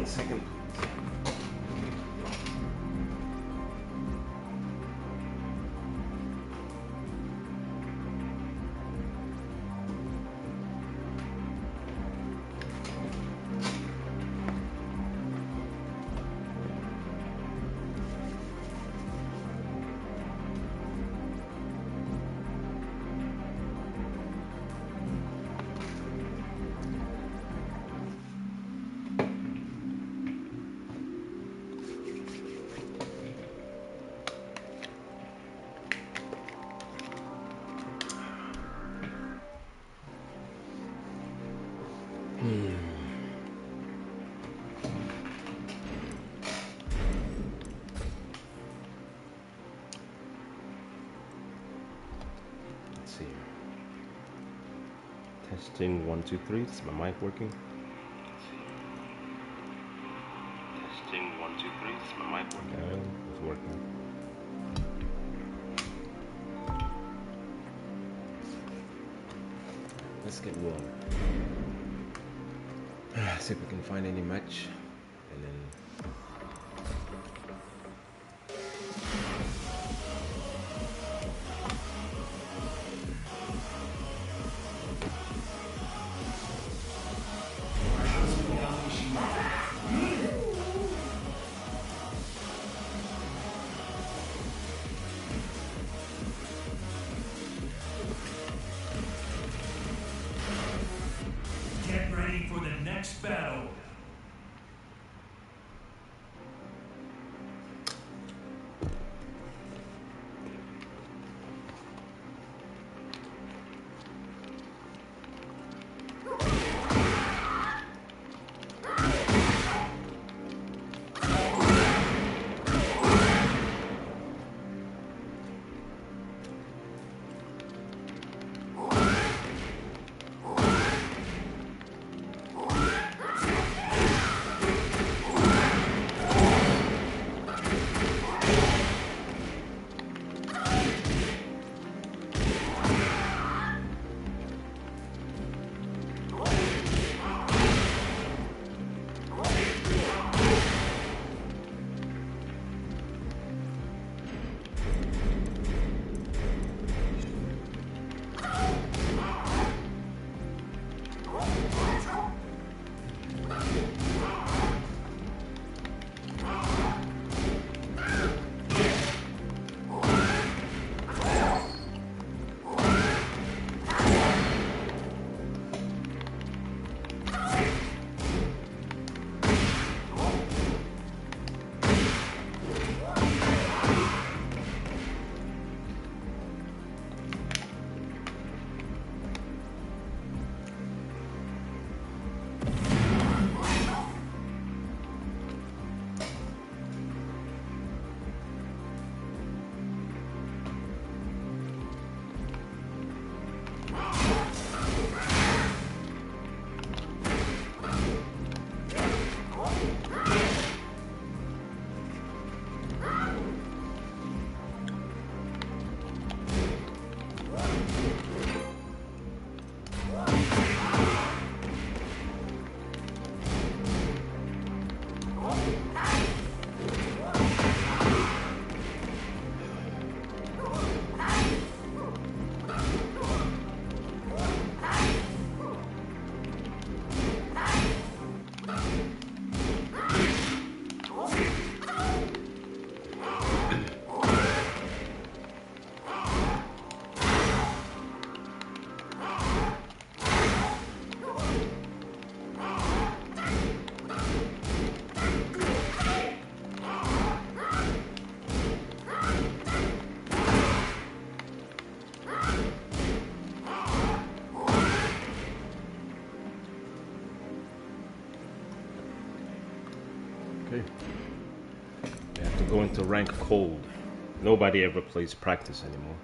1 second. Let's see. Testing 1 2 3. Is my mic working? Testing 1 2 3. Is my mic working? Yeah, it's working. Let's get warm. See if we can find any match, and then get ready for the next battle. okay. We have to go into rank cold. Nobody ever plays practice anymore.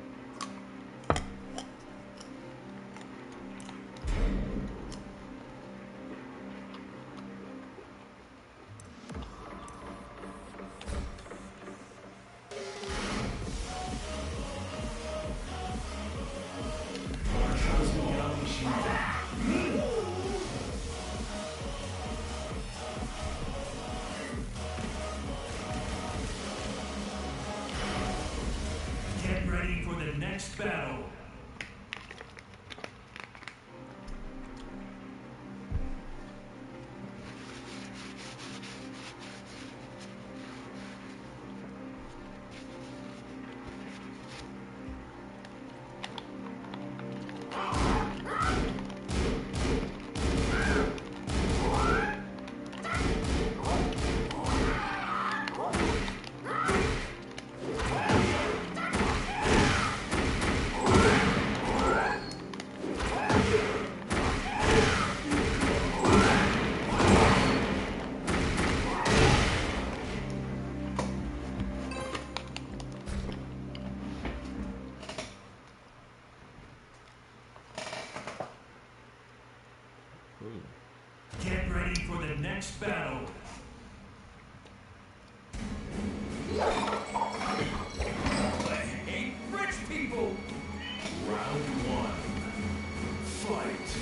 next battle. Get ready for the next battle. I hate rich people. Round one. Fight.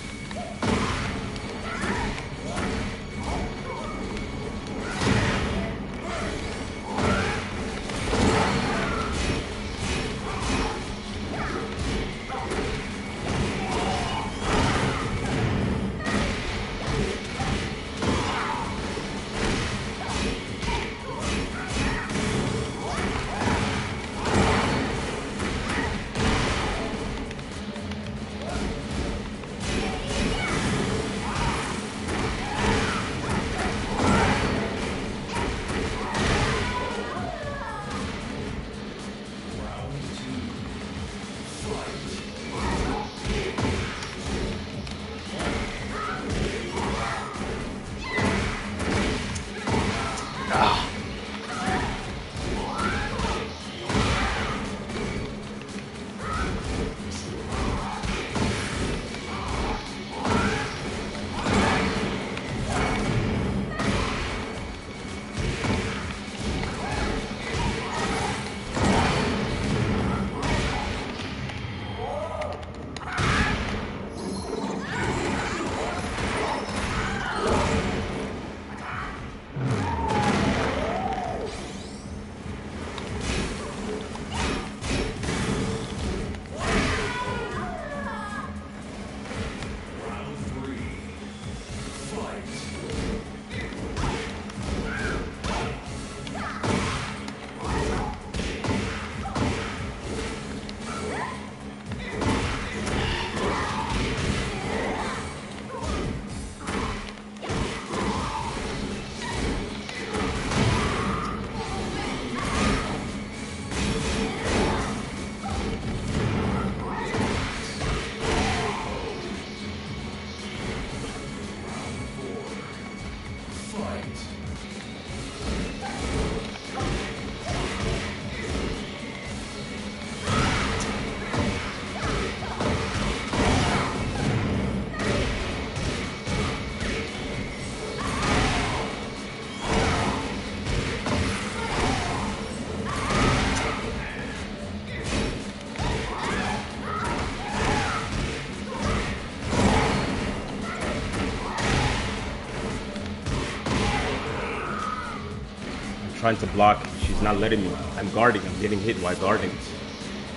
Trying to block, she's not letting me. I'm guarding, I'm getting hit while guarding.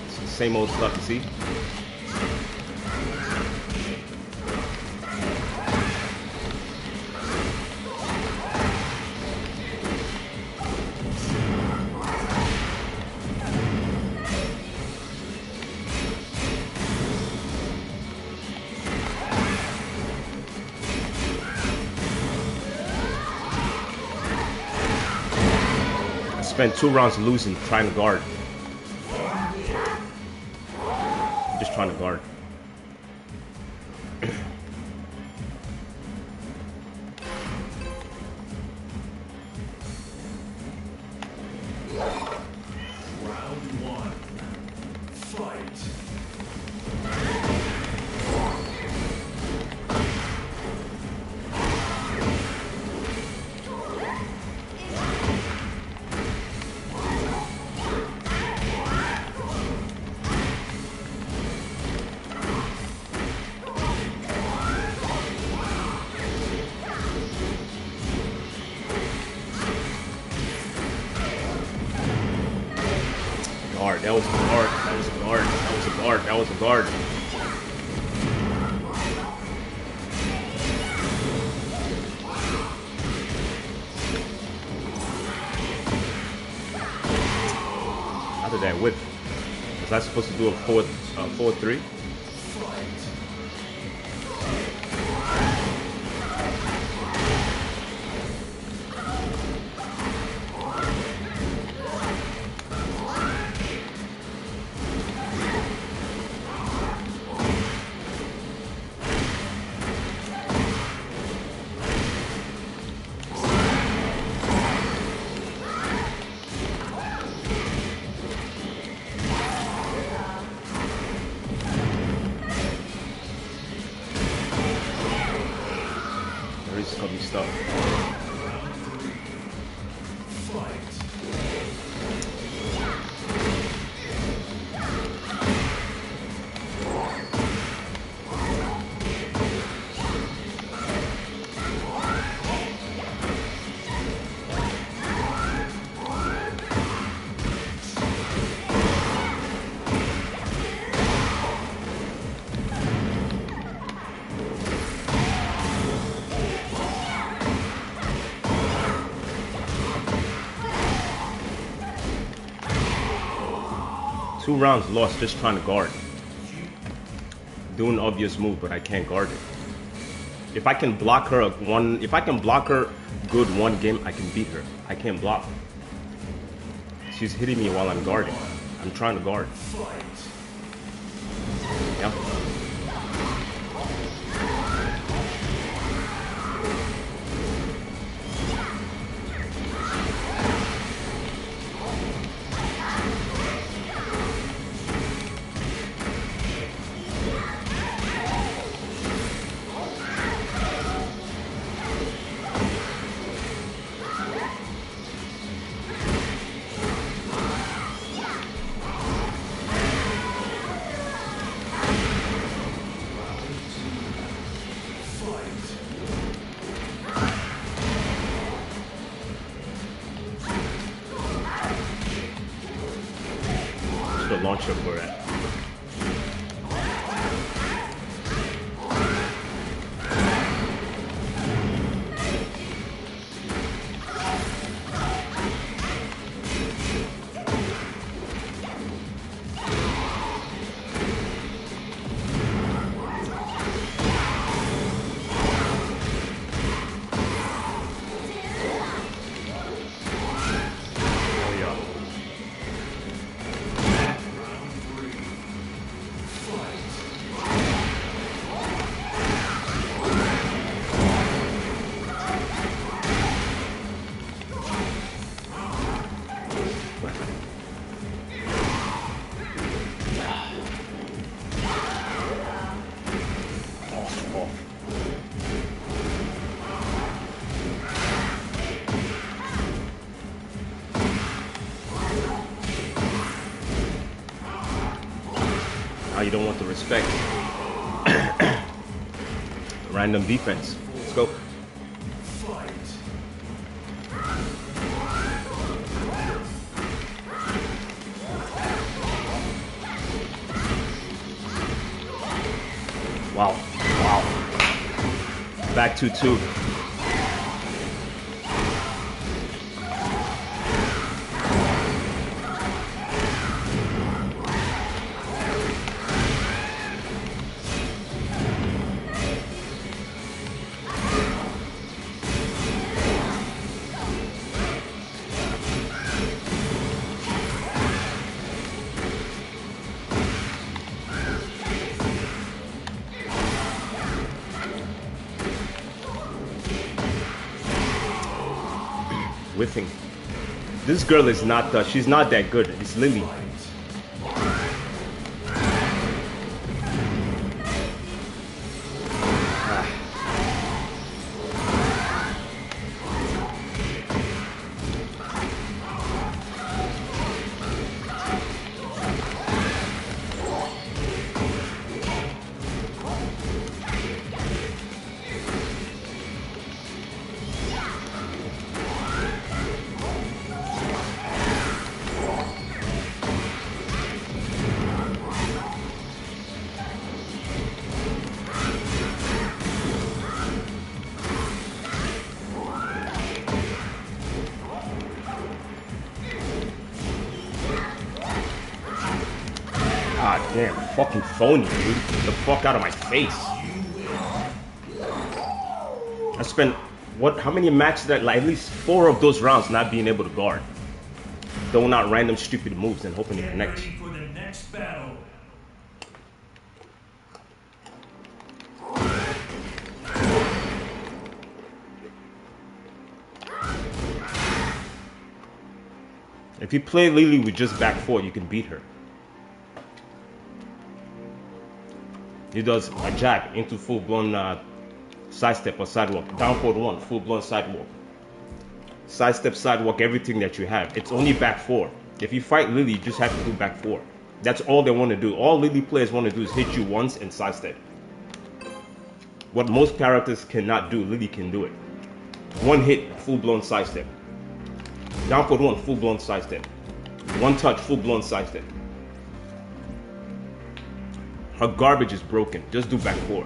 It's the same old stuff, you see? Spent 2 rounds losing trying to guard. Just trying to guard. Round one. Fight. Hard, that was hard. That was a guard. That was a guard. That was a guard. How did that whip? Was I supposed to do a 4-3? This got me stuck. Two rounds lost just trying to guard. Doing an obvious move, but I can't guard it. If I can block her good one game, I can beat her. I can't block. She's hitting me while I'm guarding. I'm trying to guard. Yeah. Launcher for it. You don't want the respect. Random defense. Let's go. Wow. Wow. Back 2-2. Whiffing. This girl is not, she's not that good. It's Lily. God damn, fucking phony, dude. Get the fuck out of my face. I spent how many matches that, like, at least 4 of those rounds not being able to guard. Throwing out random stupid moves and hoping it connects. Ready for the next battle. If you play Lily with just back 4, you can beat her. He does a jab into full-blown sidestep or sidewalk. Down forward 1, full-blown sidewalk. Sidestep, sidewalk, everything that you have. It's only back 4. If you fight Lily, you just have to do back 4. That's all they want to do. All Lily players want to do is hit you once and sidestep. What most characters cannot do, Lily can do it. 1 hit, full-blown sidestep. Down forward 1, full-blown sidestep. 1 touch, full-blown sidestep. Her garbage is broken. Just do back 4.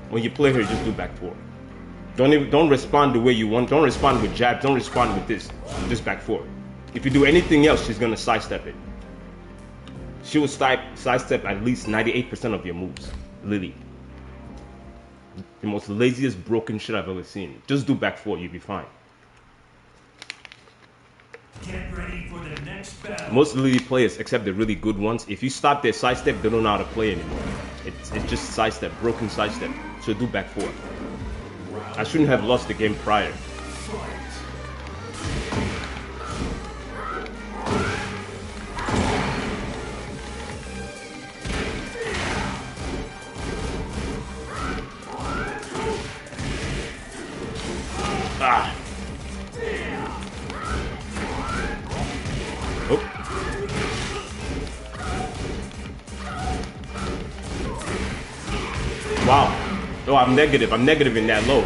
When you play her, just do back 4. Don't respond the way you want. Don't respond with jab. Don't respond with this. Just back 4. If you do anything else, she's gonna sidestep it. She will sidestep at least 98% of your moves. Lily. The most laziest broken shit I've ever seen. Just do back 4, you'll be fine. Get ready for the next battle. Most Lily players, except the really good ones, if you stop their sidestep, they don't know how to play anymore. It's just sidestep, broken sidestep. So do back 4. I shouldn't have lost the game prior. Ah. Oh. Wow. Oh, I'm negative. I'm negative in that low.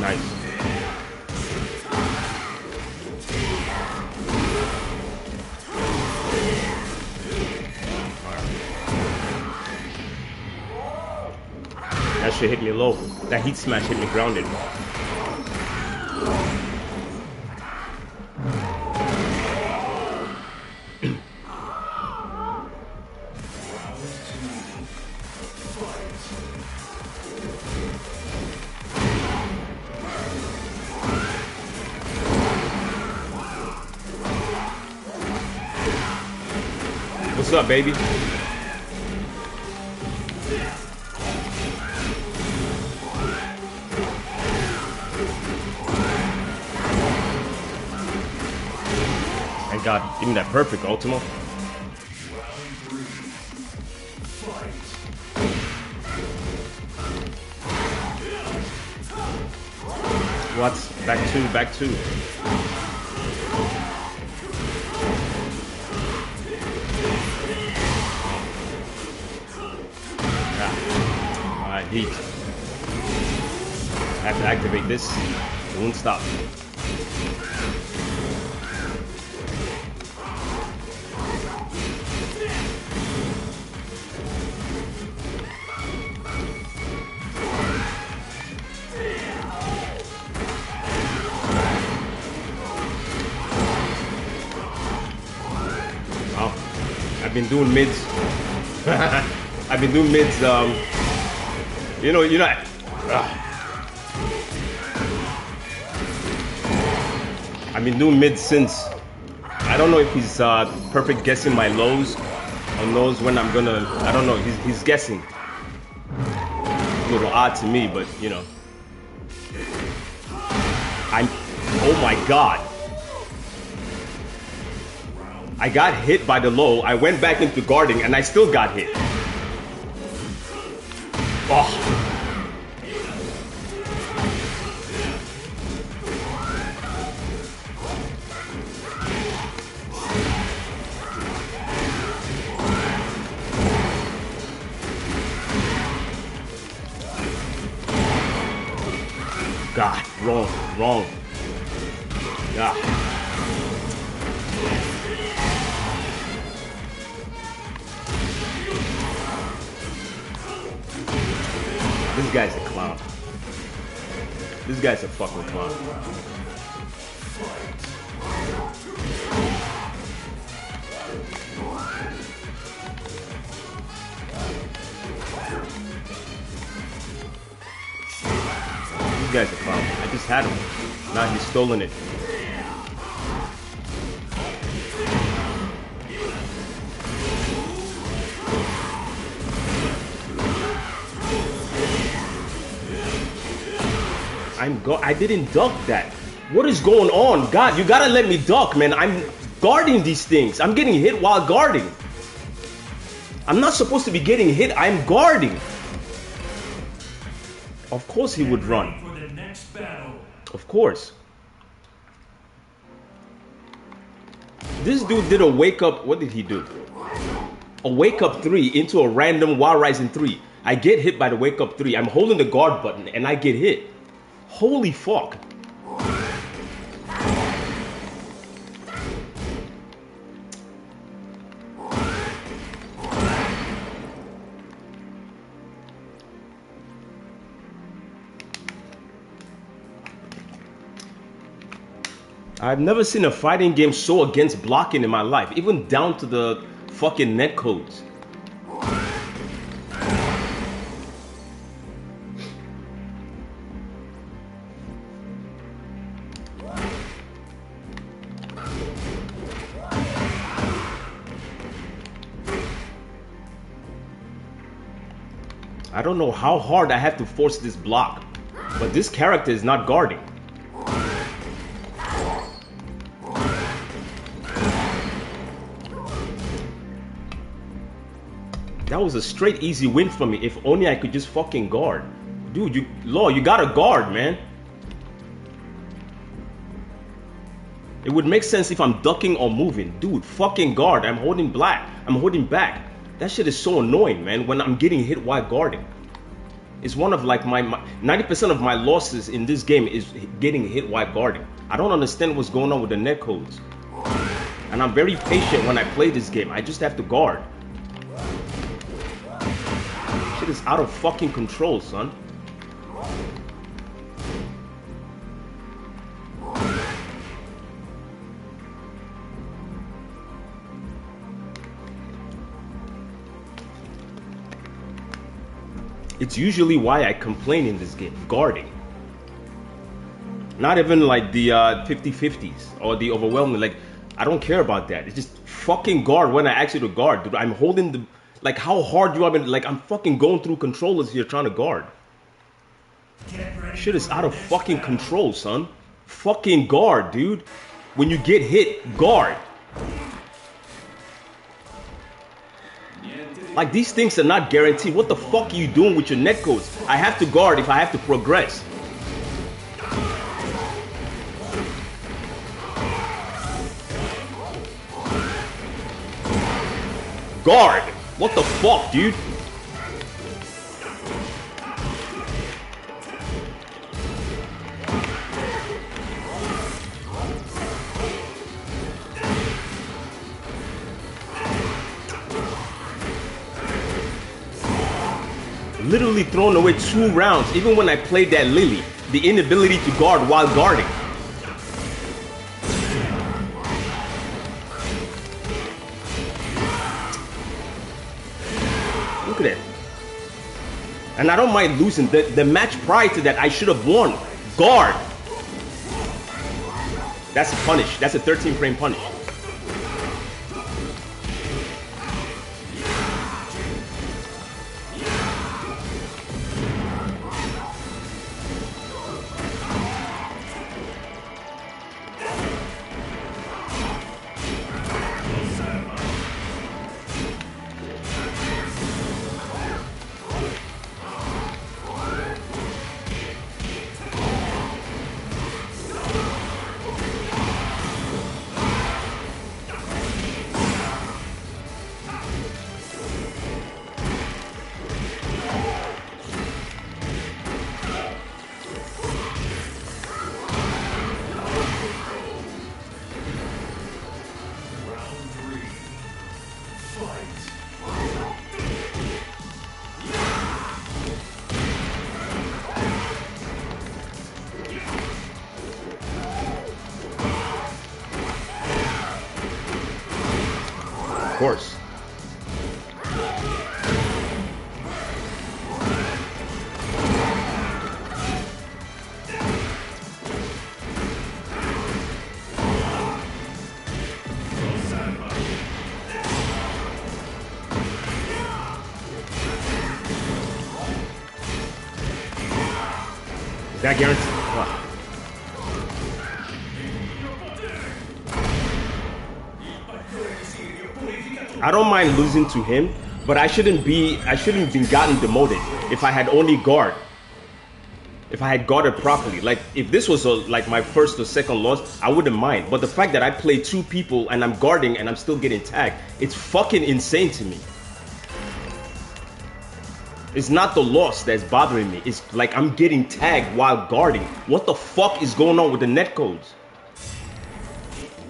Nice. That shit hit me low. That heat smash hit me grounded. What's up, baby? Thank God, give me that perfect Ultima. What? Back two. Alright, heat. I have to activate this. It won't stop. I've been doing mids. I've been doing mids. You know. I've been doing mids since. I don't know if he's perfect guessing my lows or knows when I'm gonna. I don't know. He's guessing. A little odd to me, but you know. Oh my God. I got hit by the low, I went back into guarding, and I still got hit. Oh. God, wrong. Yeah. This guy's a clown. This guy's a fucking clown. This guy's a clown. I just had him. Now he's stolen it. I didn't duck that. What is going on? God, you gotta let me duck, man. I'm guarding these things. I'm getting hit while guarding. I'm not supposed to be getting hit. I'm guarding. Of course he would run. For the next battle. Of course. This dude did a wake up. What did he do? A wake up 3 into a random wild rising 3. I get hit by the wake up 3. I'm holding the guard button and I get hit. Holy fuck. I've never seen a fighting game so against blocking in my life, even down to the fucking netcodes. I don't know how hard I have to force this block, but this character is not guarding. That was a straight easy win for me. If only I could just fucking guard. Dude, you gotta guard, man. It would make sense if I'm ducking or moving. Dude, fucking guard. I'm holding black. I'm holding back. That shit is so annoying, man, when I'm getting hit while guarding. It's one of like my 90% of my losses in this game is getting hit while guarding. I don't understand what's going on with the netcodes. And I'm very patient when I play this game. I just have to guard. Shit is out of fucking control, son. It's usually why I complain in this game, guarding. Not even like the 50-50s or the overwhelming, like, I don't care about that. It's just fucking guard when I ask you to guard, dude. I'm holding the, like, how hard you are, like, I'm fucking going through controllers here trying to guard. Shit is out of fucking control, son. Fucking guard, dude. When you get hit, guard. Like, these things are not guaranteed. What the fuck are you doing with your netcodes? I have to guard if I have to progress. Guard! What the fuck, dude? Literally thrown away 2 rounds, even when I played that Lily. The inability to guard while guarding. Look at it. And I don't mind losing. The match prior to that, I should have won. Guard. That's a punish. That's a 13 frame punish. course. Is that guaranteed? Wow. I don't mind losing to him, but I shouldn't been gotten demoted if I had only guard. If I had guarded properly. Like if this was like my first or second loss, I wouldn't mind. But the fact that I play two people and I'm guarding and I'm still getting tagged, it's fucking insane to me. It's not the loss that's bothering me. It's like I'm getting tagged while guarding. What the fuck is going on with the netcodes?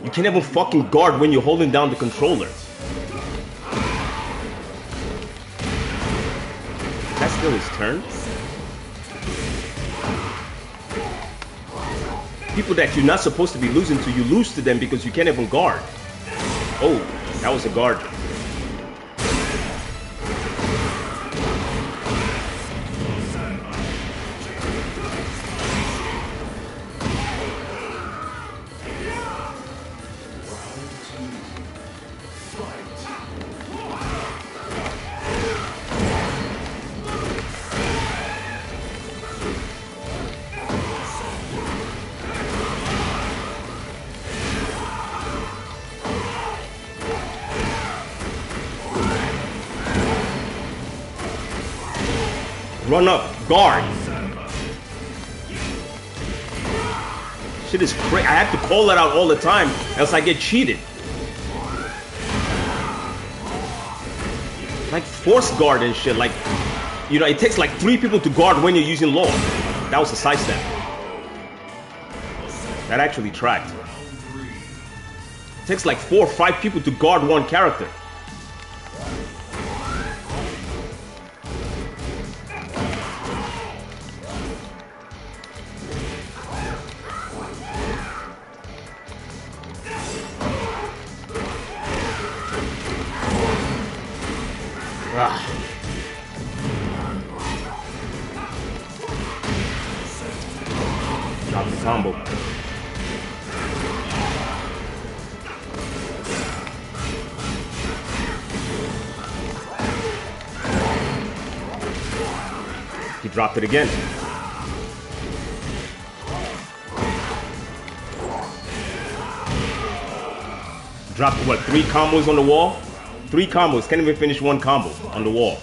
You can't even fucking guard when you're holding down the controller. That's still his turn. People that you're not supposed to be losing to, you lose to them because you can't even guard. Oh, that was a guard. Run up, guard. Shit is crazy. I have to call that out all the time, else I get cheated. Like force guard and shit. Like, you know, it takes like 3 people to guard when you're using law. That was a sidestep. That actually tracked. It takes like 4 or 5 people to guard one character. Drop the combo. He dropped it again. Dropped what, 3 combos on the wall? 3 combos, can't even finish 1 combo on the wall.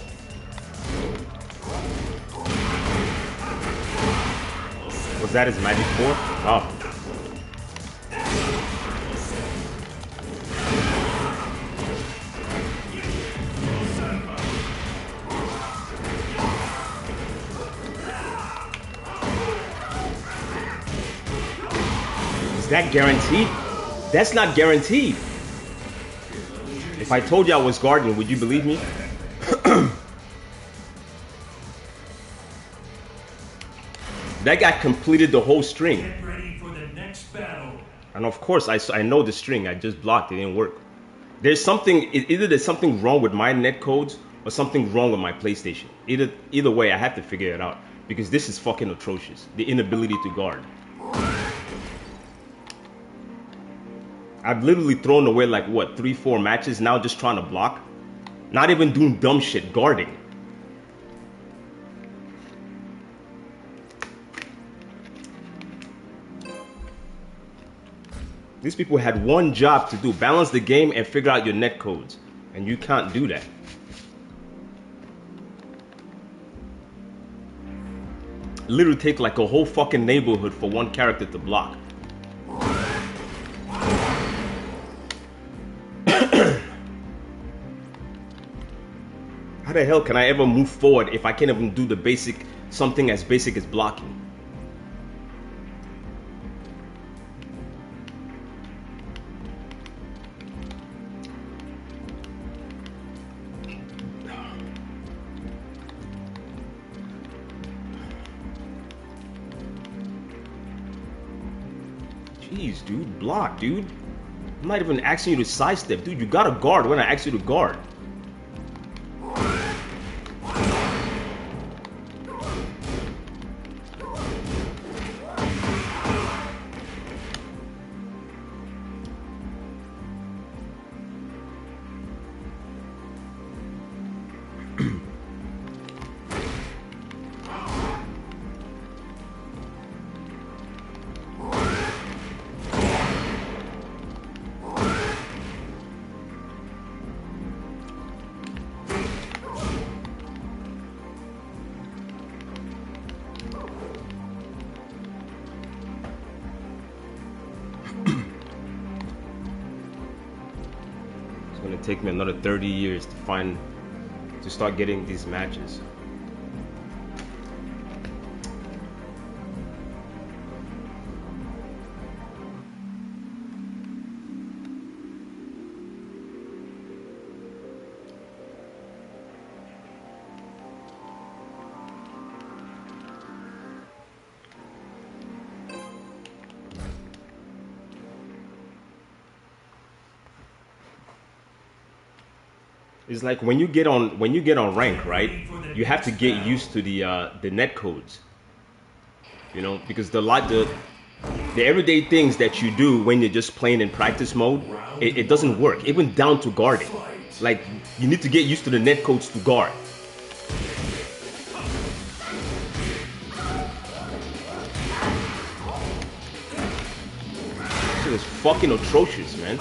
Was that his magic 4? Oh. Is that guaranteed? That's not guaranteed. If I told you I was guarding, would you believe me? That guy completed the whole string. Get ready for the next battle. And of course, I know the string. I just blocked. It didn't work. There's something, either there's something wrong with my netcodes or something wrong with my PlayStation. Either way, I have to figure it out. Because this is fucking atrocious. The inability to guard. I've literally thrown away like, what, 3-4 matches now just trying to block? Not even doing dumb shit, guarding. These people had one job to do, balance the game and figure out your netcodes. And you can't do that. Literally take like a whole fucking neighborhood for one character to block. How the hell can I ever move forward if I can't even do the basic, something as basic as blocking? Jeez, dude, block, dude. I'm not even asking you to sidestep, dude. You gotta guard when I ask you to guard. It's gonna take me another 30 years to start getting these matches. It's like when you get on rank, right? You have to get used to the net codes, you know, because the everyday things that you do when you're just playing in practice mode, it doesn't work. Even down to guarding, like you need to get used to the net codes to guard. This is fucking atrocious, man.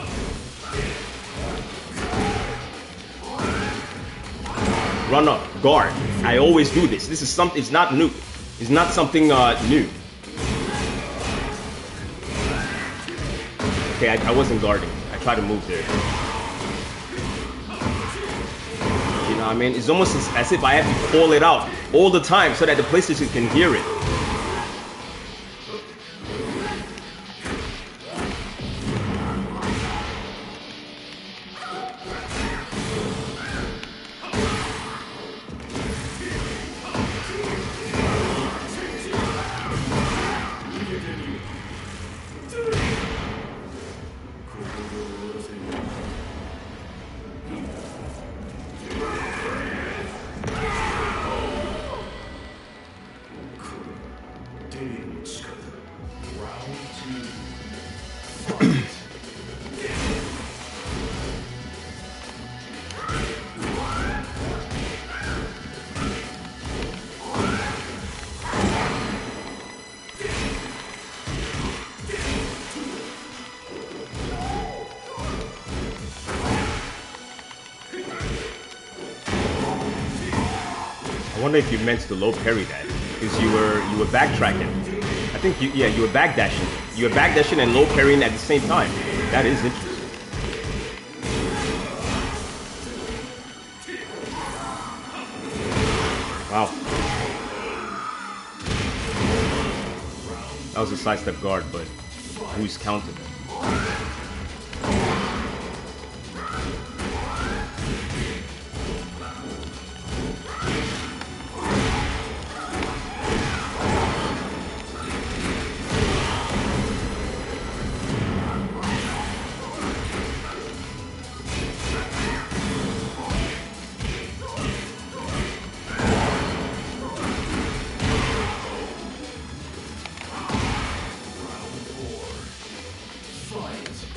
Run up, guard. I always do this. This is something. It's not new. It's not something new. Okay, I wasn't guarding. I tried to move there. You know what I mean? It's almost as if I have to call it out all the time so that the PlayStation can hear it. I wonder if you meant to low parry that, because you were backtracking. I think you were backdashing. You were backdashing and low parrying at the same time. That is interesting. Wow. That was a sidestep guard, but who's counted? Fight.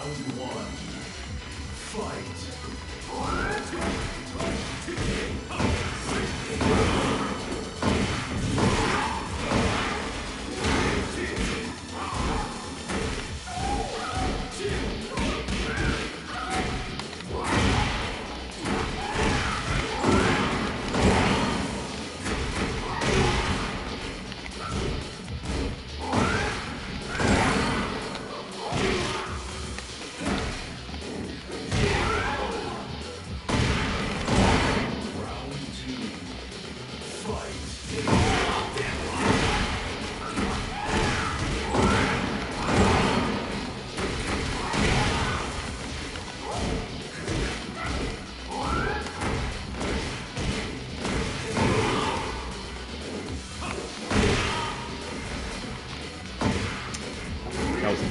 one. Fight.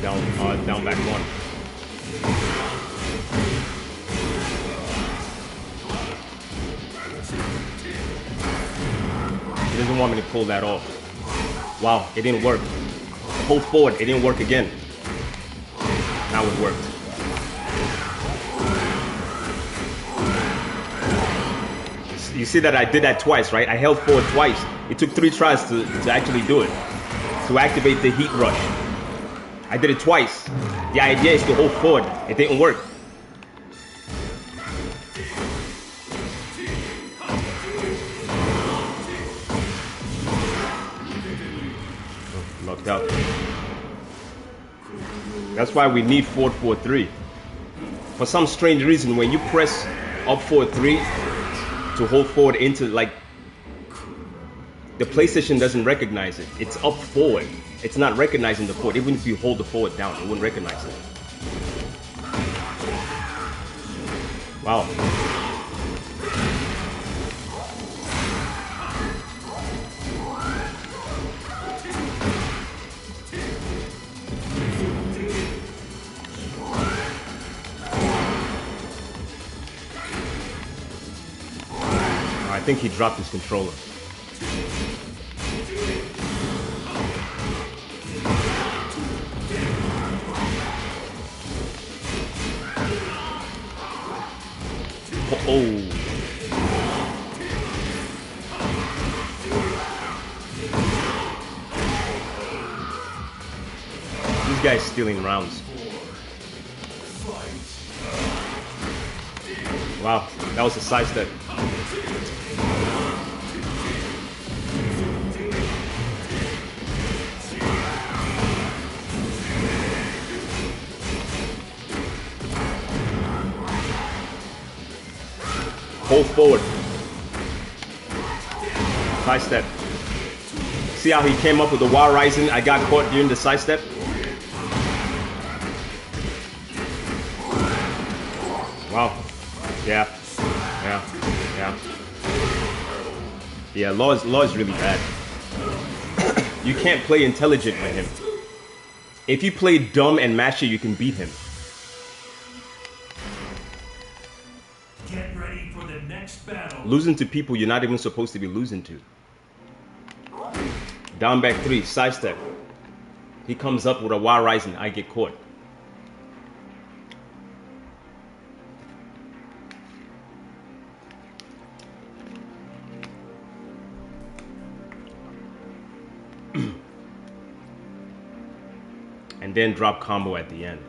That was a down back one. He doesn't want me to pull that off. Wow, it didn't work. Hold forward, it didn't work again. Now it worked. You see that I did that twice, right? I held forward twice. It took 3 tries to actually do it. To activate the heat rush. I did it twice. The idea is to hold forward. It didn't work. Knocked out. That's why we need forward 4-3. For some strange reason, when you press up 4-3 to hold forward into, like, the PlayStation doesn't recognize it. It's up forward. It's not recognizing the forward. Even if you hold the forward down, it wouldn't recognize it. Wow. I think he dropped his controller. Oh. This guy's stealing rounds. Wow, that was a side step. Hold forward. Side step. See how he came up with the wall rising? I got caught during the side step. Wow. Yeah. Yeah, Law is really bad. You can't play intelligent with him. If you play dumb and mash it, you can beat him. Get ready for the next battle. Losing to people you're not even supposed to be losing to. Down back 3, side step. He comes up with a wall rising. I get caught. And then drop combo at the end.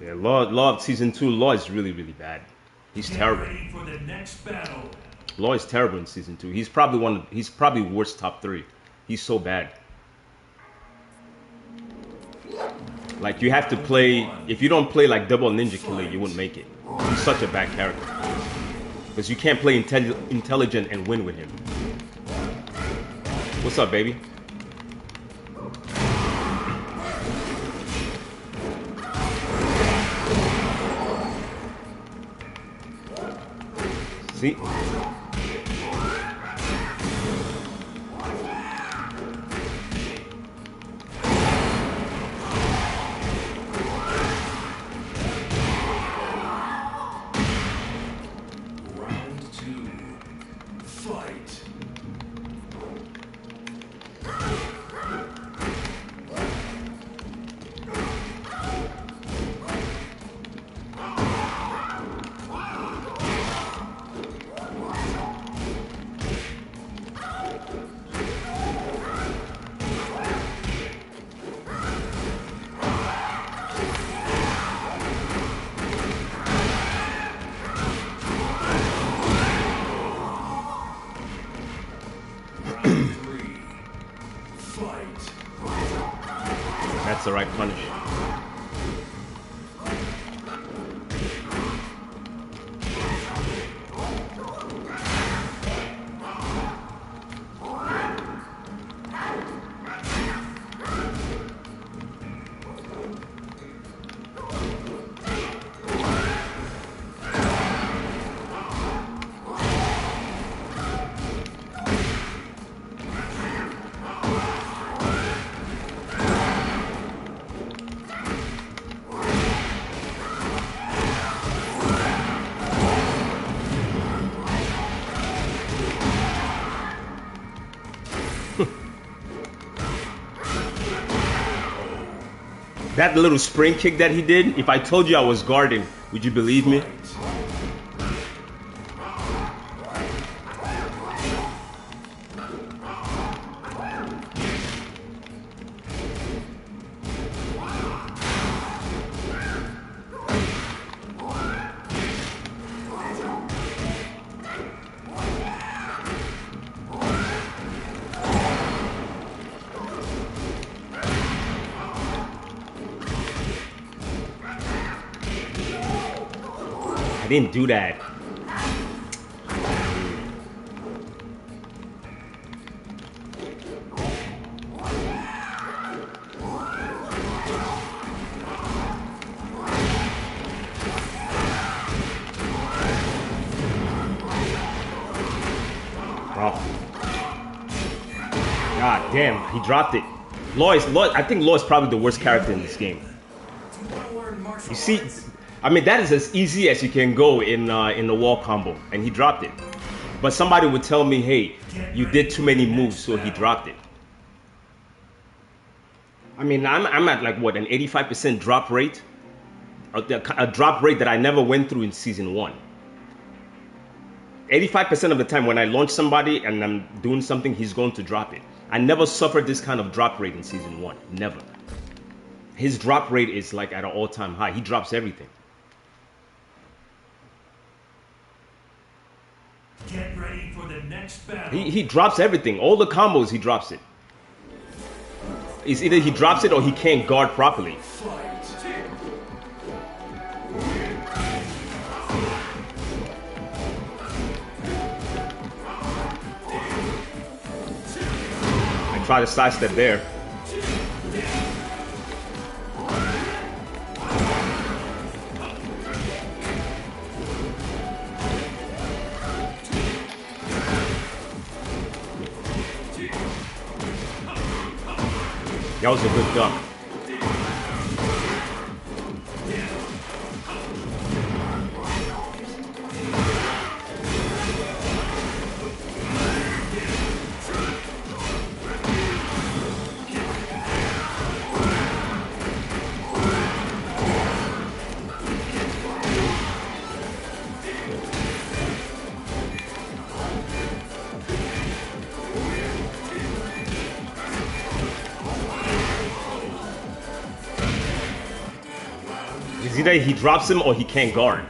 Yeah, Law of Season 2, Law is really, really bad. He's terrible. Ready for the next battle. Law is terrible in Season 2. He's probably worst top 3. He's so bad. Like, you have to play, if you don't play like Double Ninja Killer, you wouldn't make it. He's such a bad character. Because you can't play intelligent and win with him. What's up, baby? See? Round 2. Fight. That's the right punish. That little spring kick that he did, if I told you I was guarding, would you believe me? I didn't do that. Oh. God damn, he dropped it. Lois, I think Lois is probably the worst character in this game. You see, I mean, that is as easy as you can go in the wall combo, and he dropped it. But somebody would tell me, hey, you did too many moves, so he dropped it. I mean, I'm at like, what, an 85% drop rate? A drop rate that I never went through in Season 1. 85% of the time when I launch somebody and I'm doing something, he's going to drop it. I never suffered this kind of drop rate in Season 1. Never. His drop rate is like at an all-time high. He drops everything. Get ready for the next battle. He drops everything. All the combos, he drops it. It's either he drops it or he can't guard properly. I try to sidestep there. That was a good duck. It's either he drops him or he can't guard.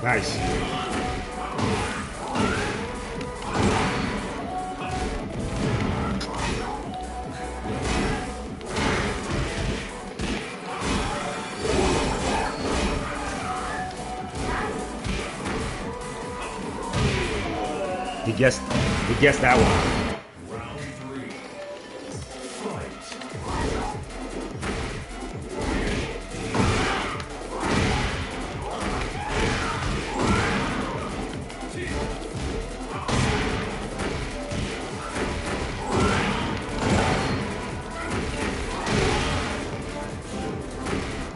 Nice. He guessed that one. Round 3. Fight.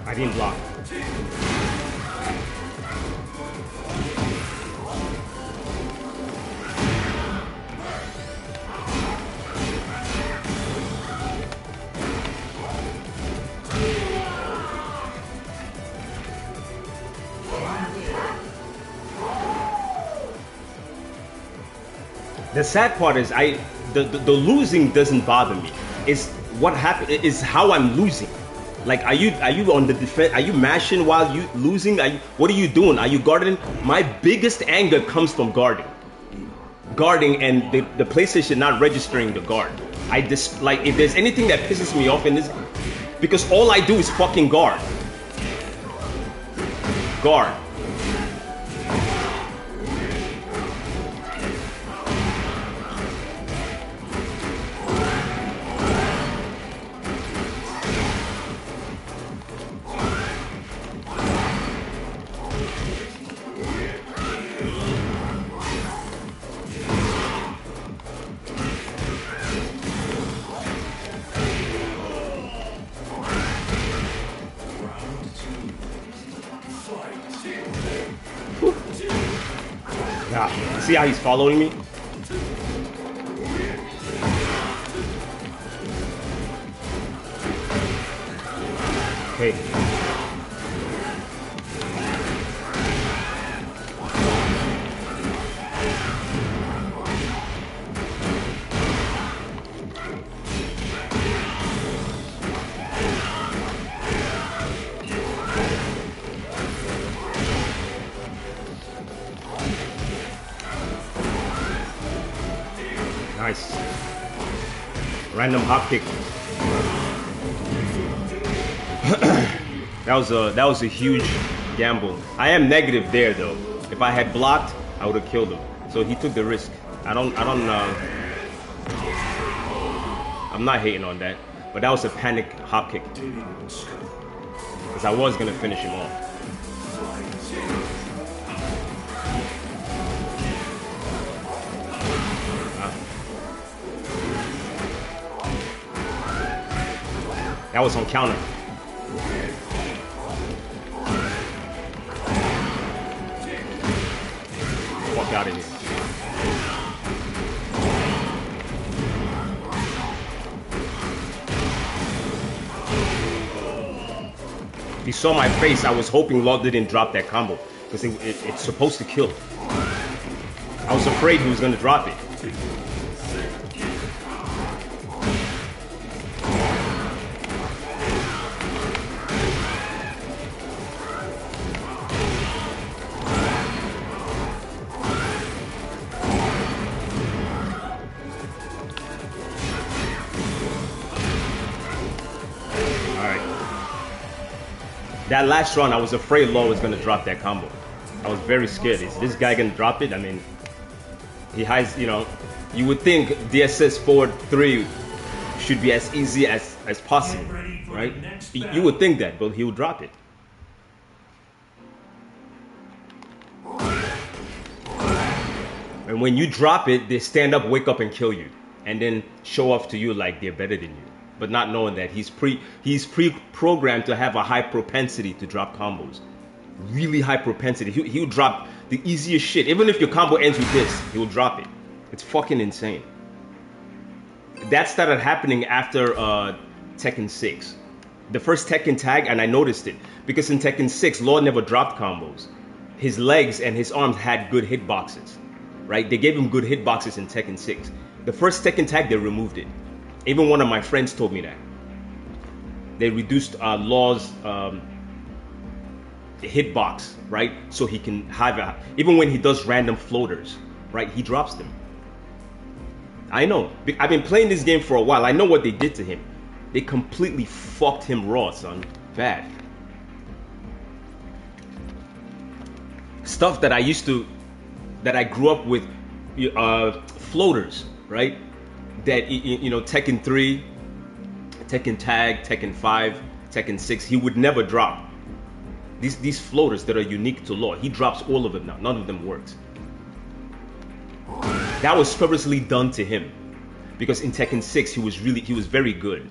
I didn't block. The sad part is the losing doesn't bother me. It's what happened. Is how I'm losing. Like, are you on the defense? Are you mashing while you losing? What are you doing? Are you guarding? My biggest anger comes from guarding, and the PlayStation not registering the guard. I just like, if there's anything that pisses me off in this, because all I do is fucking guard. See how he's following me? Okay. Nice. Random hop kick. that was a huge gamble. I am negative there though. If I had blocked, I would have killed him. So he took the risk. I'm not hating on that. But that was a panic hop kick. Because I was gonna finish him off. That was on counter. Walk out of here. If you saw my face, I was hoping Law didn't drop that combo. Because it's supposed to kill. I was afraid he was going to drop it. That last round, I was afraid Law was going to drop that combo. I was very scared. Is this guy going to drop it? I mean, he has, you know, you would think DSS forward 3 should be as easy as possible, right? You would think that, but he would drop it. And when you drop it, they stand up, wake up, and kill you. And then show off to you like they're better than you. But not knowing that he's pre-programmed to have a high propensity to drop combos. Really high propensity. He'll drop the easiest shit. Even if your combo ends with this, he'll drop it. It's fucking insane. That started happening after Tekken 6. The first Tekken tag, and I noticed it. Because in Tekken 6, Law never dropped combos. His legs and his arms had good hitboxes. Right? They gave him good hitboxes in Tekken 6. The first Tekken tag, they removed it. Even one of my friends told me that. They reduced Law's hitbox, right? So he can have even when he does random floaters, right? He drops them. I know. I've been playing this game for a while. I know what they did to him. They completely fucked him raw, son. Bad. Stuff that I grew up with, floaters, right? That, you know, Tekken 3, Tekken Tag, Tekken 5, Tekken 6, he would never drop. These floaters that are unique to Law, he drops all of them now. None of them worked. That was purposely done to him. Because in Tekken 6, he was very good.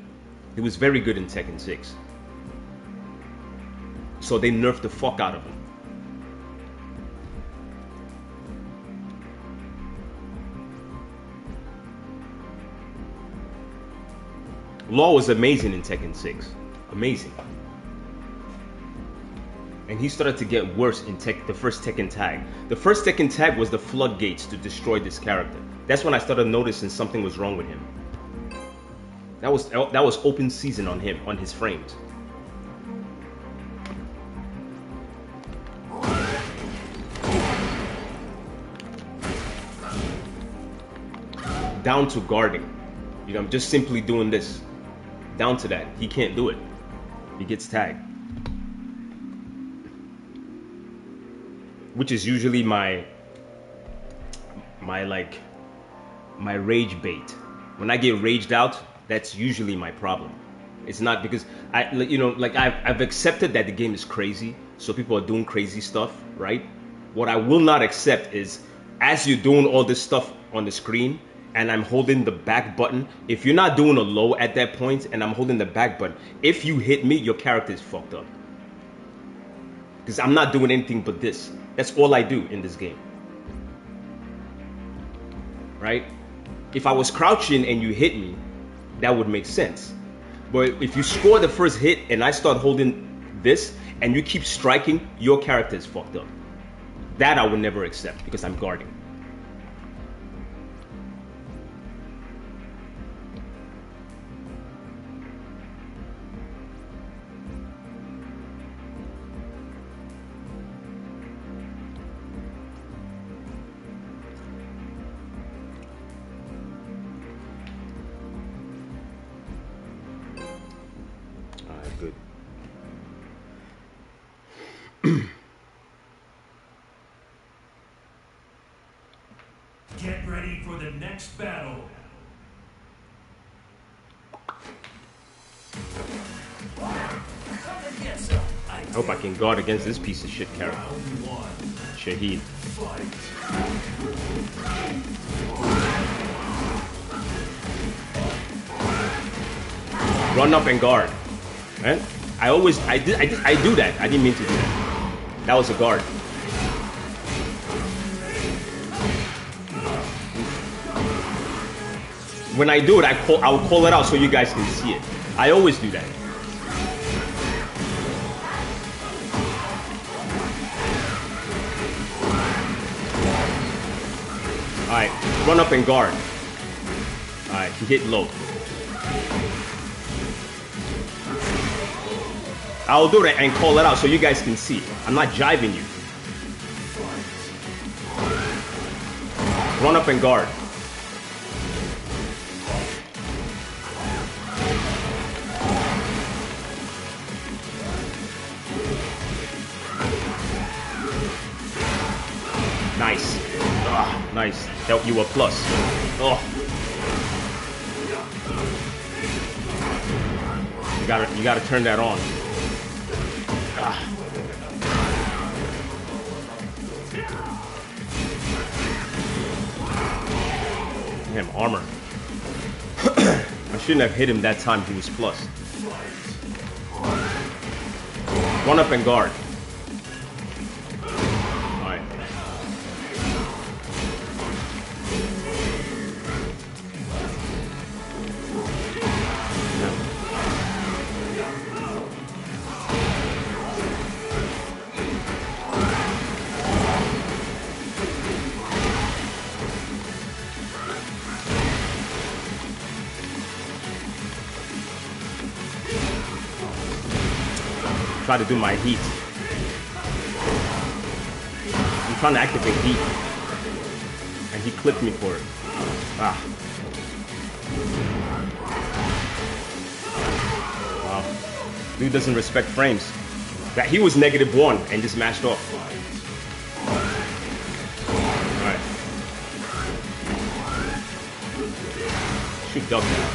He was very good in Tekken 6. So they nerfed the fuck out of him. Law was amazing in Tekken 6. Amazing. And he started to get worse in the first Tekken tag. The first Tekken tag was the floodgates to destroy this character. That's when I started noticing something was wrong with him. That was open season on him, on his frames. Down to guarding. You know, I'm just simply doing this. Down to that. He can't do it. He gets tagged. Which is usually my rage bait. When I get raged out, that's usually my problem. It's not because I've accepted that the game is crazy, so people are doing crazy stuff, right? What I will not accept is as you're doing all this stuff on the screen and I'm holding the back button, if you're not doing a low at that point and I'm holding the back button, if you hit me, your character is fucked up. Because I'm not doing anything but this. That's all I do in this game. Right? If I was crouching and you hit me, that would make sense. But if you score the first hit and I start holding this and you keep striking, your character is fucked up. That I would never accept because I'm guarding. Good. Get ready for the next battle. I hope I can guard against this piece of shit character. Shahid. Run up and guard. Right? I do that. I didn't mean to do that. That was a guard. When I do it, I'll call it out so you guys can see it. I always do that. Alright, run up and guard. Alright, he hit low. I'll do it and call it out so you guys can see. I'm not jiving you. Run up and guard. Nice. Nice. Help you a plus. Oh. You gotta turn that on. Damn, armor. I shouldn't have hit him that time. He was plus. Run up and guard. Alright. Try to do my heat. I'm trying to activate heat. And he clipped me for it. Wow. Dude doesn't respect frames. That he was -1 and just mashed off. Alright. Shoot duck now.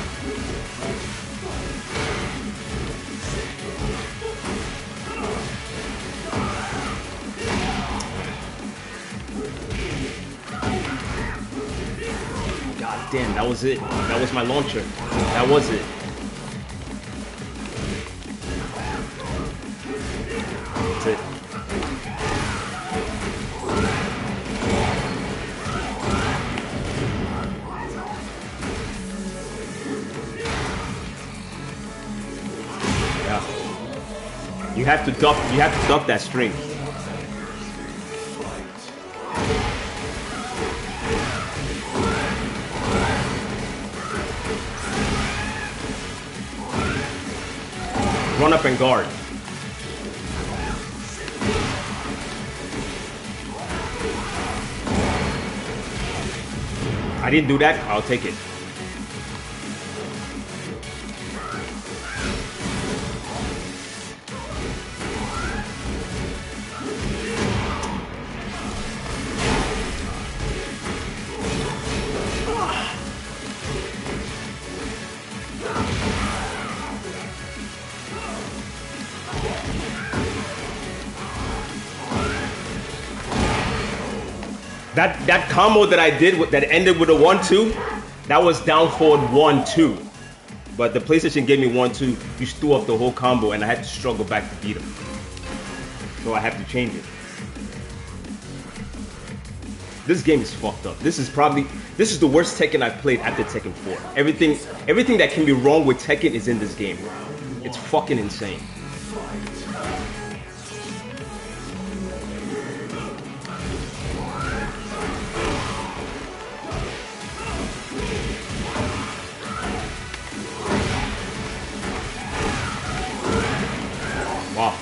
Damn, that was it. That was my launcher. That was it. That's it. Yeah. You have to duck that string. Run up and guard. I didn't do that, I'll take it. That combo that I did that ended with a 1-2, that was down forward 1-2. But the PlayStation gave me 1-2. You threw up the whole combo, and I had to struggle back to beat him. So I have to change it. This game is fucked up. This is the worst Tekken I've played after Tekken 4. Everything that can be wrong with Tekken is in this game. It's fucking insane. Wow.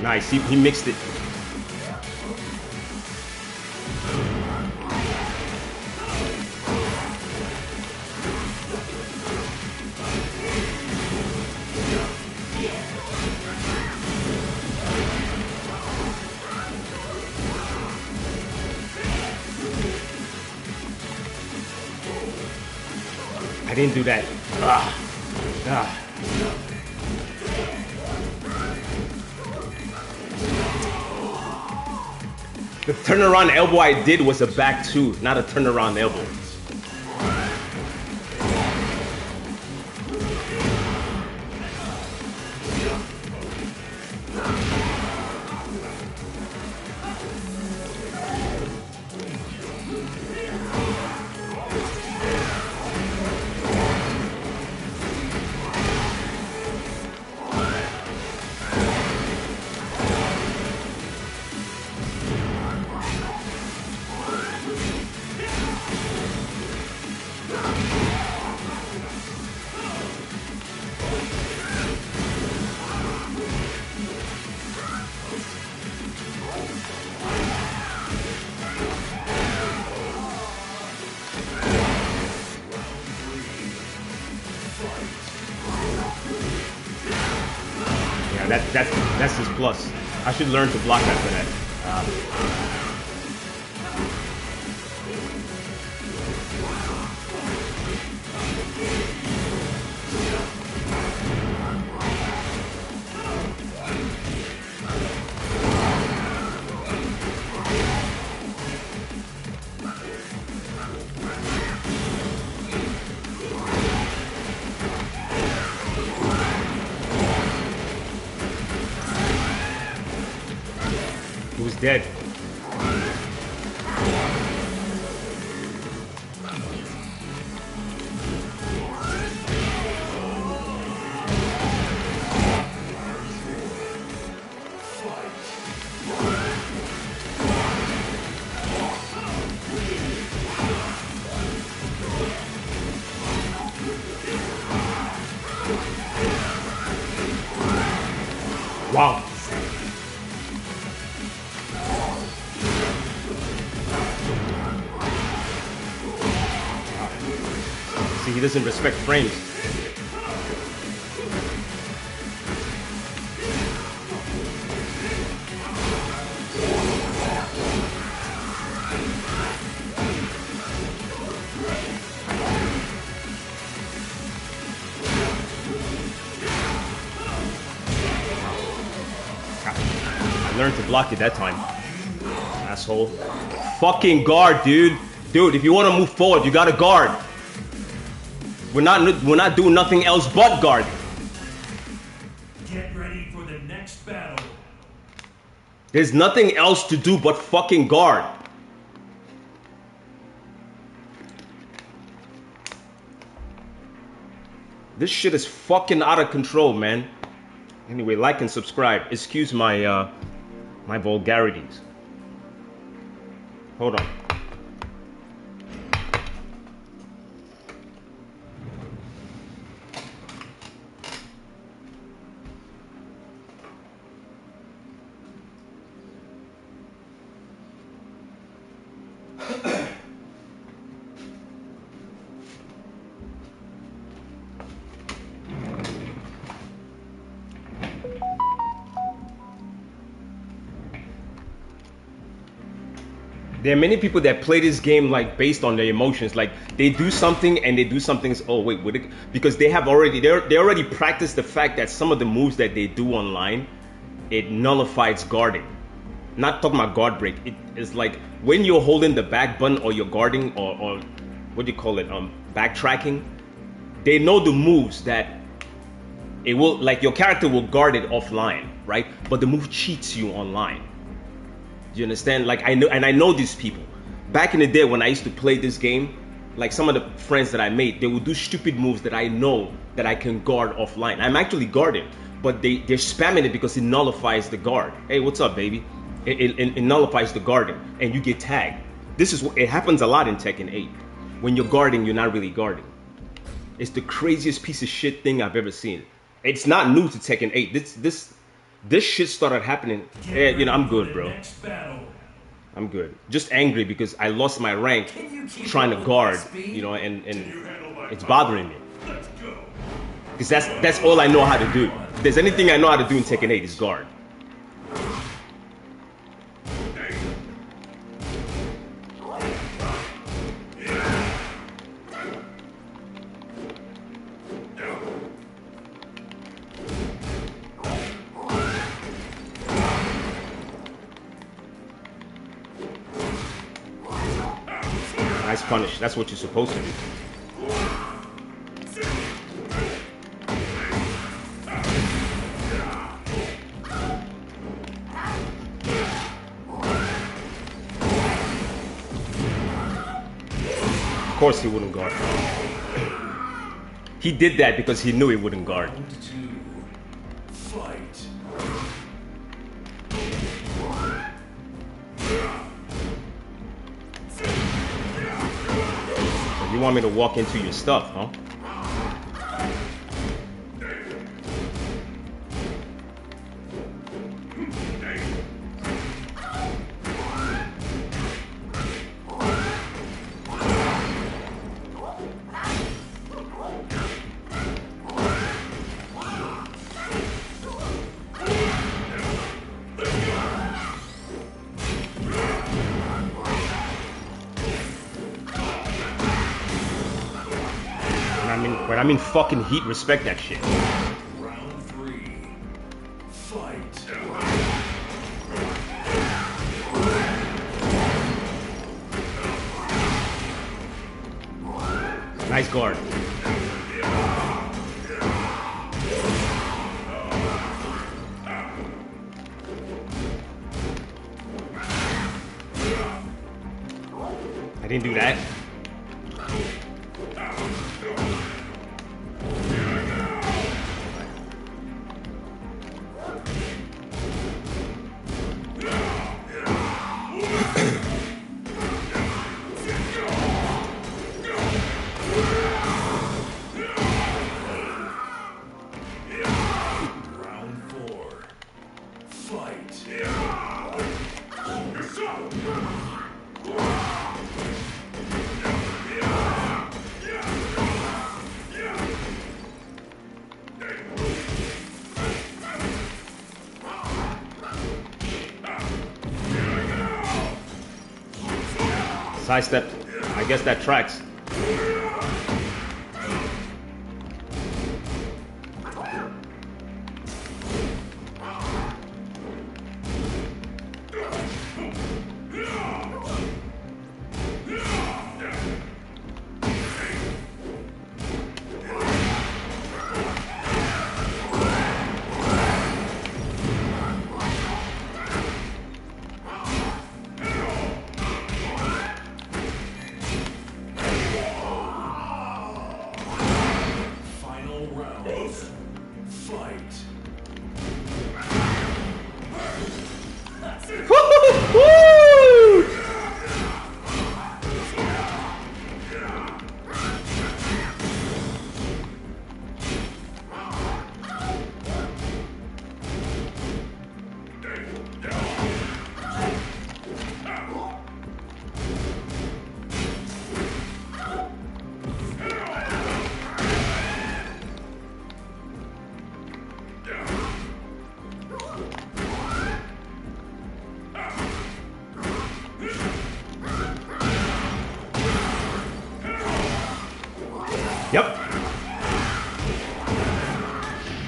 Nice, he mixed it. I didn't do that. The turnaround elbow I did was a back two, not a turnaround elbow. That's his plus. I should learn to block after that. He was dead. Wow. See, he doesn't respect frames. I learned to block it that time. Asshole. Fucking guard, dude. Dude, if you want to move forward, you gotta guard. We're not doing nothing else but guard. Get ready for the next battle. There's nothing else to do but fucking guard. This shit is fucking out of control, man. Anyway, like and subscribe. Excuse my my vulgarities. Hold on. There are many people that play this game like based on their emotions. Like they do something and they do something. Oh wait, would it? Because they already practiced the fact that some of the moves that they do online, it nullifies guarding. Not talking about guard break. It is like when you're holding the back button or you're guarding or what do you call it? Backtracking. They know the moves that it will, like your character will guard it offline, right? But the move cheats you online. Do you understand? Like I know these people. Back in the day when I used to play this game, like some of the friends that I made, they would do stupid moves that I know that I can guard offline. I'm actually guarding, but they're spamming it because it nullifies the guard. Hey, what's up, baby? It nullifies the guarding, and you get tagged. It happens a lot in Tekken 8. When you're guarding, you're not really guarding. It's the craziest piece of shit thing I've ever seen. It's not new to Tekken 8. This shit started happening. Yeah, you know, I'm good, bro. I'm good. Just angry because I lost my rank trying to guard, you know, and it's bothering me. Because that's all I know how to do. If there's anything I know how to do in Tekken 8 is guard. Nice punish. That's what you're supposed to do. Of course he wouldn't guard. He did that because he knew he wouldn't guard. You want me to walk into your stuff, huh? When I mean fucking heat, respect that shit. Round 3. Fight. Nice guard. I didn't do that. Sidestep. I guess that tracks. Yep.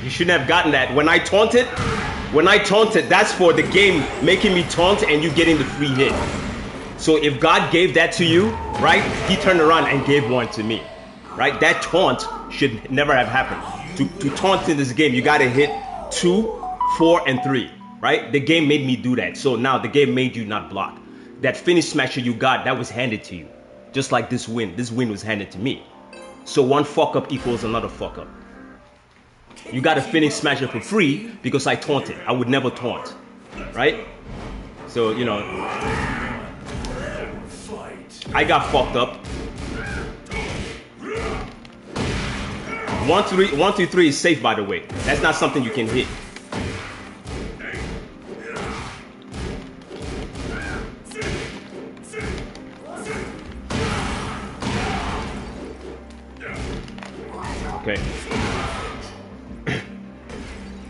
You shouldn't have gotten that. When I taunted, that's for the game making me taunt and you getting the free hit. So if God gave that to you, right, he turned around and gave one to me, right? That taunt should never have happened. To taunt in this game, you got to hit 2, 4, and 3, right? The game made me do that. So now the game made you not block. That finish smasher you got, that was handed to you. Just like this win. This win was handed to me. So one fuck up equals another fuck up. You got a finish smasher for free because I taunted. I would never taunt, right? So, you know, I got fucked up. 1, 2, 3 is safe, by the way. That's not something you can hit. Okay.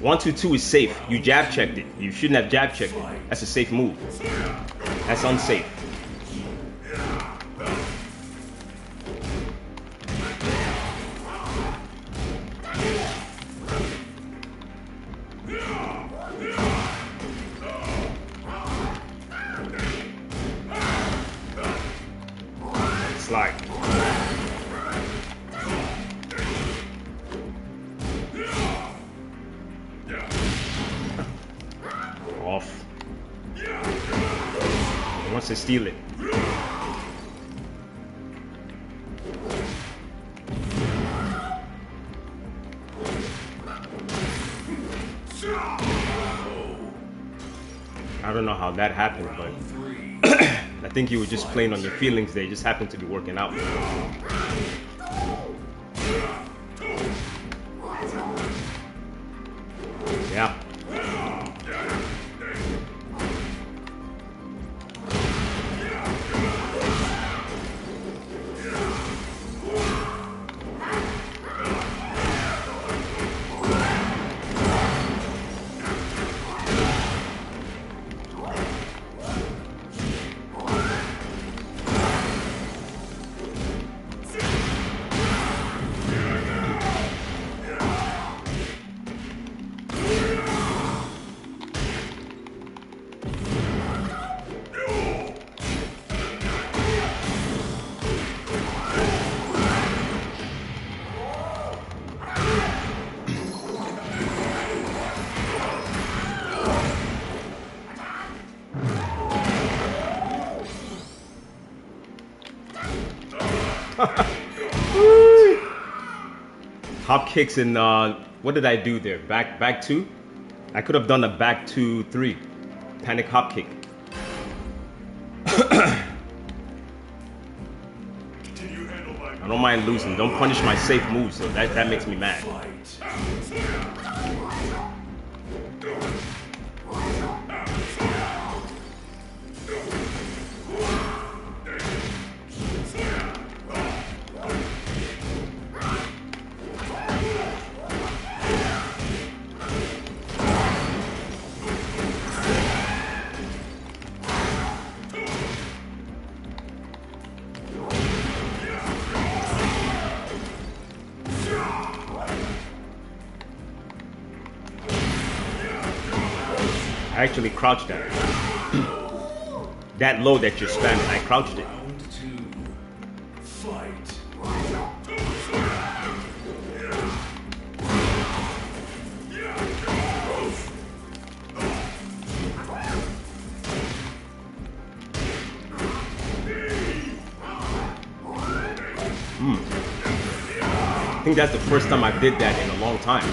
1, 2, 2 is safe. You jab checked it. You shouldn't have jab checked it. That's a safe move. That's unsafe. Slide. Off. He wants to steal it. I don't know how that happened, but I think you were just playing on your feelings there. It just happened to be working out. Yeah. Hop kicks in, what did I do there? Back 2? I could have done a back 2, 3. Panic hop kick. I don't mind losing. Don't punish my safe moves, so that makes me mad. I actually crouched that. That low that you're spamming, I crouched it. I think that's the first time I did that in a long time.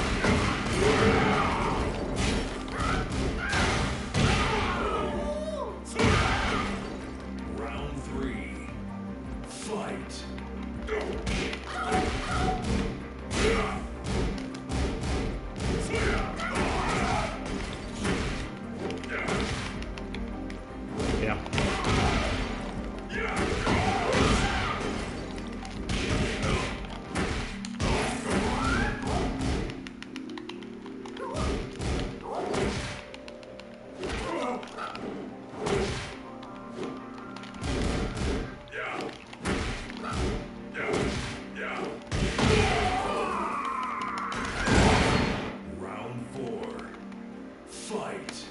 Fight.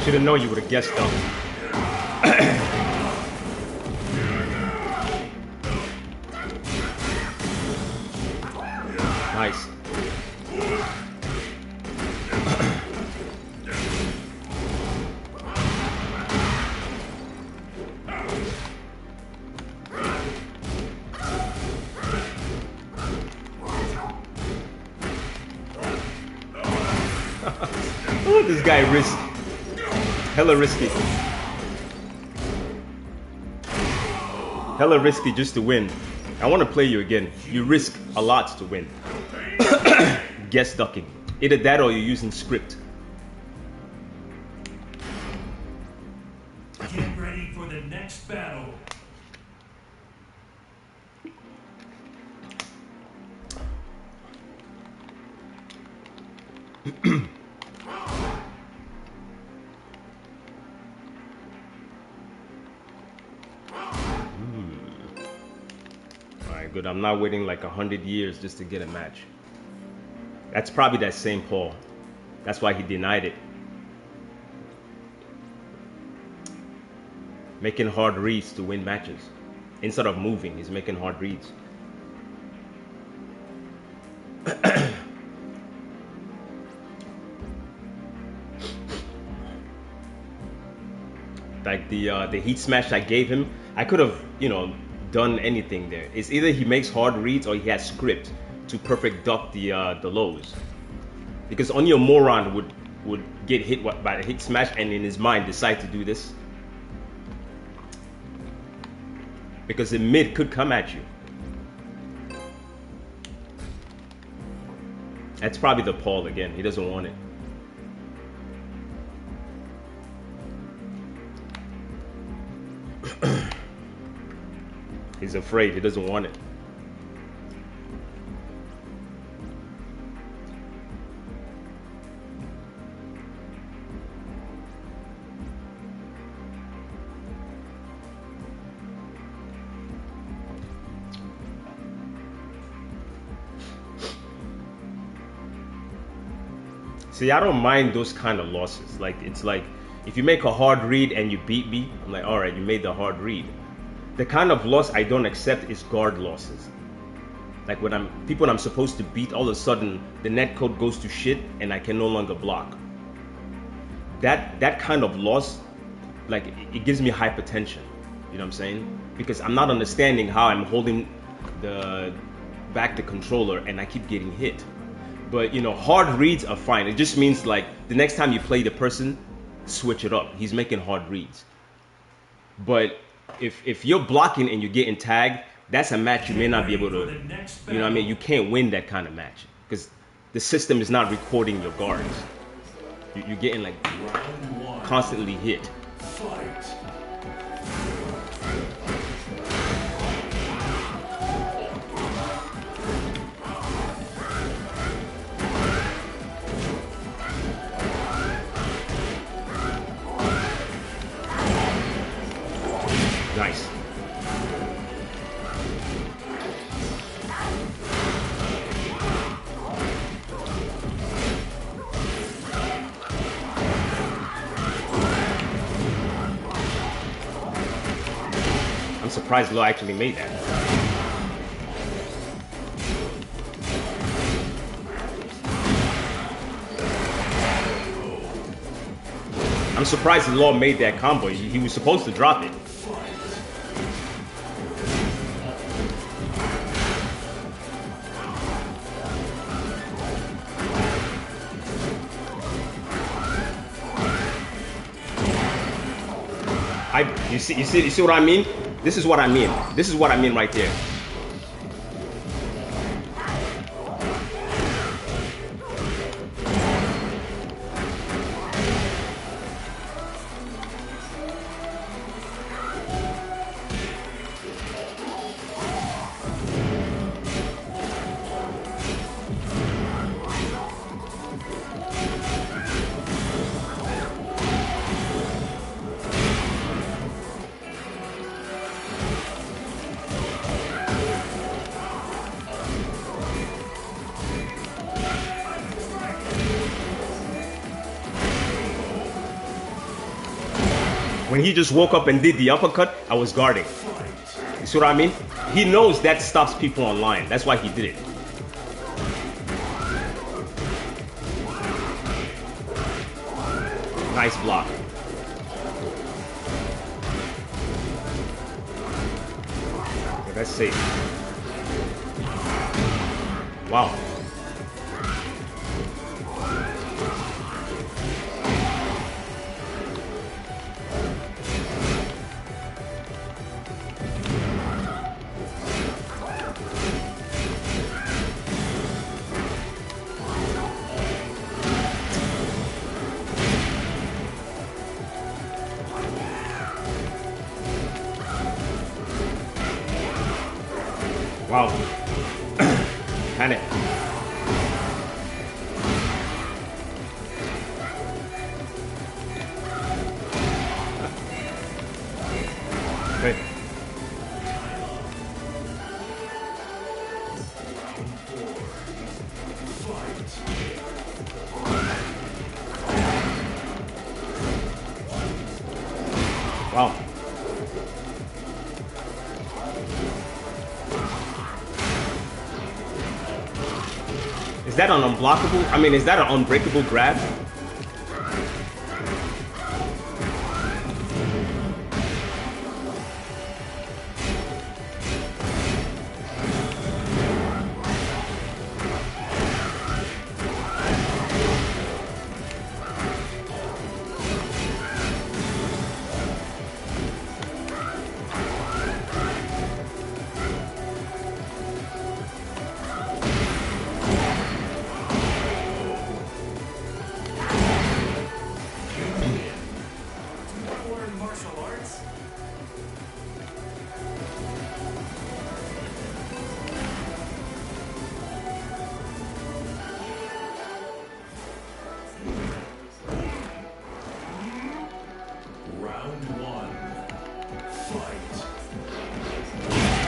Should have known you would have guessed though. Nice. Oh, this guy risky. Hella risky. Hella risky just to win. I want to play you again. You risk a lot to win. Guess ducking. Either that or you're using script. Get ready for the next battle. Alright, good. I'm not waiting like 100 years just to get a match. That's probably that same Paul. That's why he denied it. Making hard reads to win matches. Instead of moving, he's making hard reads. Like the heat smash I gave him, I could have, you know, done anything there. It's either he makes hard reads or he has script to perfect duck the lows. Because only a moron would get hit by the heat smash and in his mind decide to do this. Because the mid could come at you. That's probably the Paul again. He doesn't want it. He's afraid. He doesn't want it. See, I don't mind those kind of losses. Like, it's like, if you make a hard read and you beat me, I'm like, all right, you made the hard read. The kind of loss I don't accept is guard losses. Like when people I'm supposed to beat, all of a sudden the netcode goes to shit and I can no longer block. That kind of loss, like it gives me hypertension. You know what I'm saying? Because I'm not understanding how I'm holding back the controller and I keep getting hit. But you know, hard reads are fine. It just means like the next time you play the person, switch it up. He's making hard reads. But if you're blocking and you're getting tagged, that's a match you may not be able to, you know what I mean? You can't win that kind of match because the system is not recording your guards. You're getting like constantly hit. Nice. I'm surprised Lo actually made that. I'm surprised Lo made that combo. He was supposed to drop it. You see what I mean? This is what I mean. This is what I mean right there. When he just woke up and did the uppercut, I was guarding. You see what I mean? He knows that stops people online. That's why he did it. Nice block. Okay, that's safe. Wow. Wow. Panic. Okay. Wow. Is that an unblockable? I mean, is that an unbreakable grab?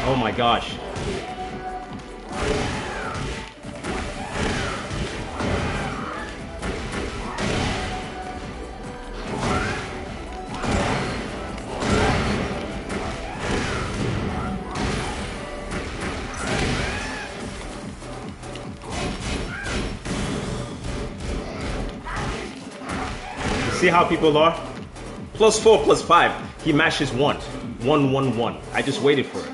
Oh my gosh. See how people are? +4, +5. He mashes 1. 1, 1, 1. I just waited for it.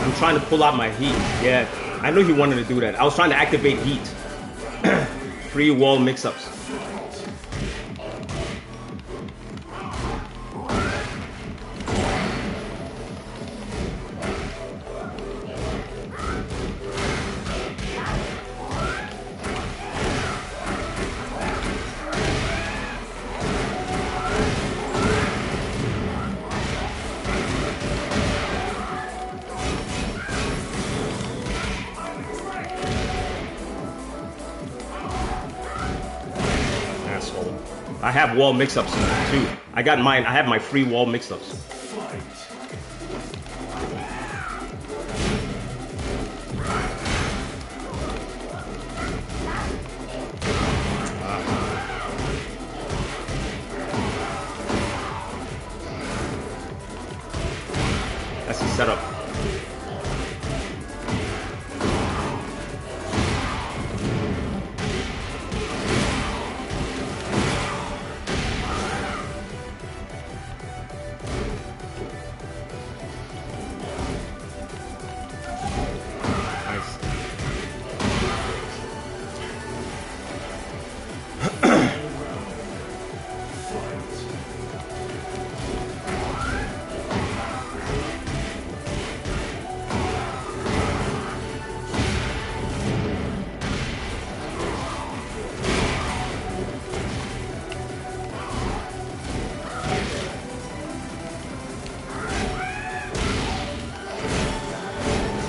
I'm trying to pull out my heat. Yeah, I knew he wanted to do that. I was trying to activate heat. Free wall mix-ups. I have wall mix-ups too. I got mine. I have my free wall mix-ups. That's the setup.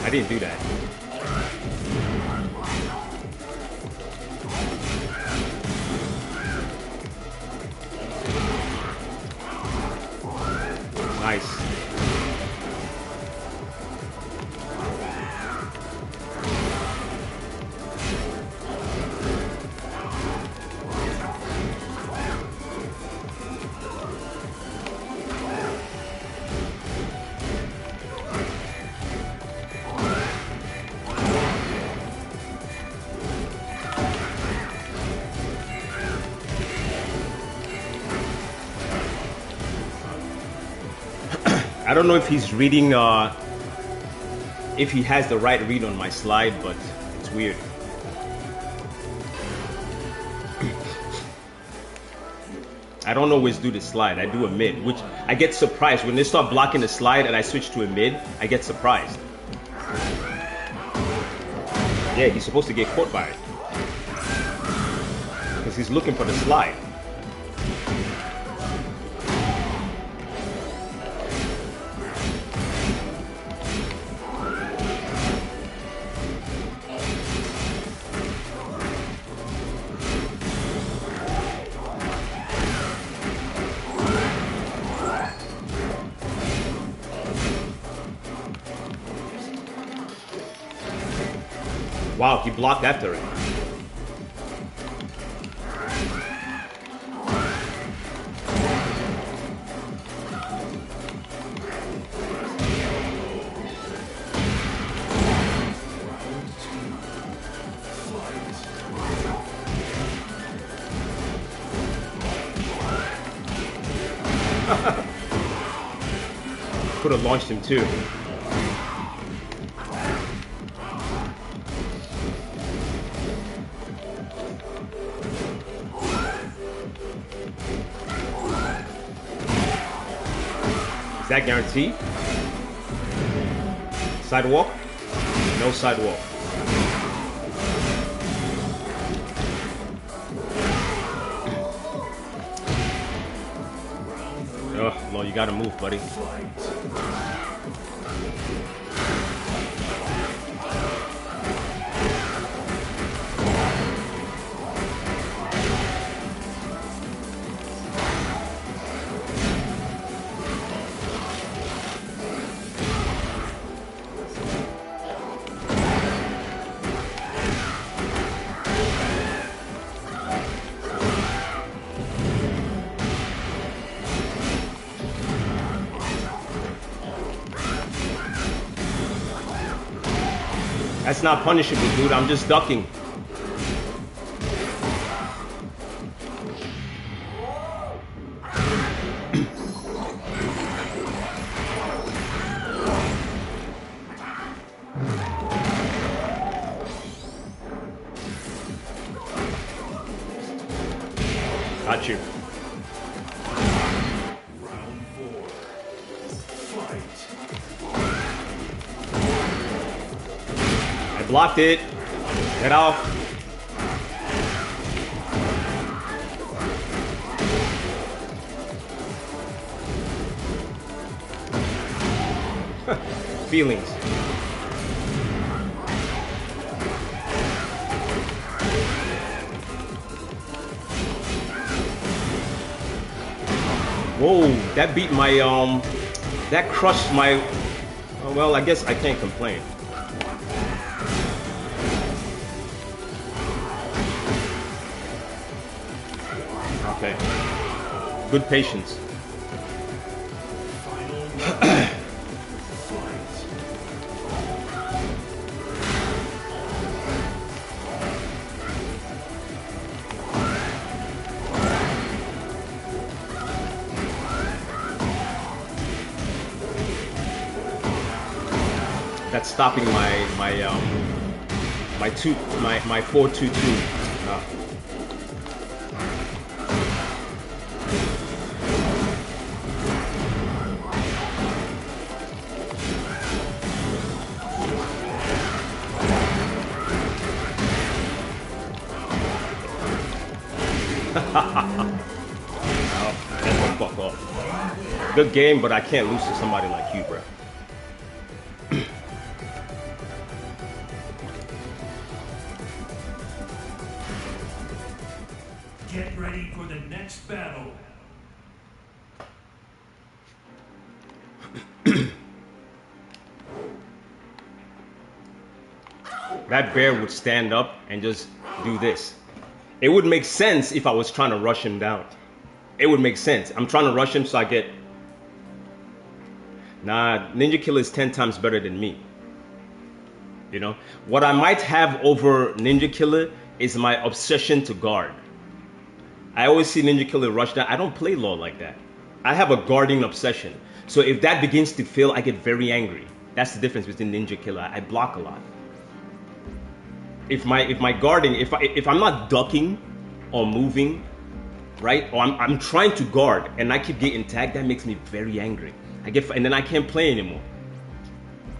I didn't do that. Nice. I don't know if he's reading, if he has the right read on my slide, but it's weird. I don't always do the slide, I do a mid, which I get surprised. When they start blocking the slide and I switch to a mid, I get surprised. Yeah, he's supposed to get caught by it. Because he's looking for the slide. Wow, he blocked after it. Could have launched him too. Is that guaranteed? Sidewalk? No sidewalk. Oh, Lord, you gotta move, buddy. That's not punishable, dude. I'm just ducking. Got you. Round 4. Fight. I blocked it. Get off. Feelings. Whoa, that beat my, that crushed my, well, I guess I can't complain. Okay. Good patience. That's stopping my 4-2-2. Oh, that's the fuck off. Good game, but I can't lose to somebody like you, bro. Get ready for the next battle. that bear would stand up and just do this. It would make sense if I was trying to rush him down. It would make sense. I'm trying to rush him so I get... Nah, Ninja Killer is 10 times better than me. You know? What I might have over Ninja Killer is my obsession to guard. I always see Ninja Killer rush down. I don't play LoL like that. I have a guarding obsession. So if that begins to fail, I get very angry. That's the difference between Ninja Killer. I block a lot. If my guarding, if I'm not ducking or moving, right, or I'm trying to guard and I keep getting tagged, that makes me very angry. And then I can't play anymore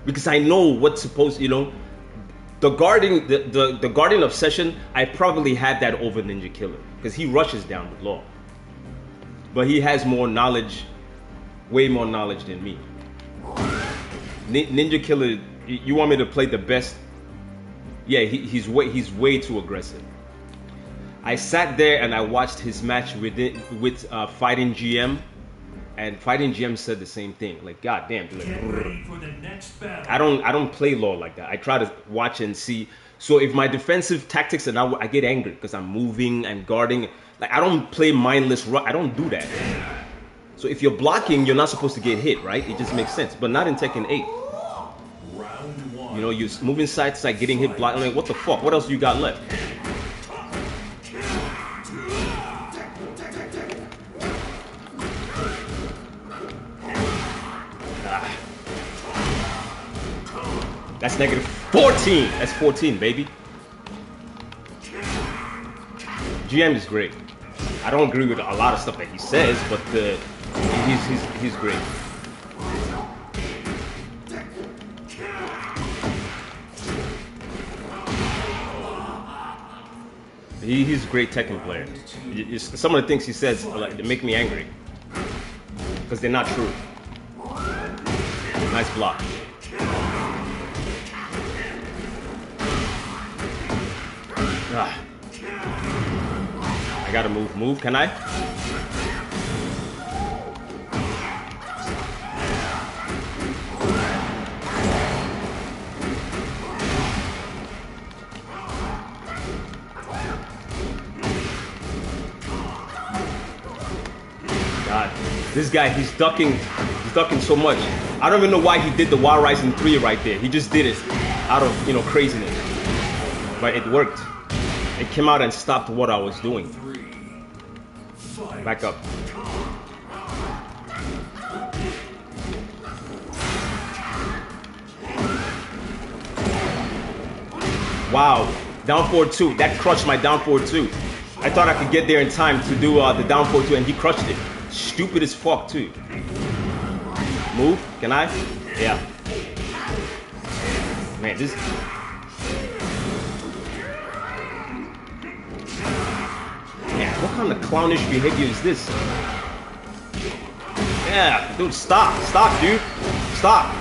because I know what's supposed, you know, the guarding obsession. I probably had that over Ninja Killer because he rushes down with law, but he has more knowledge, way more knowledge than me. Ninja Killer, you want me to play the best? Yeah, he's way too aggressive. I sat there and I watched his match with Fighting GM, and Fighting GM said the same thing. Like, God damn, dude, like, I don't play LoL like that. I try to watch and see. So if my defensive tactics and I get angry because I'm moving and guarding, like I don't play mindless. I don't do that. So if you're blocking, you're not supposed to get hit, right? It just makes sense. But not in Tekken 8. You know, you're moving side to side, getting hit, blocking. Like, what the fuck? What else you got left? That's negative 14. That's 14, baby. GM is great. I don't agree with a lot of stuff that he says, but he's great. He's a great Tekken player. Some of the things he says like, they make me angry because they're not true. Nice block. I gotta move. Move, can I? God, this guy, he's ducking so much. I don't even know why he did the Wild Rising 3 right there. He just did it out of, you know, craziness. But it worked. It came out and stopped what I was doing. Back up. Wow. Down 4-2. That crushed my down 4-2. I thought I could get there in time to do the down 4-2 and he crushed it. Stupid as fuck too. Move? Can I? Yeah. Man, this... What kind of clownish behavior is this? Yeah, dude, stop. Stop, dude. Stop.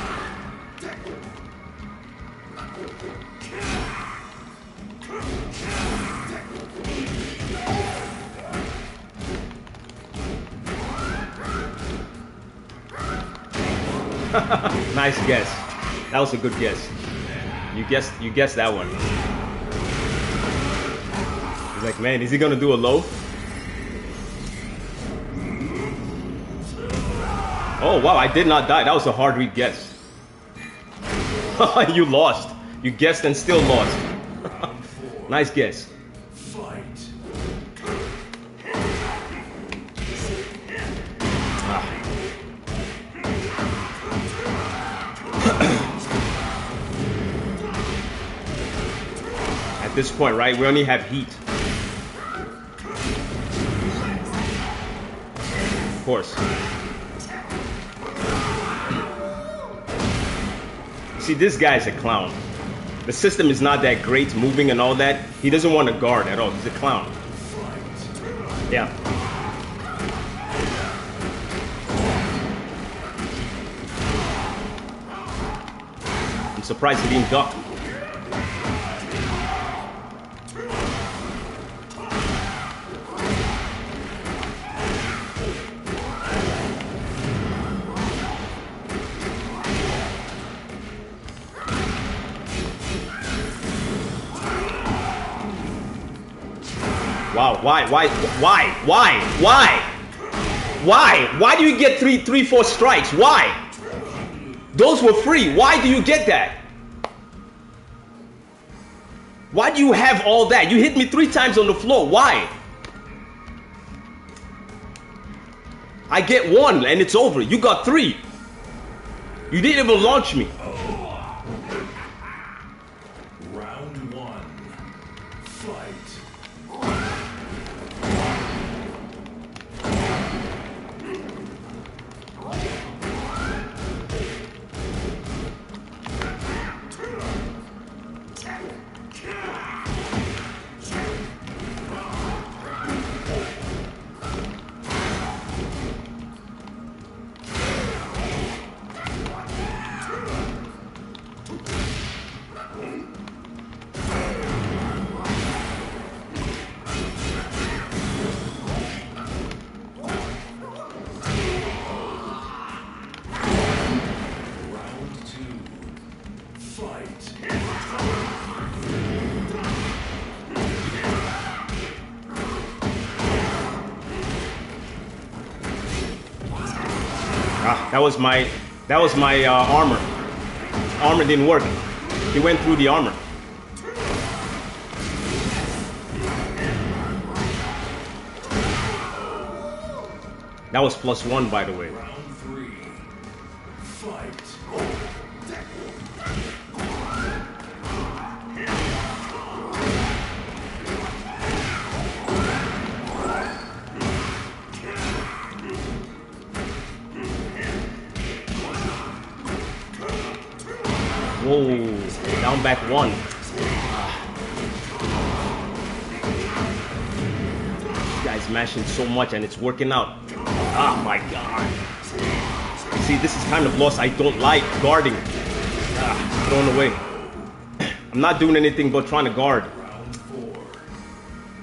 Nice guess. That was a good guess. You guessed that one. He's like, man, is he gonna do a low? Oh wow, I did not die. That was a hard read guess. You lost. You guessed and still lost. Nice guess. At this point, right, we only have heat. Of course. See, this guy's a clown. The system is not that great, moving and all that. He doesn't want to guard at all. He's a clown. Yeah. I'm surprised he didn't duck. Wow, why do you get 4 strikes? Why? Those were free. Why do you get that? Why do you have all that? You hit me 3 times on the floor. Why? I get 1 and it's over. You got 3. You didn't even launch me. Round 1. Fight. That was my armor. Armor didn't work. He went through the armor. That was +1, by the way. Round 3. Fight. Whoa, down back 1. This guy's mashing so much and it's working out. Oh my god. See, this is kind of loss I don't like, guarding. Thrown away. I'm not doing anything but trying to guard. Round 4.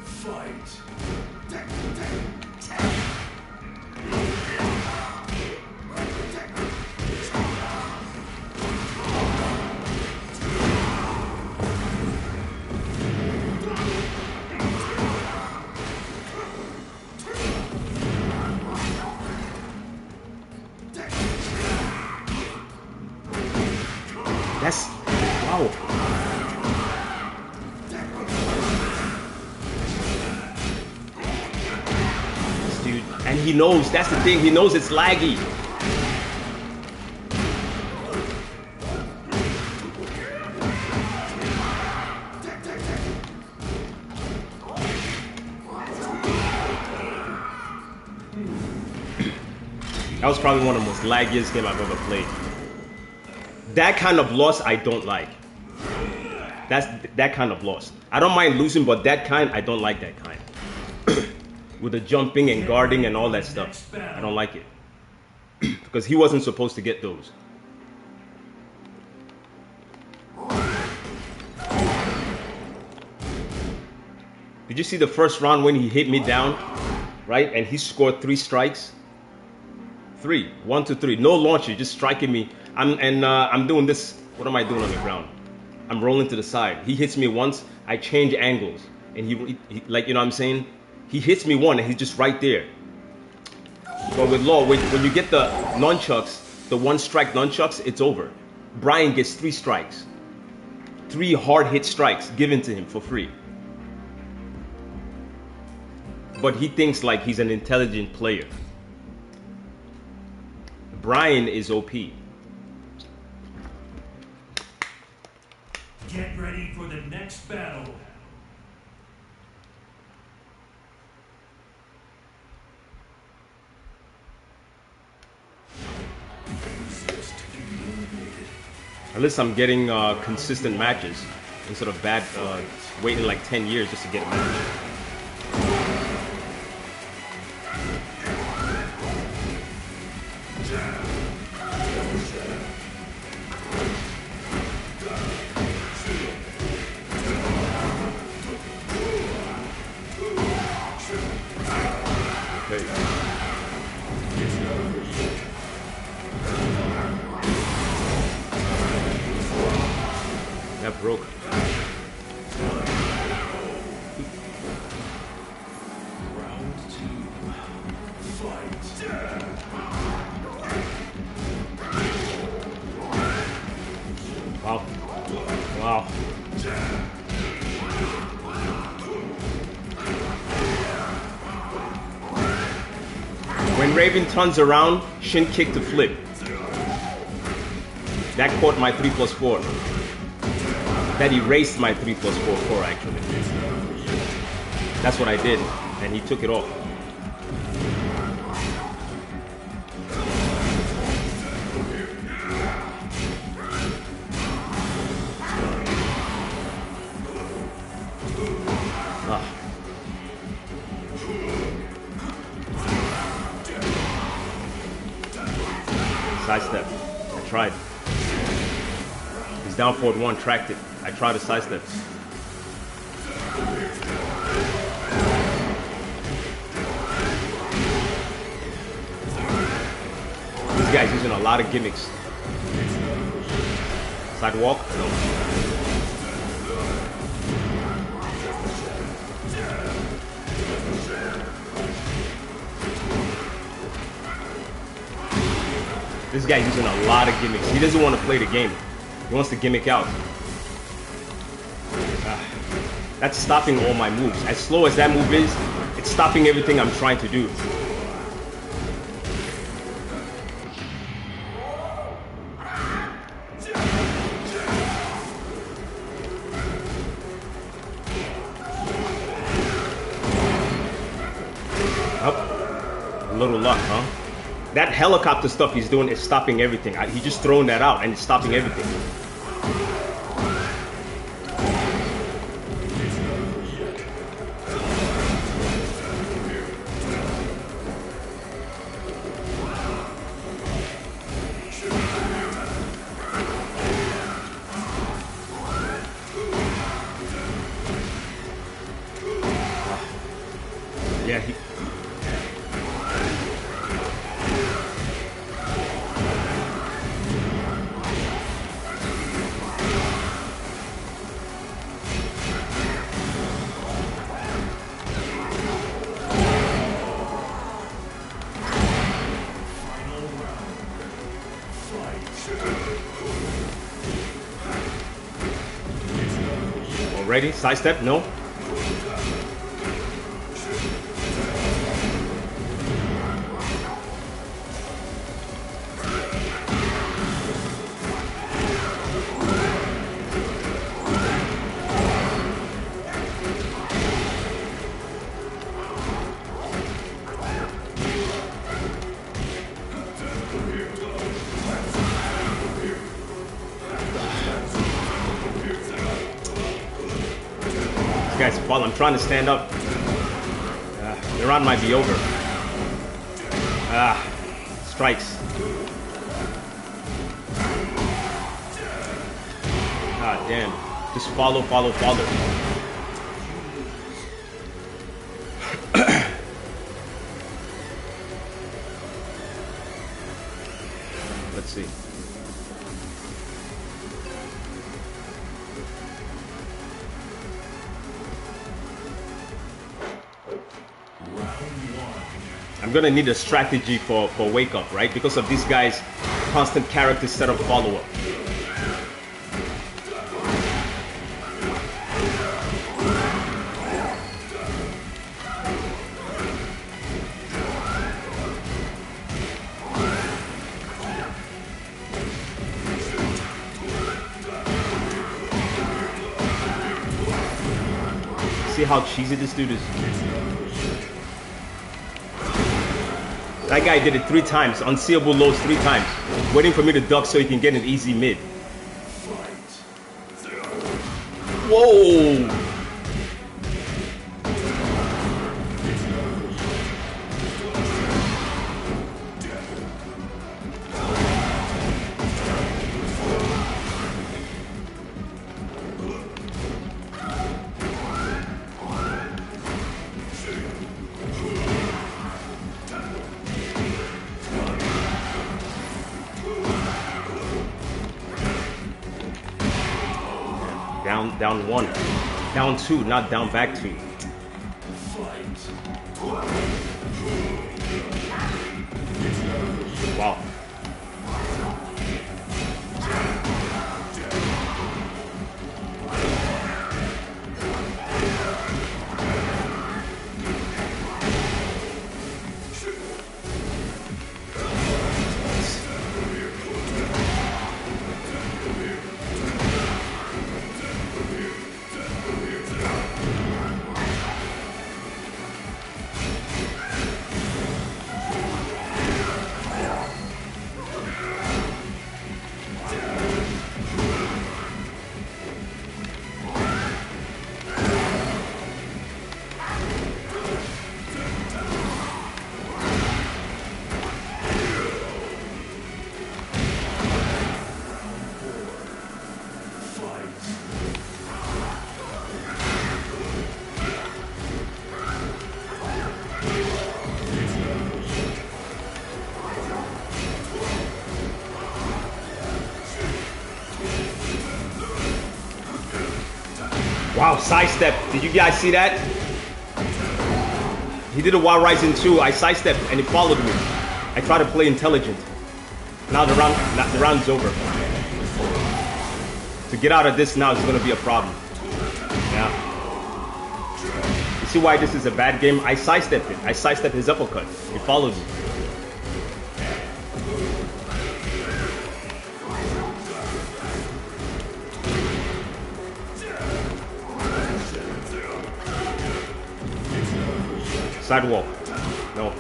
Fight. That's wow. This dude, and he knows, that's the thing, he knows it's laggy. That was probably one of the most laggiest games I've ever played. That kind of loss I don't like. That's that kind of loss. I don't mind losing, but that kind, I don't like that kind. With the jumping and guarding and all that stuff. I don't like it. Because he wasn't supposed to get those. Did you see the first round when he hit me down? Right? And he scored 3 strikes? 3. 1, 2, 3. No launcher, just striking me. I'm doing this. What am I doing on the ground? I'm rolling to the side. He hits me once. I change angles, and he like, you know what I'm saying? He hits me one, and he's just right there. But with Law, when you get the nunchucks, the 1-strike nunchucks, it's over. Brian gets 3 strikes, 3 hard hit strikes given to him for free. But he thinks like he's an intelligent player. Brian is OP. Get ready for the next battle. At least I'm getting consistent matches instead of bad waiting like 10 years just to get a match. That broke. Wow. Wow. When Raven turns around, shin kick to flip. That caught my 3+4. That erased my 3+4 actually. That's what I did, and he took it off. Sidestep. I tried. He's down forward one, tracked it. I tried to sidestep. This guy's using a lot of gimmicks. Sidewalk? No. This guy's using a lot of gimmicks. He doesn't want to play the game. He wants to gimmick out. That's stopping all my moves. As slow as that move is, it's stopping everything I'm trying to do. Oh, a little luck, huh? That helicopter stuff he's doing is stopping everything. He's just throwing that out and it's stopping everything. Yeah, Already? Sidestep? No? Guys, while I'm trying to stand up, the round might be over. Strikes. Ah, damn. Just follow. Let's see. I'm gonna need a strategy for wake up, right? Because of these guys' constant character setup follow-up. See how cheesy this dude is? That guy did it 3 times, unseeable lows 3 times, waiting for me to duck so he can get an easy mid. Whoa! Down 1, down 2, not down back 2. Wow, sidestep. Did you guys see that? He did a Wild Rising 2. I sidestepped and he followed me. I tried to play intelligent. Now the round's over. To get out of this now is going to be a problem. Yeah. You see why this is a bad game? I sidestepped it. I sidestepped his uppercut. He followed me. Sidewalk. No.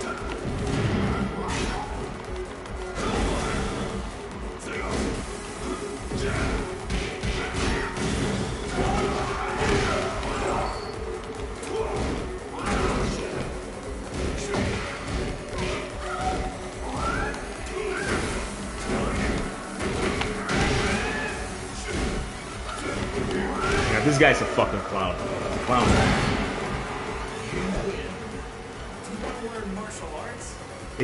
Yeah, this guy's a fucking clown. Clown.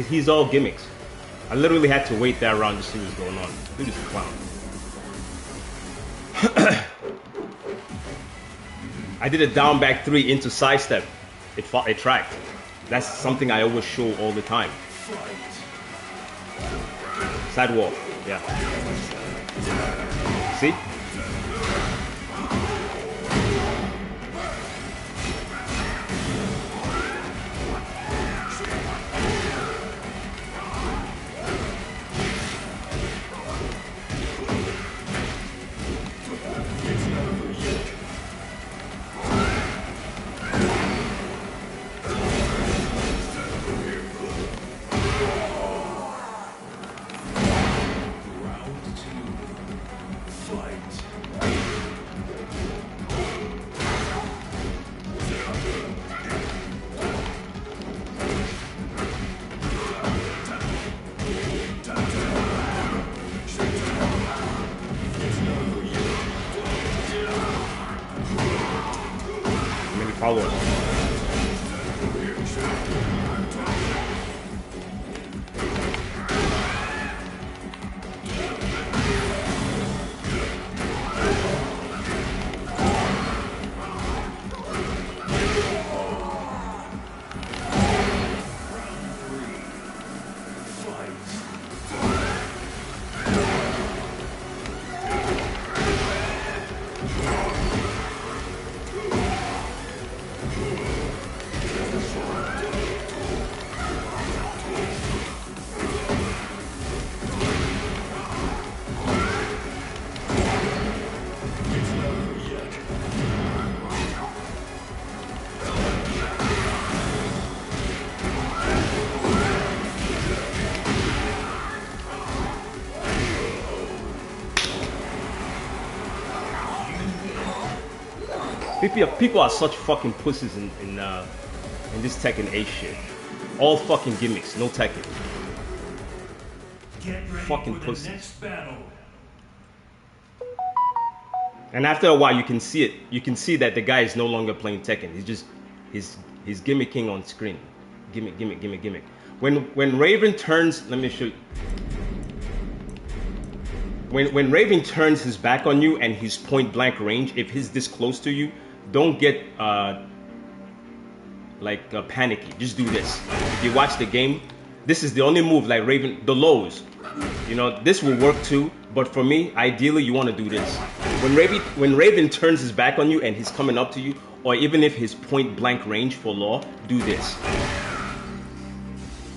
He's all gimmicks. I literally had to wait that round to see what's going on. Dude is a clown. I did a down back 3 into sidestep. It tracked. That's something I always show all the time. Sidewalk. Yeah. See? Follow it. People are such fucking pussies in this Tekken 8 shit. All fucking gimmicks, no Tekken. Get ready Fucking for the pussies. next battle. And after a while, you can see it. You can see that the guy is no longer playing Tekken. He's gimmicking on screen. Gimmick. When Raven turns, let me show you. When Raven turns his back on you and he's point blank range, if he's this close to you, don't get panicky. Just do this. If you watch the game, this is the only move like Raven, the lows. You know, this will work too, but for me, ideally you want to do this. When Raven turns his back on you and he's coming up to you, or even if his point blank range for law, do this.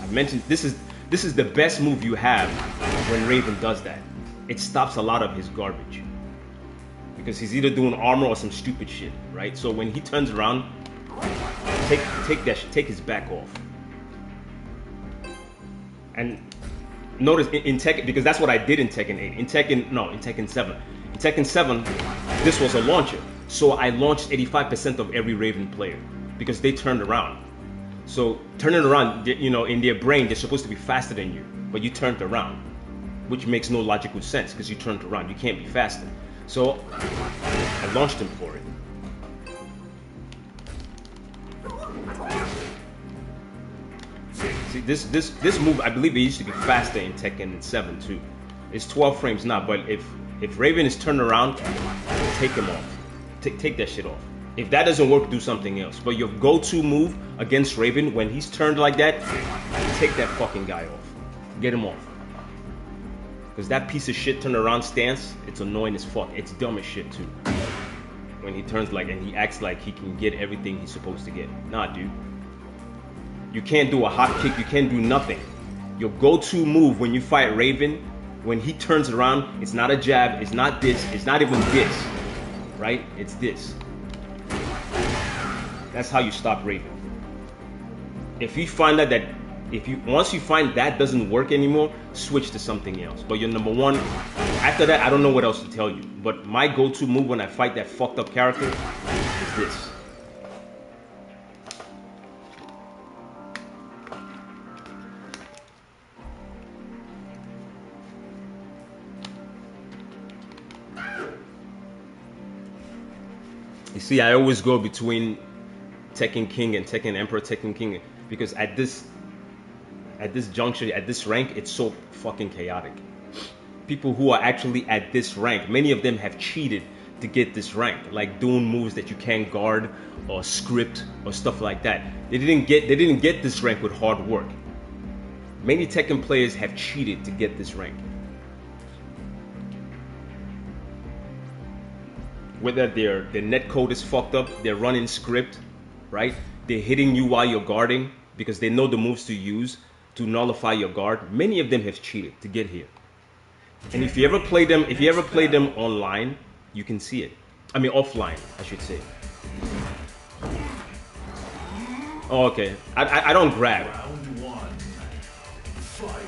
I mentioned this is the best move you have when Raven does that. It stops a lot of his garbage. Because he's either doing armor or some stupid shit, right? So when he turns around, take his back off. And notice in Tekken, because that's what I did in Tekken 8. In Tekken 7. In Tekken 7, this was a launcher. So I launched 85% of every Raven player because they turned around. So turning around, you know, in their brain, they're supposed to be faster than you, but you turned around, which makes no logical sense because you turned around. You can't be faster. So I launched him for it. See, this move, I believe it used to be faster in Tekken 7 too. It's 12 frames now, but if Raven is turned around, take him off. Take that shit off. If that doesn't work, do something else. But your go-to move against Raven, when he's turned like that, take that fucking guy off. Get him off. Because that piece of shit turnaround stance, it's annoying as fuck. It's dumb as shit too. When he turns like, and he acts like he can get everything he's supposed to get. Nah, dude. You can't do a hop kick, you can't do nothing. Your go-to move when you fight Raven, when he turns around, it's not a jab, it's not this, it's not even this. Right? It's this. That's how you stop Raven. If you find that once you find that doesn't work anymore, switch to something else. But your number one, after that, I don't know what else to tell you. But my go-to move when I fight that fucked up character is this. You see, I always go between Tekken King and Tekken Emperor, Tekken King, because at this juncture, at this rank, it's so fucking chaotic. People who are actually at this rank, many of them have cheated to get this rank, like doing moves that you can't guard or script or stuff like that. They didn't get this rank with hard work. Many Tekken players have cheated to get this rank. Whether their netcode is fucked up, they're running script, right? They're hitting you while you're guarding because they know the moves to use to nullify your guard. Many of them have cheated to get here. And if you ever play them, online, you can see it. I mean offline, I should say. Oh, okay. I don't grab. Round one. Fight.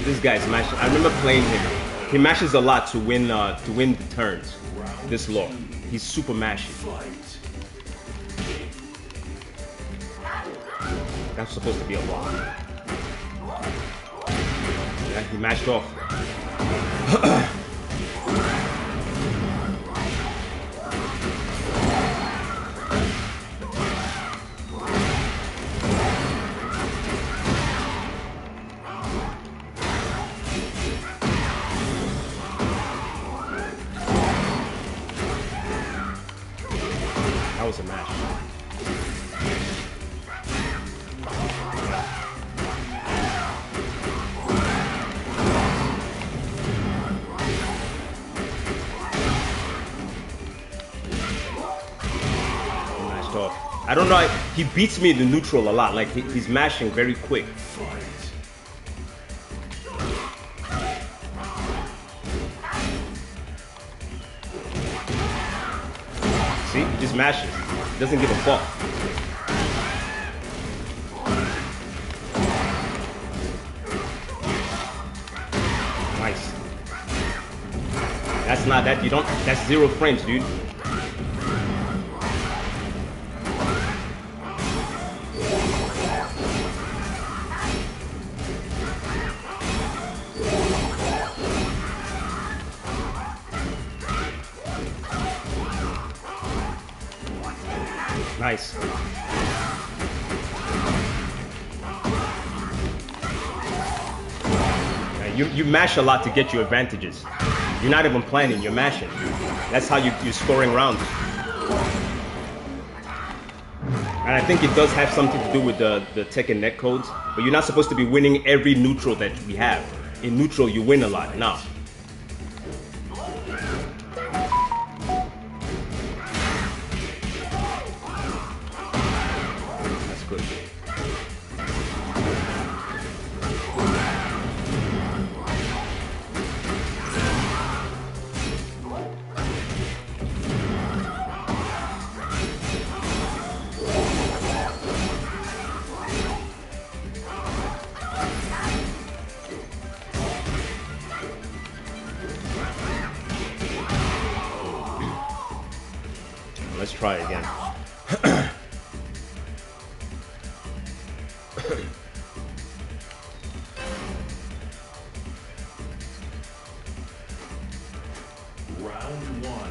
This guy's mashing. I remember playing him. He mashes a lot to win the turns. This law. He's super mashy. That's supposed to be a lot. Yeah, he mashed off. That was a match. Mashed off. I don't know. He beats me in the neutral a lot. Like he's mashing very quick. See, he just mashes. Doesn't give a fuck. Nice. That's not that. You don't. That's 0 frames, dude. Nice. You mash a lot to get your advantages. You're not even planning, you're mashing. That's how you're scoring rounds. And I think it does have something to do with the Tekken netcodes, but you're not supposed to be winning every neutral that we have. In neutral, you win a lot. Now. That's good. Let's try again. Round one.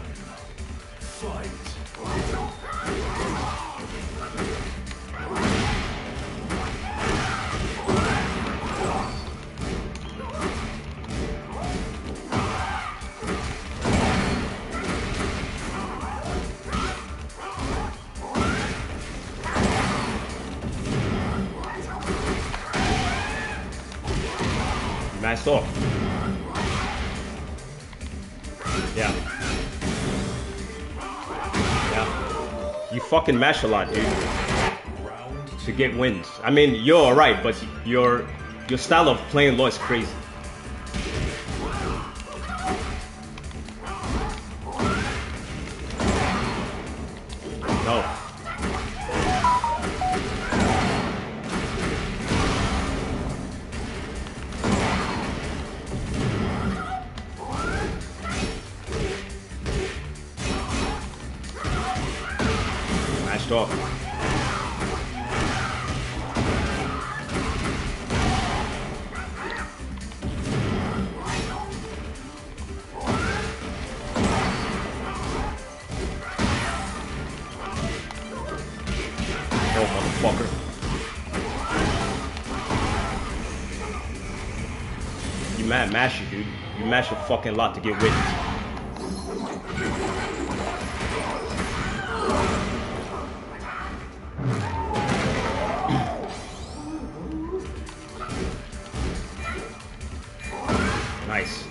Fight. Mashed off. Yeah. Yeah. You fucking mash a lot, dude. To get wins. I mean, you're alright, but your style of playing law is crazy. No. Mashed off. Oh, motherfucker. You mash it, dude. You mash a fucking lot to get wins. Nice.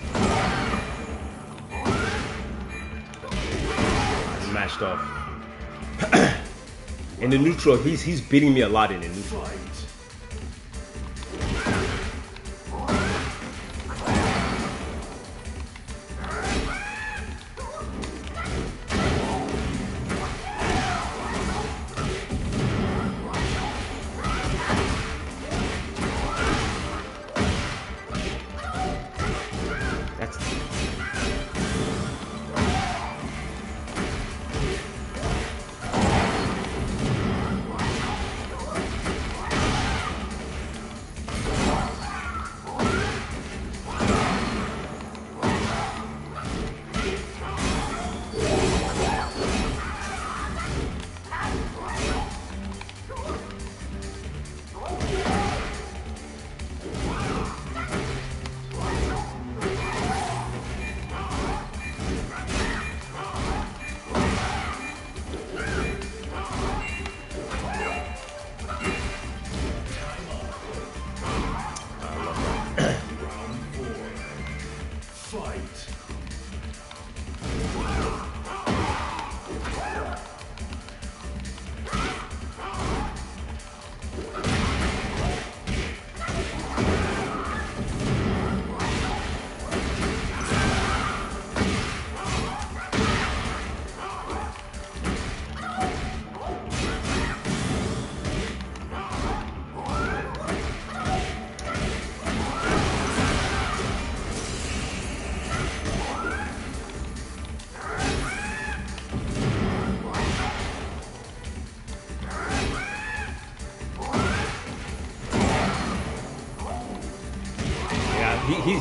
Mashed off. In the neutral, he's beating me a lot in the neutral.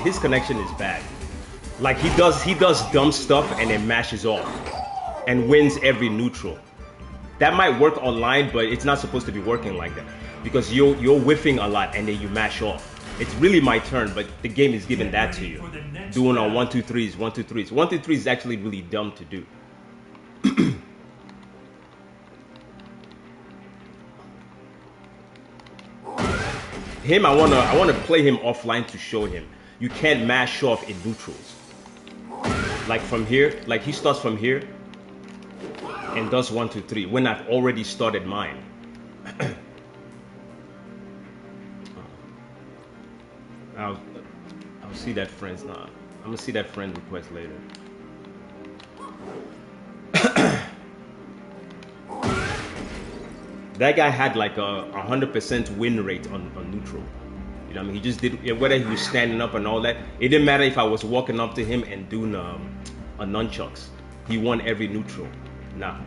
His connection is bad. Like he does dumb stuff and then mashes off and wins every neutral. That might work online, but it's not supposed to be working like that because you're whiffing a lot and then you mash off. It's really my turn, but the game is giving that to you. Doing on 1 2 3s, 1 2 3s. 1 2 3 is actually really dumb to do. Him, I wanna play him offline to show him. You can't mash off in neutrals. Like from here, like he starts from here and does 1 2 3 when I've already started mine. I'll see that friend's not. I'm gonna see that friend request later. That guy had like a 100% win rate on neutral. You know what I mean? He just did, whether he was standing up and all that. It didn't matter if I was walking up to him and doing a nunchucks. He won every neutral. Nah.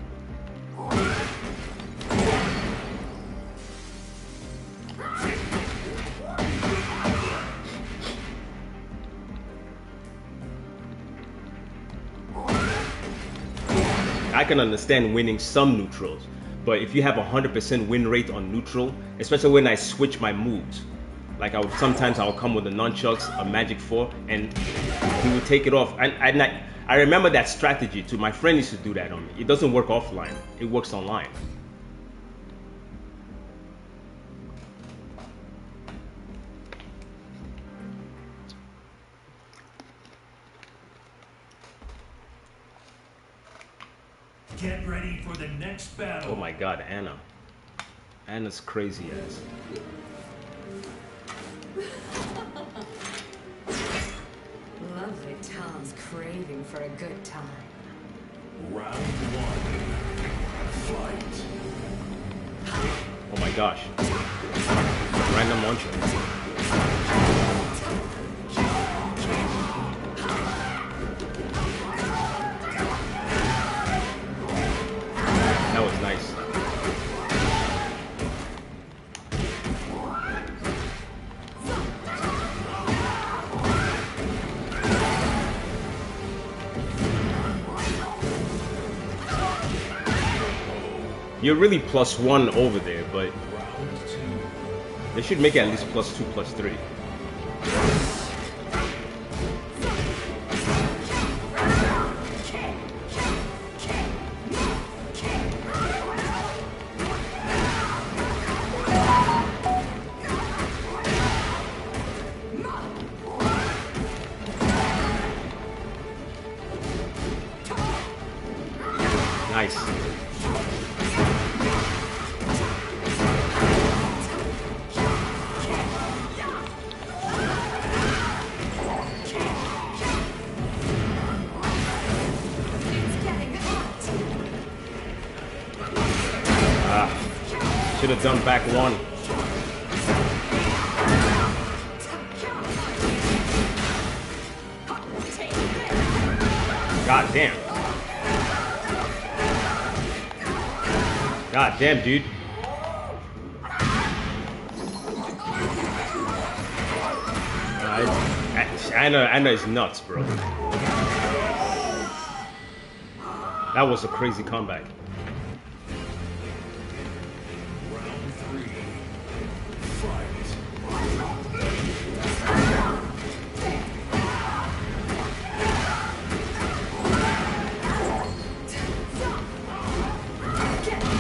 I can understand winning some neutrals. But if you have 100% win rate on neutral, especially when I switch my moves, like sometimes I'll come with the nunchucks, a magic 4, and he would take it off. I remember that strategy too. My friend used to do that on me. It doesn't work offline. It works online. Get ready for the next battle. Oh my god, Anna. Anna's crazy ass. Lovely Tom's craving for a good time. Round 1. Fight. Oh my gosh. Random launcher. That was nice. You're really +1 over there, but they should make it at least +2, +3. Nice. Should have done back 1. God damn. God damn, dude. Anna is nuts, bro. That was a crazy comeback. Round 3. Fight.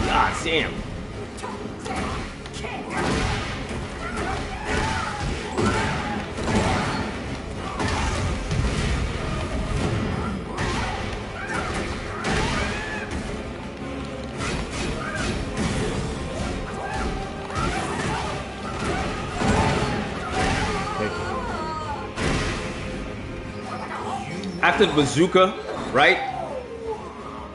God damn. After the bazooka, right?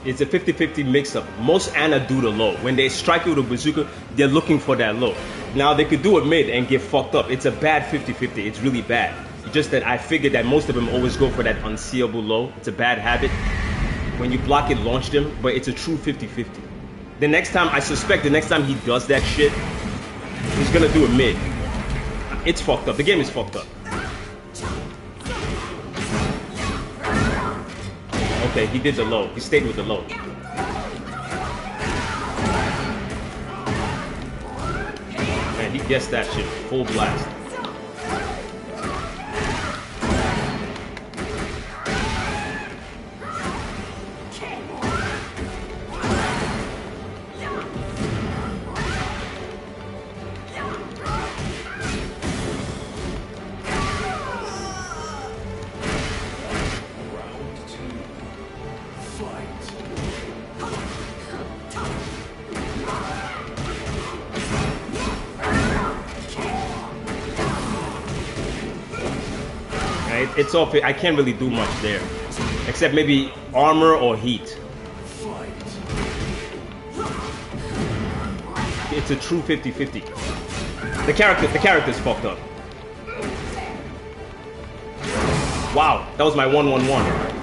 It's a 50-50 mix-up. Most Anna do the low. When they strike you with a bazooka, they're looking for that low. Now, they could do a mid and get fucked up. It's a bad 50-50. It's really bad. It's just that I figured that most of them always go for that unseeable low. It's a bad habit. When you block it, launch them. But it's a true 50-50. The next time, I suspect the next time he does that shit, he's gonna do a mid. It's fucked up. The game is fucked up. Okay, he did the low. He stayed with the low. Man, he guessed that shit. Full blast. It's off. I can't really do much there, except maybe armor or heat. It's a true 50-50. The character's fucked up. Wow, that was my 1-1-1.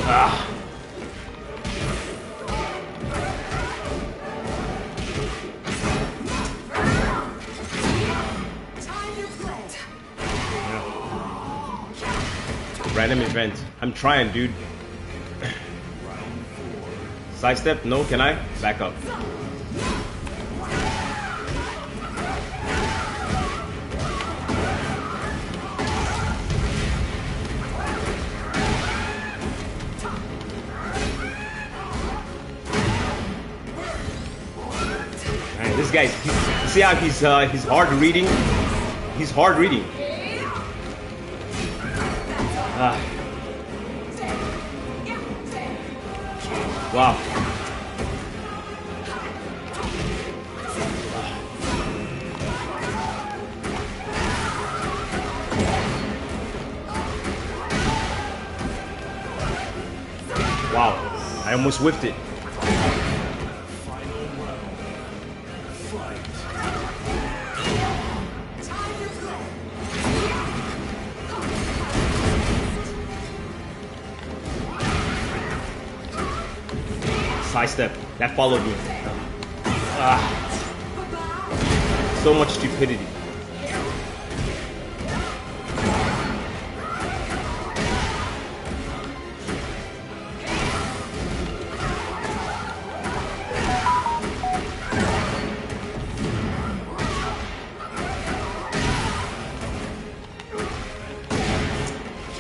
Ah. Random event. I'm trying, dude. Sidestep? No, can I? Back up. Man, this guy's, see how he's hard reading? He's hard reading. Wow. Wow. I almost whipped it. Sidestep. That followed me. So much stupidity.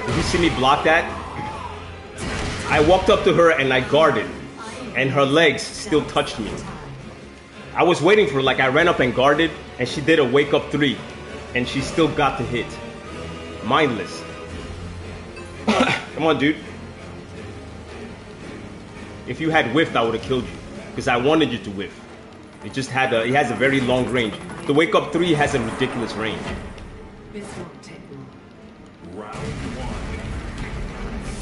Did you see me block that? I walked up to her and I guarded. And her legs still touched me. I was waiting for her, like I ran up and guarded, and she did a wake up 3, and she still got the hit. Mindless. Come on, dude. If you had whiffed, I would have killed you, because I wanted you to whiff. It just had it has a very long range. The wake up 3 has a ridiculous range. This won't take long. Round 1.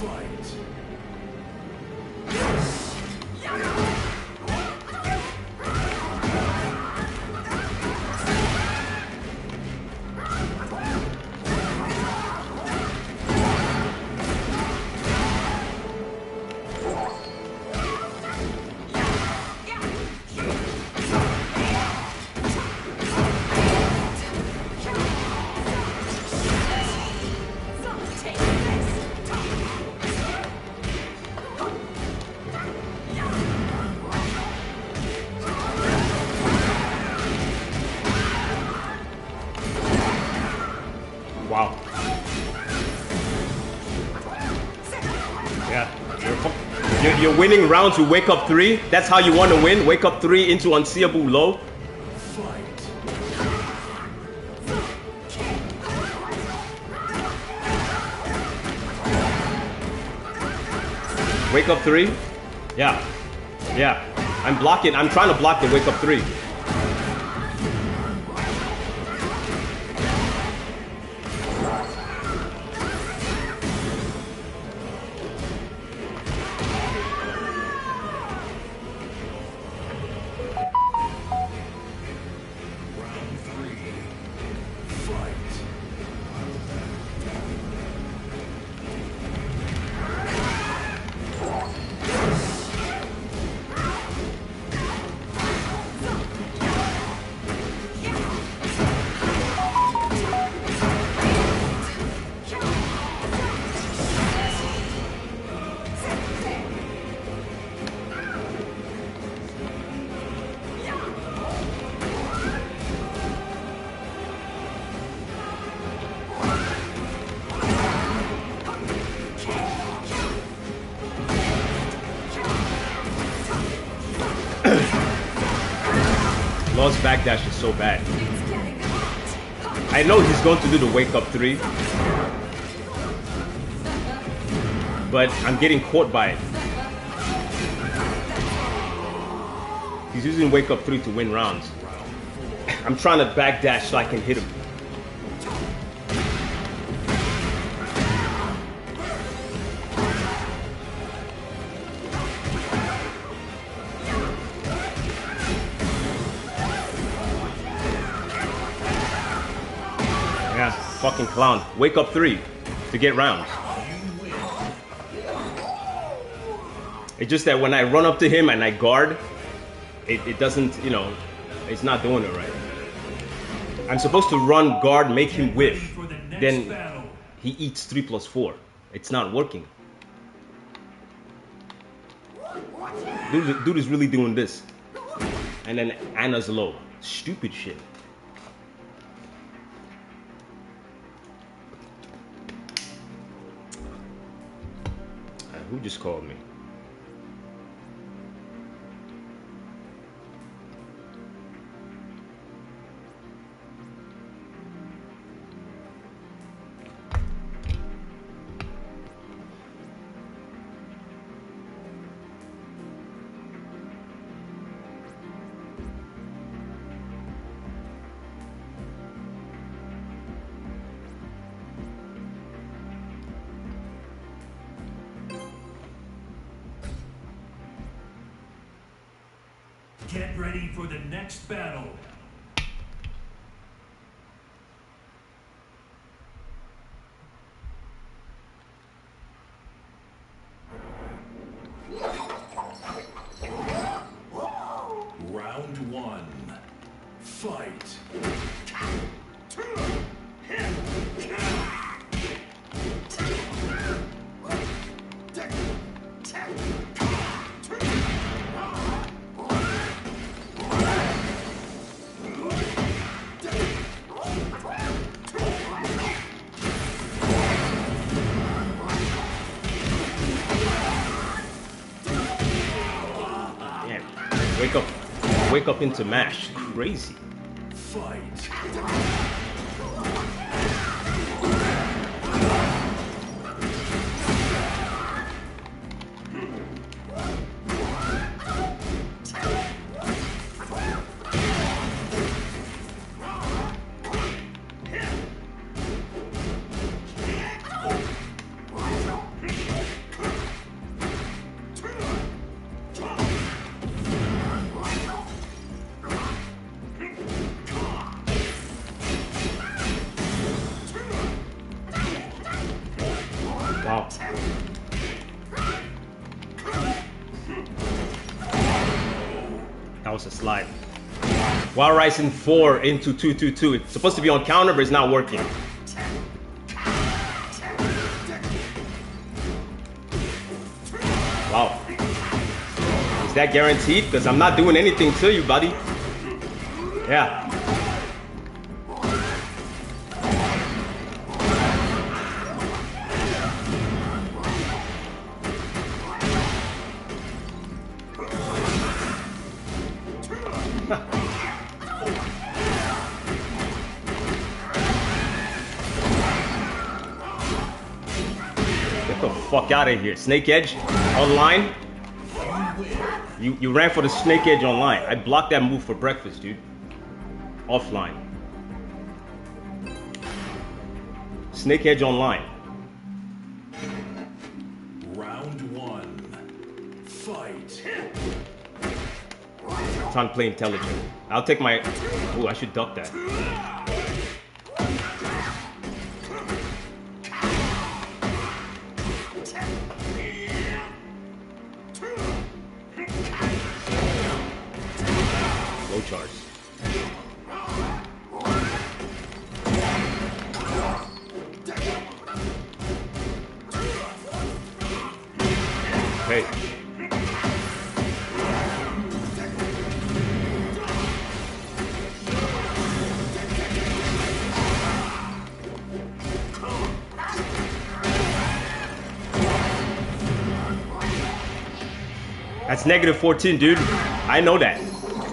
Fight. Wow. Yeah. You're winning rounds with wake up 3. That's how you want to win. Wake up 3 into unseeable low. Wake up 3. Yeah. Yeah. I'm blocking. I'm trying to block the wake up 3. Lost backdash is so bad. I know he's going to do the wake up 3, but I'm getting caught by it. He's using wake up 3 to win rounds. I'm trying to backdash so I can hit him. Yeah, fucking clown. Wake up 3 to get rounds. It's just that when I run up to him and I guard, it doesn't, you know, it's not doing it right. I'm supposed to run, guard, make him whiff. Then he eats 3+4. It's not working. Dude is really doing this. And then Anna's low. Stupid shit. Who just called me? Get ready for the next battle. Round 1. Fight. Wake up into mash. Crazy. Fight. Wow. That was a slide. While rising 4 into 2-2-2. It's supposed to be on counter, but it's not working. Wow. Is that guaranteed? Because I'm not doing anything to you, buddy. Yeah. Get the fuck out of here. Snake Edge online? You ran for the Snake Edge online. I blocked that move for breakfast, dude. Offline. Snake Edge online. Round 1. Fight. I'm trying to play intelligent. I'll take my... Oh, I should duck that. Low charge. Hey. That's -14, dude. I know that.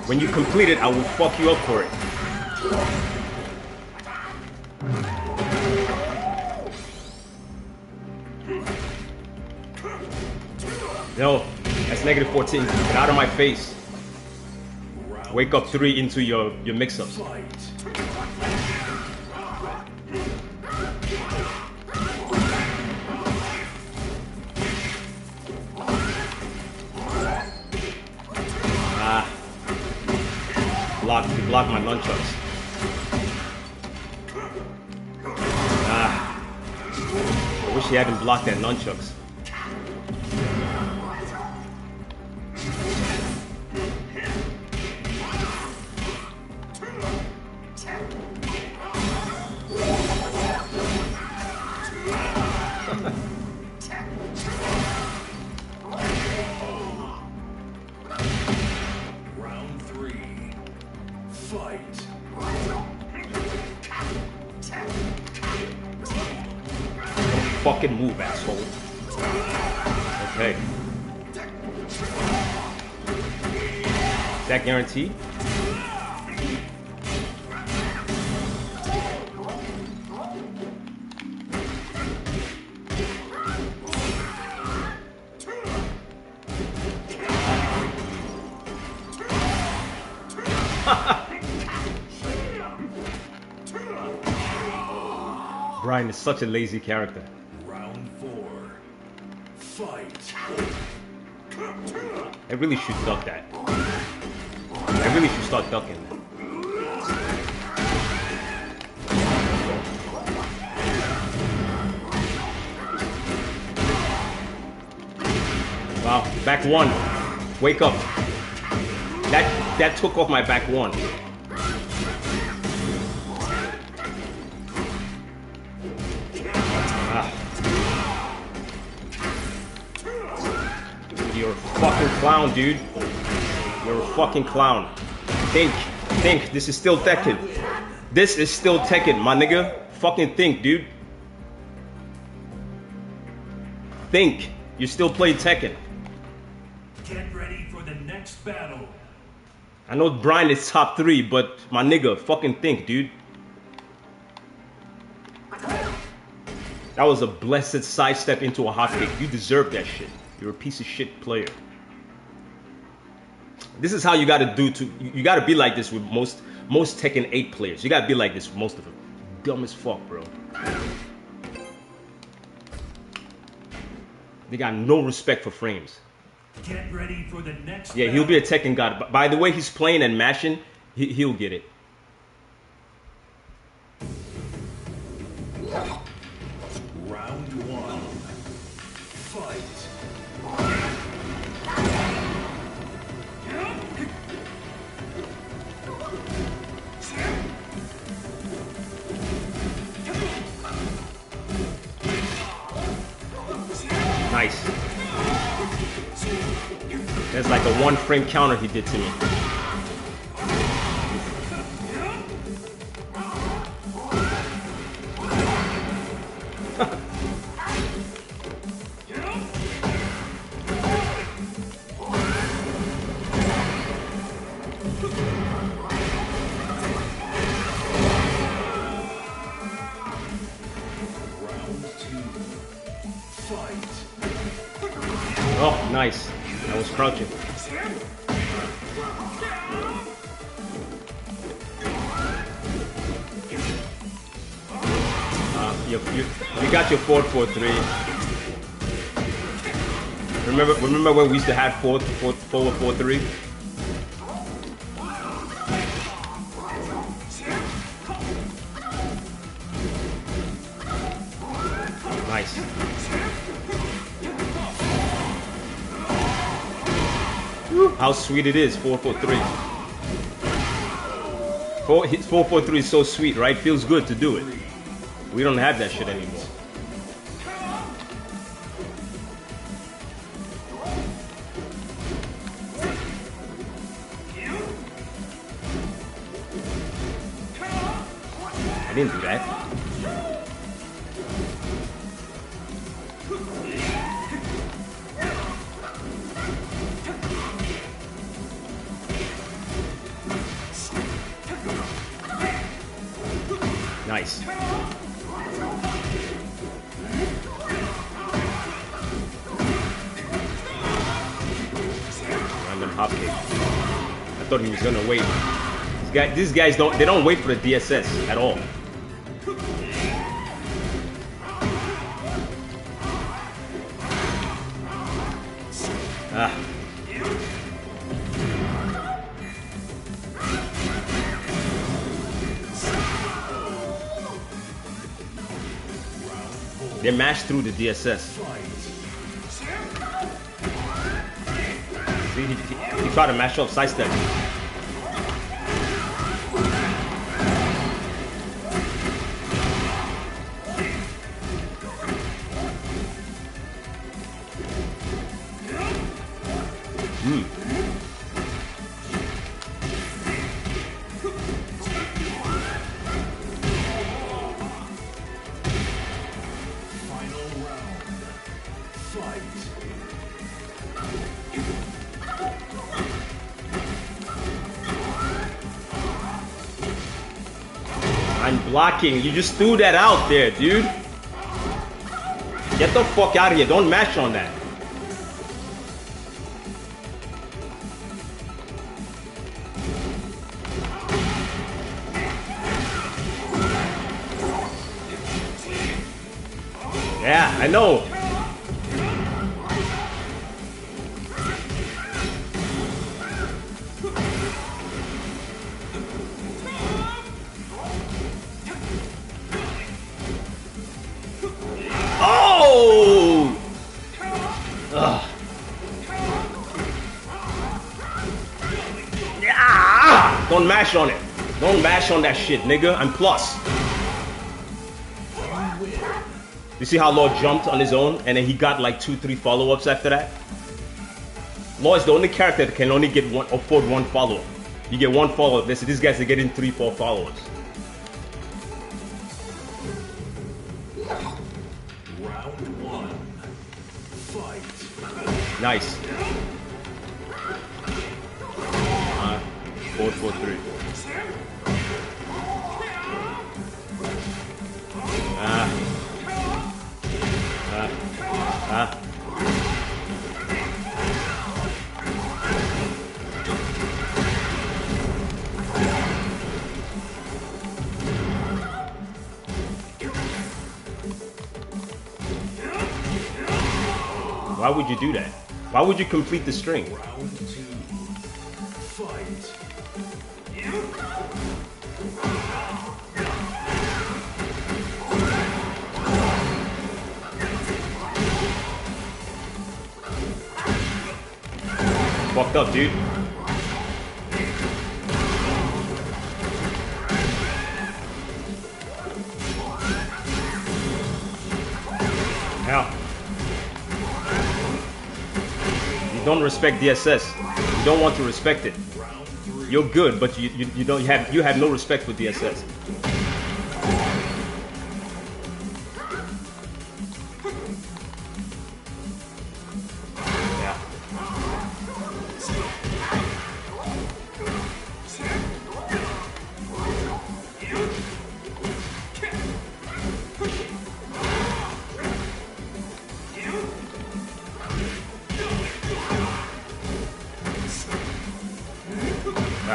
When you complete it, I will fuck you up for it. No, that's -14. Get out of my face. Wake up 3 into your mix-ups. You blocked my nunchucks. I wish he hadn't blocked that nunchucks. Round 3. Fight. Fucking move, asshole. Okay. Is that guaranteed? Brian is such a lazy character. Round 4. Fight. I really should duck that. I really should start ducking that. Wow, back one. Wake up. That took off my back one. You're a fucking clown, dude. You're a fucking clown. Think. This is still Tekken. This is still Tekken, my nigga. Fucking think, dude. Think. You're still playing Tekken. Get ready for the next battle. I know Brian is top 3, but my nigga, fucking think, dude. That was a blessed sidestep into a hotkick. You deserve that shit. You're a piece of shit player. This is how you gotta do to. You gotta be like this with most Tekken 8 players. You gotta be like this with most of them. Dumb as fuck, bro. They got no respect for frames. Get ready for the next Yeah, he'll be a Tekken god. By the way he's playing and mashing, he'll get it. Round 1. Fight. Nice. There's like a 1 frame counter he did to me. Oh, nice. I was crouching. You got your 4-4-3. Remember when we used to have 4-4-3? Nice. How sweet it is, 4-4-3. 4-4-3 is so sweet, right? Feels good to do it. We don't have that shit anymore. I didn't do that. Nice. Random hop kick. I thought he was gonna wait. These guys don't wait for the DSS at all. Ah. They mashed through the DSS. See, he tried to mash up sidestep. blocking. You just threw that out there, dude. Get the fuck out of here. Don't mash on that. Yeah, I know. Oh! Ugh. Yeah! Don't mash on it. Don't mash on that shit, nigga. I'm plus. You see how Law jumped on his own and then he got like 2-3 follow-ups after that? Law is the only character that can only afford one follow-up. You get one follow-up. These guys are getting 3-4 followers. Round one. Fight. Nice. 4-4-3. Why would you do that? Why would you complete the string? Round two. Fight. Fucked up, dude. Now. You don't respect DSS. You don't want to respect it. You're good, but you don't have no respect for DSS. Yeah.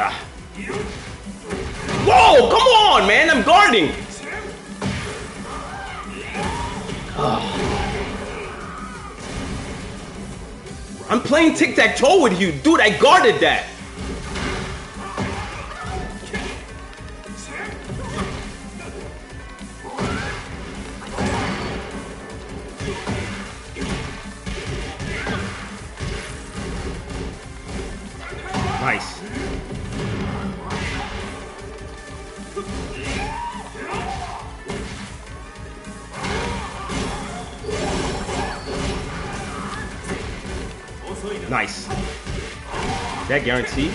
Ah. Whoa, come on, man, I'm guarding. I'm playing tic-tac-toe with you. Dude, I guarded that. Nice. Nice. That guarantee?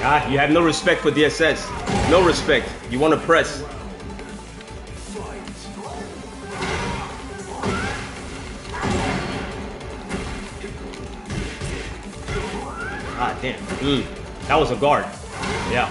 Ah, you have no respect for DSS. No respect. You want to press. Ah, damn. That was a guard. Yeah.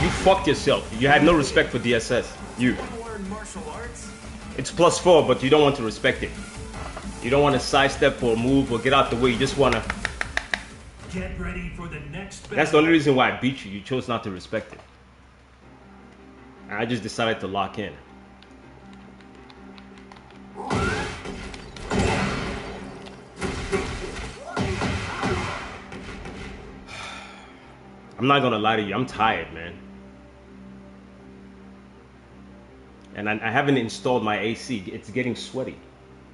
You fucked yourself. You had no respect for DSS. You. It's +4, but you don't want to respect it. You don't want to sidestep or move or get out the way. You just want to... Get ready for the next battle. That's the only reason why I beat you. You chose not to respect it. And I just decided to lock in. I'm not gonna lie to you. I'm tired, man. And I haven't installed my AC. It's getting sweaty.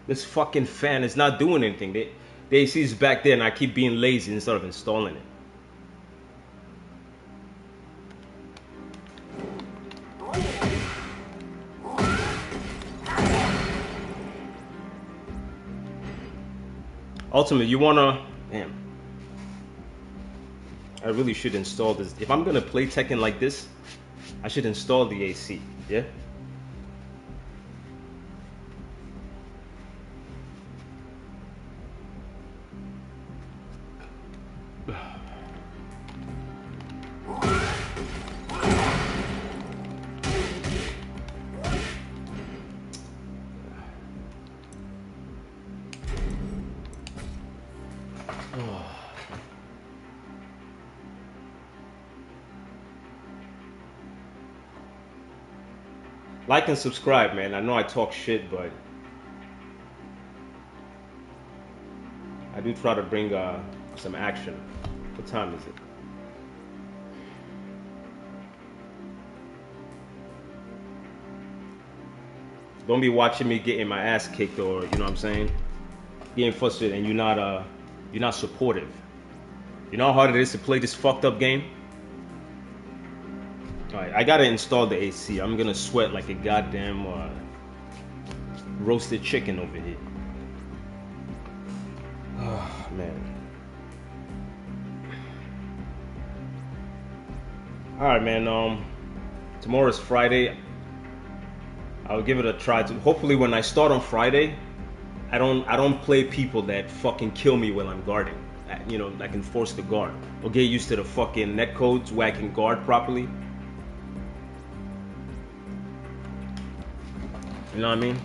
This fucking fan is not doing anything. The AC is back there and I keep being lazy instead of installing it. Ultimate, you wanna... Damn. I really should install this. If I'm gonna play Tekken like this, I should install the AC, yeah? Like and subscribe, man. I know I talk shit, but I do try to bring some action. What time is it? Don't be watching me getting my ass kicked, or you know what I'm saying, getting frustrated, and you're not supportive. You know how hard it is to play this fucked up game? Alright, I gotta install the AC. I'm gonna sweat like a goddamn roasted chicken over here. Oh, man. Alright, man. Tomorrow's Friday. I'll give it a try. Hopefully when I start on Friday, I don't play people that fucking kill me while I'm guarding. You know, I can force the guard. Or get used to the fucking netcodes where I can guard properly. You know what I mean?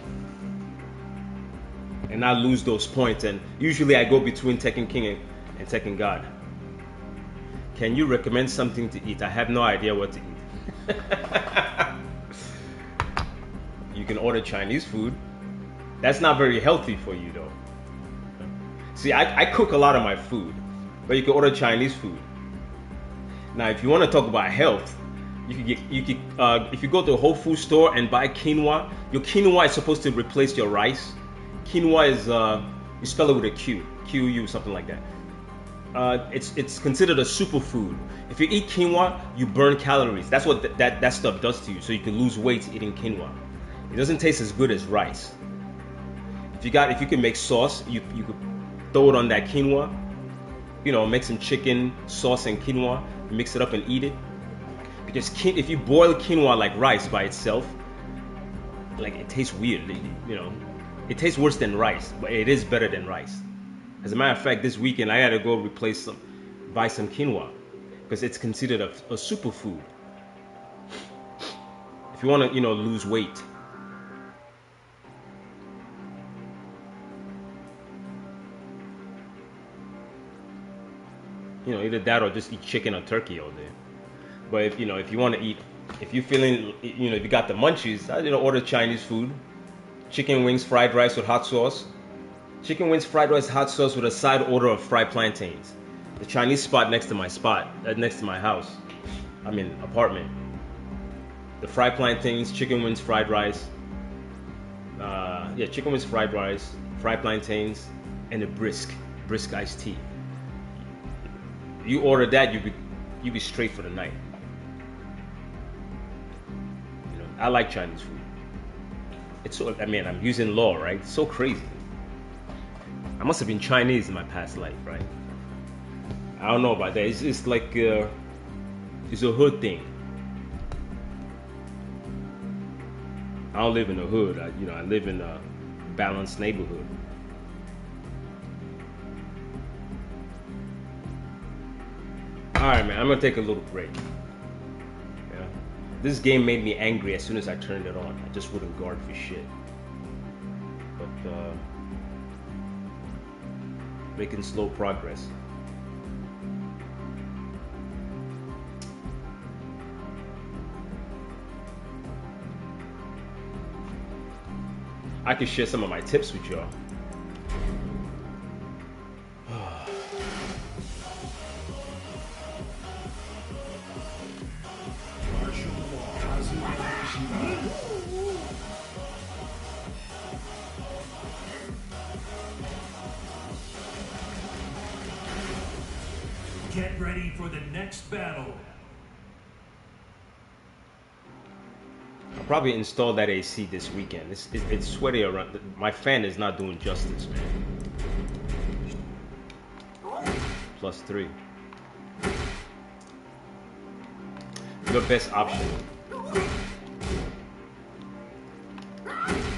And not lose those points. And usually I go between Tekken King and Tekken God. Can you recommend something to eat? I have no idea what to eat. You can order Chinese food. That's not very healthy for you though. See, I cook a lot of my food, but you can order Chinese food. Now, if you want to talk about health, you could if you go to a Whole Food store and buy quinoa, your quinoa is supposed to replace your rice. Quinoa is you spell it with a Q, Q-U, something like that. It's considered a superfood. If you eat quinoa, you burn calories. That's what that stuff does to you. So you can lose weight eating quinoa. It doesn't taste as good as rice. If you can make sauce, you could throw it on that quinoa. You know, make some chicken sauce and quinoa, mix it up and eat it. Because if you boil quinoa like rice by itself, like it tastes weird. You know, it tastes worse than rice, but it is better than rice. As a matter of fact, this weekend I had to go buy some quinoa because it's considered a superfood. If you want to, lose weight. Either that or just eat chicken or turkey all day. But if you want to eat, if you're feeling, if you got the munchies, order Chinese food. Chicken wings, fried rice with hot sauce. Chicken wings, fried rice, hot sauce with a side order of fried plantains. The Chinese spot next to my house. Apartment. The fried plantains, chicken wings, fried rice. Chicken wings, fried rice, fried plantains, and a brisk iced tea. You order that, you be straight for the night. I like Chinese food. I'm using law, right? It's so crazy. I must have been Chinese in my past life, right? I don't know about that. It's like it's a hood thing. I don't live in a hood. I live in a balanced neighborhood. Alright, man, I'm gonna take a little break. Yeah. This game made me angry as soon as I turned it on. I just wouldn't guard for shit. But, making slow progress. I could share some of my tips with y'all. Get ready for the next battle. I'll probably install that AC this weekend. It's sweaty around. My fan is not doing justice, man. +3. Your best option.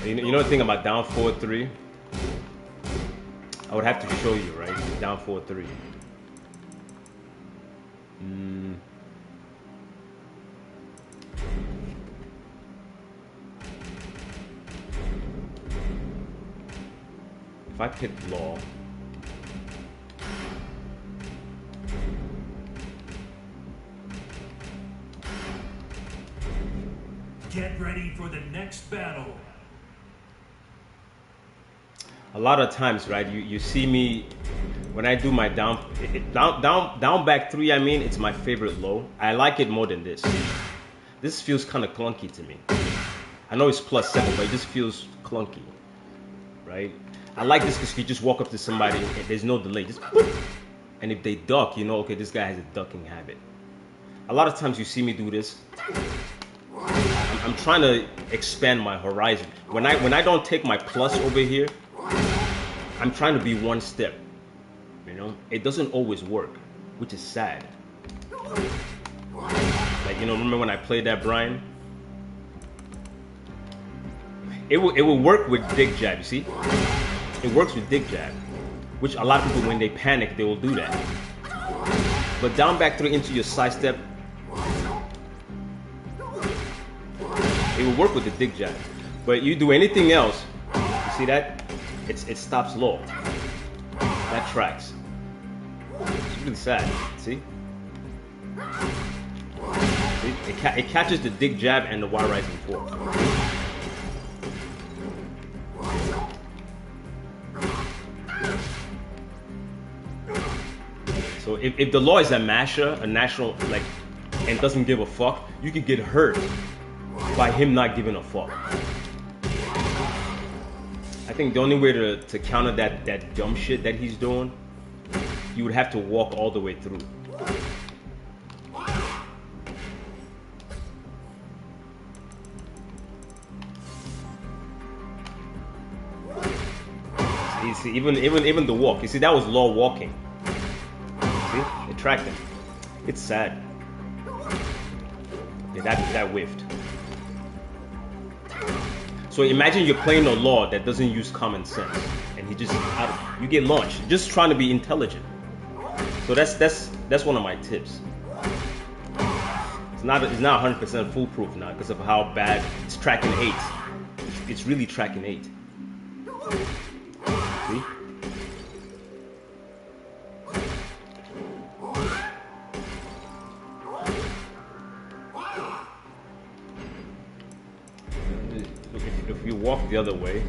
You know the thing about down 4-3? I would have to show you, right? Down 4-3. If I pick law, Get ready for the next battle. a lot of times, right? You see me when I do my down back 3. I mean, it's my favorite low. I like it more than this. This feels kind of clunky to me. I know it's +7, but it just feels clunky, right? I like this because you just walk up to somebody and there's no delay, just boop. And if they duck, you know, okay, this guy has a ducking habit. A lot of times you see me do this. I'm trying to expand my horizon. When I don't take my plus over here, I'm trying to be one step. You know, it doesn't always work, which is sad. Like, you know, remember when I played that Brian? It will work with dig jab, you see? It works with dig jab, which a lot of people, when they panic, they will do that. But down back 3 into your side step, it will work with the dig jab. But you do anything else, you see that? It stops low. That tracks. It's really sad, see? It catches the dig jab and the Y rising fork. So if the law is a masher, a natural, like, and doesn't give a fuck, you could get hurt by him not giving a fuck. I think the only way to counter that dumb shit that he's doing, you would have to walk all the way through. See, even the walk. You see, that was law walking. See, it tracked him. It's sad. Yeah, that whiffed. So imagine you're playing a law that doesn't use common sense, and he just you get launched. Just trying to be intelligent. So that's one of my tips. It's not 100% foolproof now because of how bad it's tracking 8. It's really tracking 8. See? Look, if you walk the other way,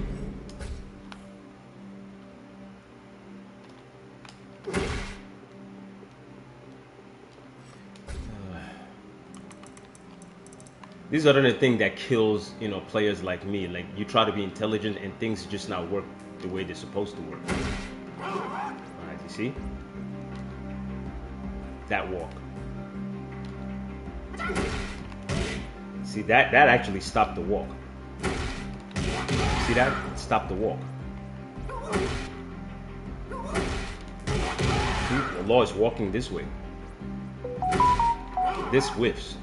these are the thing that kills, you know, players like me. Like, you try to be intelligent and things just not work the way they're supposed to work. Alright, you see? That walk. See, that actually stopped the walk. See that? It stopped the walk. See, the law is walking this way. This whiffs.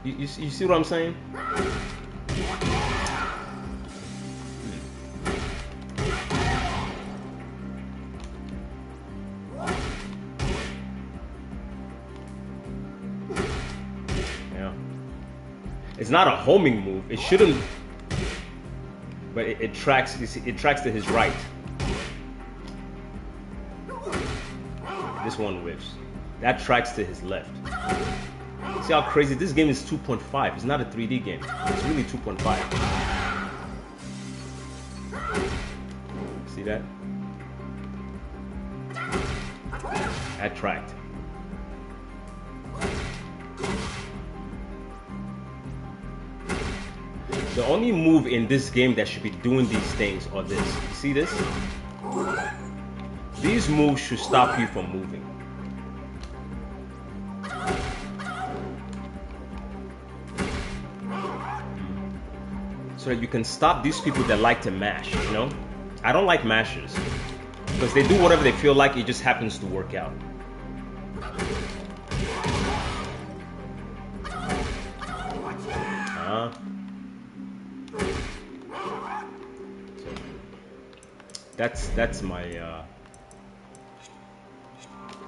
You see what I'm saying? Yeah. It's not a homing move. It shouldn't. But it tracks. You see, it tracks to his right. This one whiffs. That tracks to his left. See how crazy this game is? 2.5. It's not a 3D game. It's really 2.5. See that? That tracked. The only move in this game that should be doing these things are this. You see this? These moves should stop you from moving. So that you can stop these people that like to mash, you know? I don't like mashers. Because they do whatever they feel like, it just happens to work out.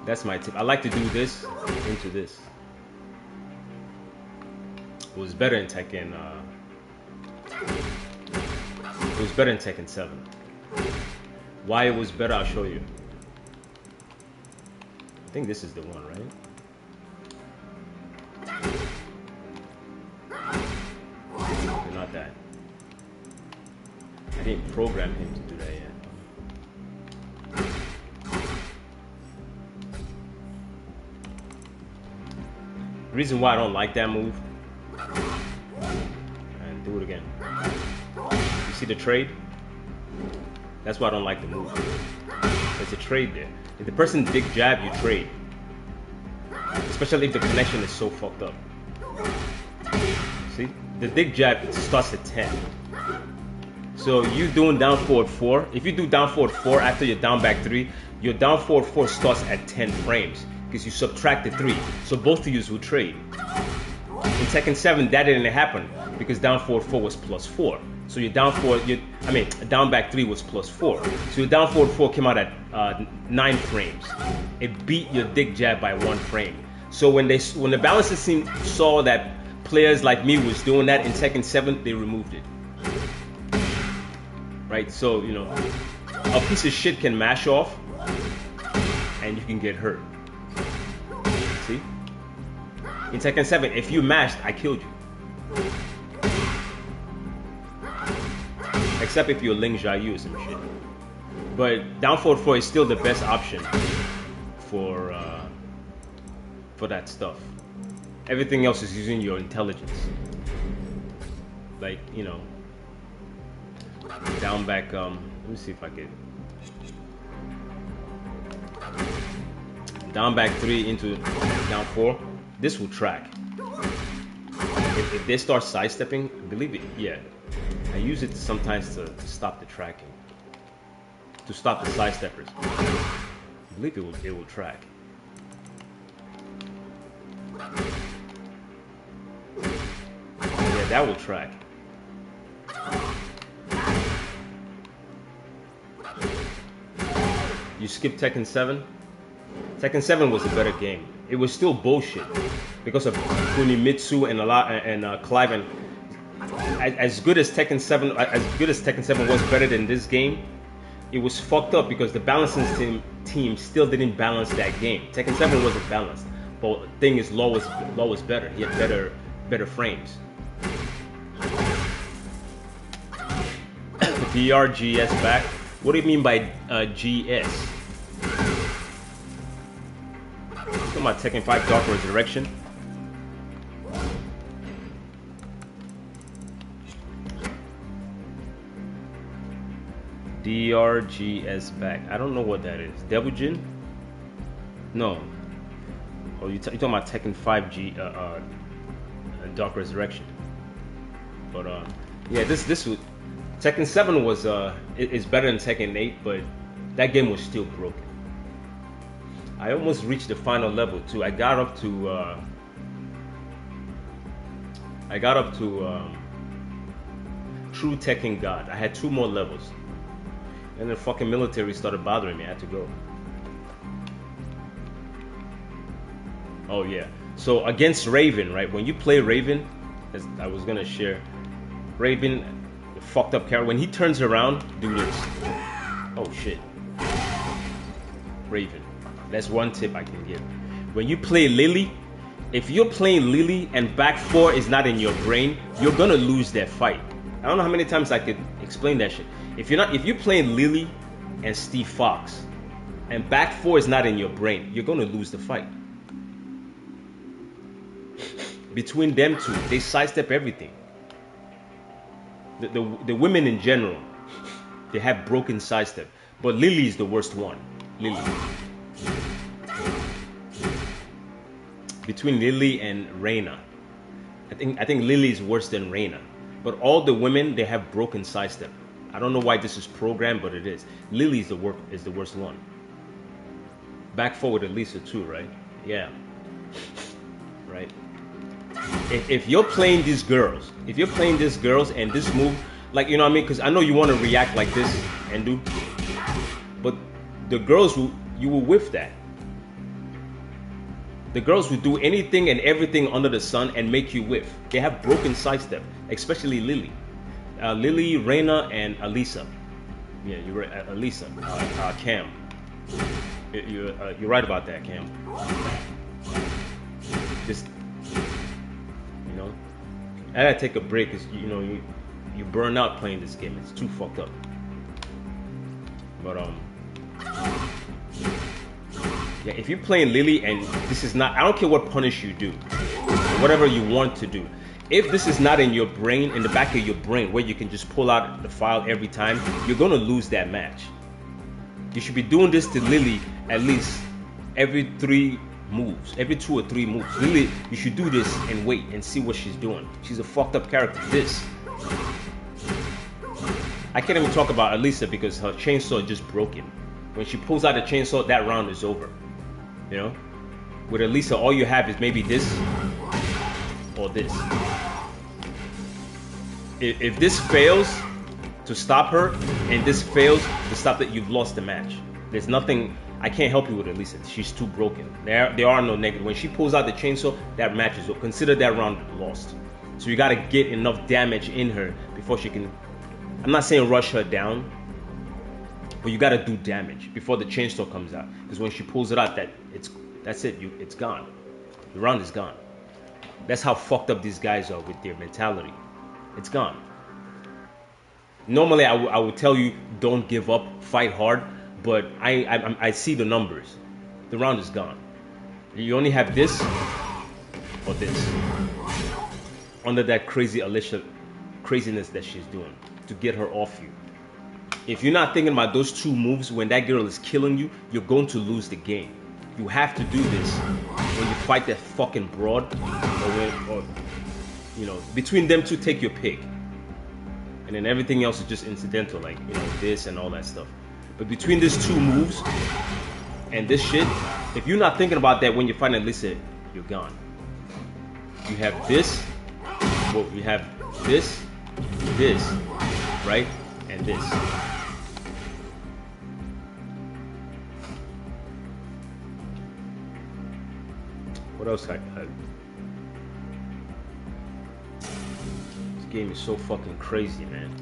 That's my tip. I like to do this into this. It was better in Tekken. It was better in Tekken 7. Why it was better, I'll show you. I think this is the one, right? Okay, not that. I didn't program him to do that yet. The reason why I don't like that move, and do it again. You see the trade? That's why I don't like the move. There's a trade there. If the person dig jab, you trade. Especially if the connection is so fucked up. See? The dig jab starts at 10. So you doing down forward 4. If you do down forward 4 after your down back 3, your down forward 4 starts at 10 frames. Because you subtract the 3. So both of you will trade. In Tekken 7, that didn't happen. Because down forward 4 was plus 4. So your down forward, down back 3 was plus 4. So your down forward 4 came out at 9 frames. It beat your dig jab by 1 frame. So when the balancers team saw that players like me was doing that in Tekken 7, they removed it. Right? So, you know, a piece of shit can mash off and you can get hurt. See? In Tekken 7, if you mashed, I killed you. Except if you're Ling Xiaoyu or some shit. But down forward 4 is still the best option for that stuff. Everything else is using your intelligence. Like, you know, down back, let me see if I can. Down back 3 into down 4. This will track. If they start sidestepping, believe it, yeah. I use it sometimes to stop the tracking. To stop the sidesteppers. I believe it will track. Yeah, that will track. You skip Tekken 7? Tekken 7 was a better game. It was still bullshit because of Kunimitsu and Clive. And as good as Tekken 7, was better than this game, it was fucked up because the balancing team still didn't balance that game. Tekken 7 wasn't balanced, but the thing is, Law was better. He had better frames. DRGS back. What do you mean by GS? My Tekken 5 Dark Resurrection. DRGS back. I don't know what that is. Devil Jin? No. Oh, you're talking about Tekken 5 Dark Resurrection. But yeah, this would Tekken 7 was is better than Tekken 8, but that game was still broken. I almost reached the final level too. I got up to True Tekken God. I had 2 more levels. And the fucking military started bothering me. I had to go. Oh yeah. So against Raven, right? When you play Raven, as I was gonna share, Raven, fucked up character. When he turns around, do this. Oh shit. Raven. That's one tip I can give. When you play Lily, if you're playing Lily and back 4 is not in your brain, you're gonna lose that fight. I don't know how many times I could explain that shit. If you're playing Lily and Steve Fox and back 4 is not in your brain, you're gonna lose the fight. Between them two, they sidestep everything. The women in general, they have broken sidestep. But Lily is the worst one. Lily. Between Lily and Reina, I think Lily is worse than Reina. But all the women, they have broken sidestep. I don't know why this is programmed, but it is. Lily is the worst one. Back forward at least a 2, right? Yeah. Right. If you're playing these girls, and this move, like, you know what I mean? Because I know you want to react like this and do, but the girls you will whiff that. The girls will do anything and everything under the sun and make you whiff. They have broken sidestep, especially Lily. Lily, Reina, and Alisa. Yeah, you're right. Alisa. Cam. You're right about that, Cam. Just, you know, I gotta take a break because, you know, you burn out playing this game. It's too fucked up. But yeah, if you're playing Lily and this is not, I don't care what punish you do, whatever you want to do. If this is not in your brain, in the back of your brain, where you can just pull out the file every time, you're gonna lose that match. You should be doing this to Lily at least every 3 moves, every 2 or 3 moves. Lily, you should do this and wait and see what she's doing. She's a fucked up character. This. I can't even talk about Alisa because her chainsaw just broken. When she pulls out the chainsaw, that round is over. You know? With Alisa, all you have is maybe this or this. If this fails to stop her and this fails to stop that, you've lost the match. There's nothing, I can't help you with Alisa. She's too broken. There are no negatives. When she pulls out the chainsaw, that match is over. Consider that round lost. So you gotta get enough damage in her before she can, I'm not saying rush her down, but you gotta do damage before the chainsaw comes out. Because when she pulls it out, that's it. It's gone. The round is gone. That's how fucked up these guys are with their mentality. It's gone. Normally, I would tell you don't give up, fight hard, but I see the numbers. The round is gone. You only have this or this under that crazy Alicia craziness that she's doing to get her off you. If you're not thinking about those 2 moves when that girl is killing you, you're going to lose the game. You have to do this when you fight that fucking broad, or you know, between them 2, take your pick. And then everything else is just incidental, like, you know, this and all that stuff. But between these 2 moves and this shit, if you're not thinking about that when you're fighting Alisa, you're gone. You have this, well, you have this, right, and this. What else this game is so fucking crazy, man.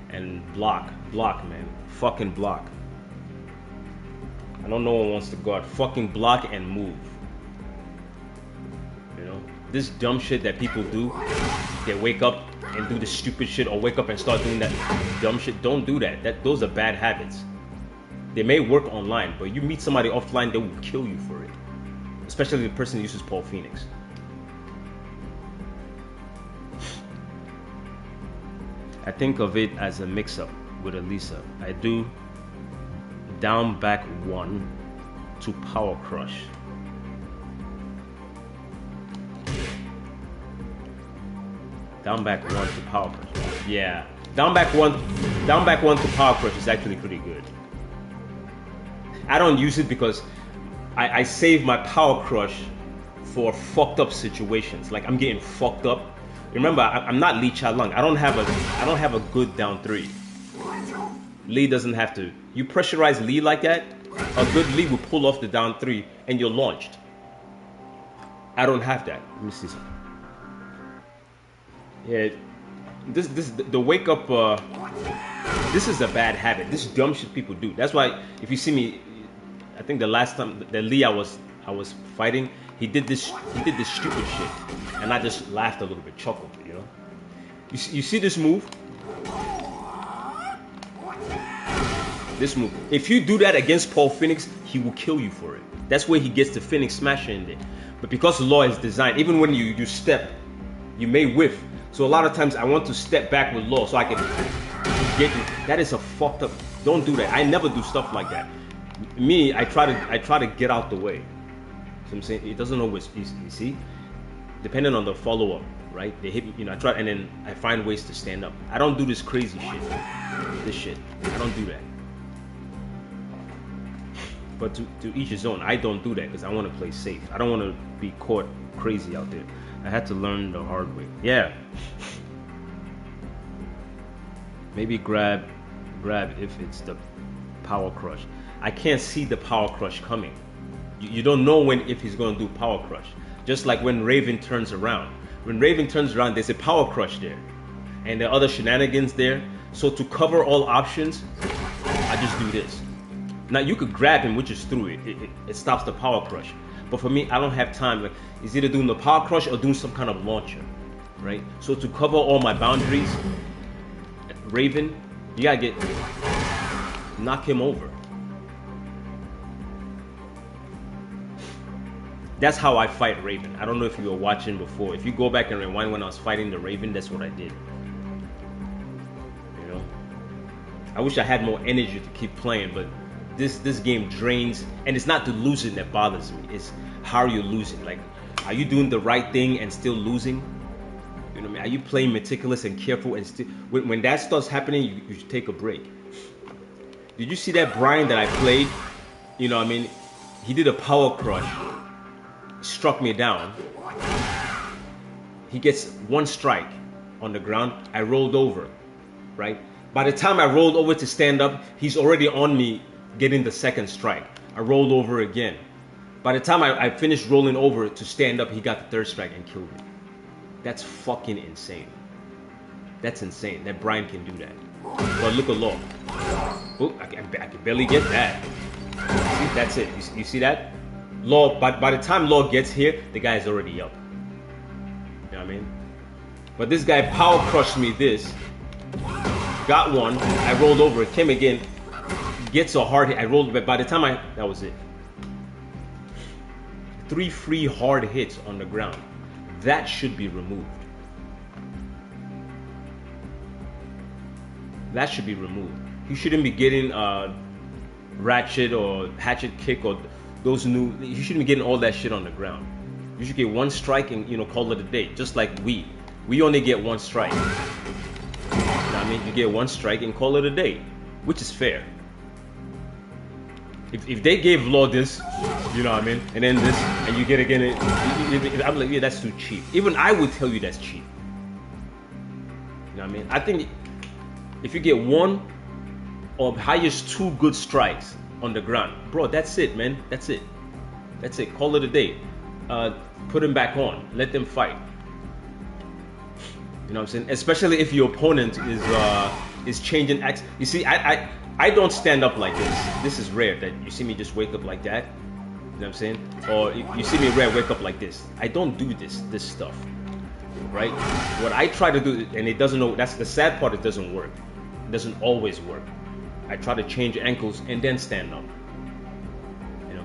And block, man. Fucking block. I know no one wants to guard. Fucking block and move. You know? This dumb shit that people do. They wake up and do the stupid shit, or wake up and start doing that dumb shit. Don't do that. Those are bad habits. They may work online, but you meet somebody offline, they will kill you for it. Especially the person who uses Paul Phoenix. I think of it as a mix-up with Alisa. I do down back 1 to power crush. Down back 1 to power crush. Yeah. Down back one to power crush is actually pretty good. I don't use it because I save my power crush for fucked up situations. Like, I'm getting fucked up. Remember, I'm not Lee Cha-Lung. I don't have a good down 3. Lee doesn't have to. You pressurize Lee like that, a good Lee will pull off the down 3 and you're launched. I don't have that. Let me see something. Yeah, the wake up. This is a bad habit. This dumb shit people do. That's why if you see me, I think the last time the Lee I was fighting, he did this stupid shit, and I just laughed a little bit, chuckled, you know. You see this move? This move. If you do that against Paul Phoenix, he will kill you for it. That's where he gets the Phoenix Smasher in there. But because the law is designed, even when you step, you may whiff. So a lot of times I want to step back with law so I can get you. That is a fucked up. Don't do that. I never do stuff like that. Me, I try to get out the way. So I'm saying it doesn't always easy. You see, depending on the follow up, right? They hit me, you know. I try, and then I find ways to stand up. I don't do this crazy shit. This shit, I don't do that. But to each his own. I don't do that because I want to play safe. I don't want to be caught crazy out there. I had to learn the hard way. Yeah. Maybe grab if it's the power crush. I can't see the power crush coming. You don't know if he's going to do power crush. Just like when Raven turns around. When Raven turns around, there's a power crush there. And there are other shenanigans there. So to cover all options, I just do this. Now you could grab him, which is through it. It stops the power crush. But for me, I don't have time. Like, it's either doing the power crush or doing some kind of launcher, right? So to cover all my boundaries, Raven, you gotta knock him over. That's how I fight Raven. I don't know if you were watching before. If you go back and rewind when I was fighting the Raven, that's what I did. You know, I wish I had more energy to keep playing, but this game drains, and it's not the losing that bothers me. It's how you're losing. Like, are you doing the right thing and still losing? You know what I mean? Are you playing meticulous and careful and still? When that starts happening, you should take a break. Did you see that Brian that I played? You know what I mean? He did a power crush, struck me down. He gets one strike on the ground. I rolled over, right? By the time I rolled over to stand up, he's already on me, getting the second strike. I rolled over again. By the time I finished rolling over to stand up, he got the third strike and killed me. That's fucking insane. That's insane that Brian can do that. But look at Law. Oh, I can barely get that. See, that's it. You see that? Law, by the time Law gets here, the guy is already up. You know what I mean? But this guy power crushed me this. Got one. I rolled over. It came again. Gets a hard hit. I rolled, but by the time that was it. 3 free hard hits on the ground. That should be removed. That should be removed. You shouldn't be getting ratchet or hatchet kick or those new. You shouldn't be getting all that shit on the ground. You should get one strike and call it a day. Just like we only get one strike. You know what I mean? You get one strike and call it a day, which is fair. If they gave Law this, you know what I mean, and then this, and you get again, I'm like, yeah, that's too cheap. Even I would tell you that's cheap. You know what I mean? I think if you get one or highest 2 good strikes on the ground, bro, that's it, man. That's it. That's it. Call it a day. Put them back on. Let them fight. You know what I'm saying? Especially if your opponent is changing acts. You see, I don't stand up like this. This is rare that you see me just wake up like that. You know what I'm saying? Or you see me rare wake up like this. I don't do this stuff. Right? What I try to do, and it doesn't know, that's the sad part, it doesn't work. It doesn't always work. I try to change ankles and then stand up. You know,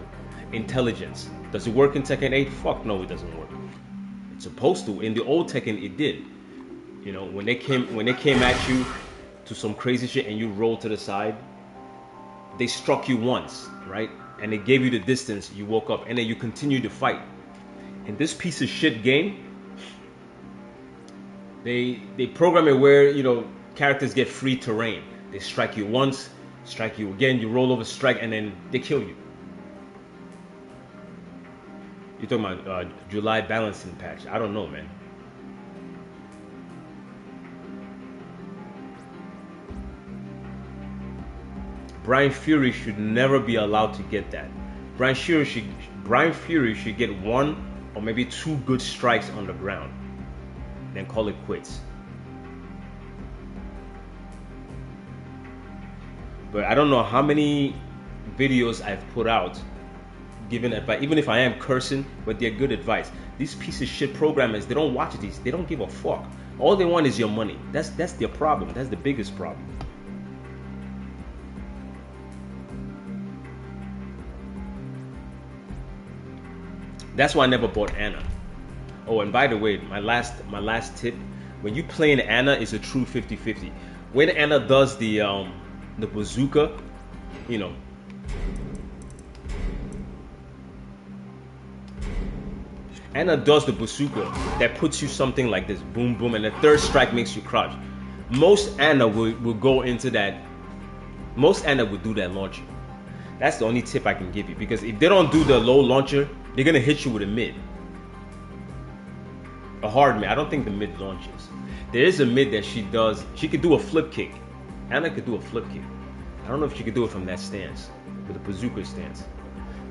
intelligence. Does it work in Tekken 8? Fuck no, it doesn't work. It's supposed to. In the old Tekken, it did. You know, when they came at you to some crazy shit and you rolled to the side, they struck you once, right? And they gave you the distance. You woke up, and then you continued to fight. In this piece of shit game, they program it where characters get free terrain. They strike you once, strike you again, you roll over, strike, and then they kill you. You're talking about July balancing patch. I don't know, man. Brian Fury should never be allowed to get that. Brian Fury should get 1 or maybe 2 good strikes on the ground, then call it quits. But I don't know how many videos I've put out giving advice, even if I am cursing, but they're good advice. These piece of shit programmers, they don't watch these. They don't give a fuck. All they want is your money. That's their problem. That's the biggest problem. That's why I never bought Anna. Oh, and by the way, my last tip, when you play an Anna, it's a true 50-50. When Anna does the bazooka, Anna does the bazooka that puts you something like this, boom, boom, and the third strike makes you crouch. Most Anna will go into that. Most Anna will do that launcher. That's the only tip I can give you, because if they don't do the low launcher, they're gonna hit you with a mid. A hard mid. I don't think the mid launches. There is a mid that she does. She could do a flip kick. Anna could do a flip kick. I don't know if she could do it from that stance, with a bazooka stance.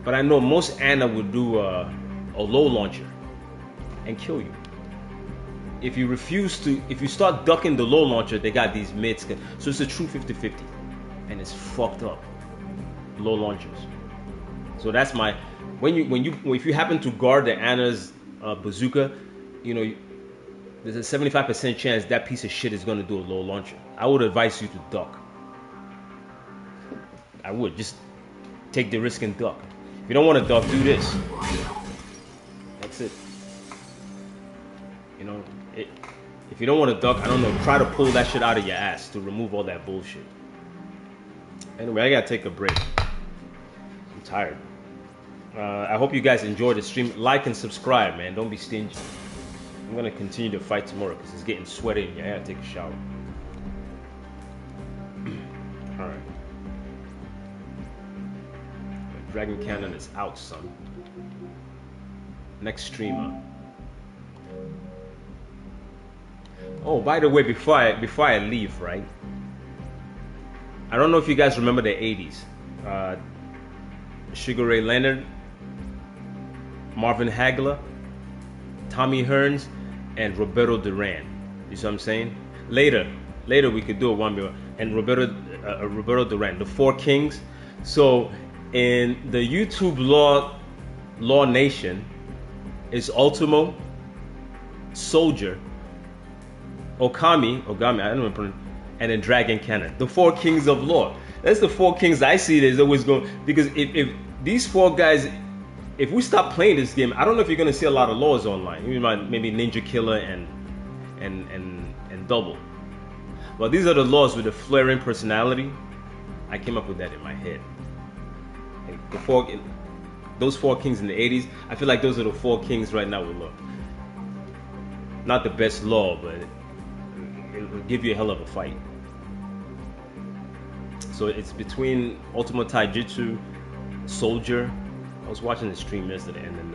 But I know most Anna would do a low launcher and kill you. If you start ducking the low launcher, they got these mids. So it's a true 50-50. And it's fucked up. Low launchers. So that's my, if you happen to guard the Anna's bazooka, you know, there's a 75% chance that piece of shit is going to do a low launcher. I would advise you to duck. I would just take the risk and duck. If you don't want to duck, do this. That's it. You know, if you don't want to duck, I don't know, try to pull that shit out of your ass to remove all that bullshit. Anyway, I gotta take a break. I'm tired. I hope you guys enjoyed the stream. Like and subscribe, man. Don't be stingy. I'm gonna continue to fight tomorrow because it's getting sweaty in here. I gotta take a shower. Alright. Dragon Cannon is out, son. Next streamer. Oh, by the way, before I leave, right? I don't know if you guys remember the 80s. Sugar Ray Leonard, Marvin Hagler, Tommy Hearns, and Roberto Duran. You see what I'm saying? Later we could do a one more. And Roberto Duran, the Four Kings. So in the YouTube Law Nation is Ultimo, Soldier, Okami, I don't know, and then Dragon Cannon. The Four Kings of Law. That's the four kings I see that's always going, because if these four guys, if we stop playing this game, I don't know if you're gonna see a lot of laws online. You might maybe Ninja Killer and Double. Well, these are the laws with the flaring personality. I came up with that in my head. Those four kings in the 80s, I feel like those are the four kings right now with law. Not the best law, but it will give you a hell of a fight. So it's between Ultimate Taijutsu, Soldier. I was watching the stream yesterday, and then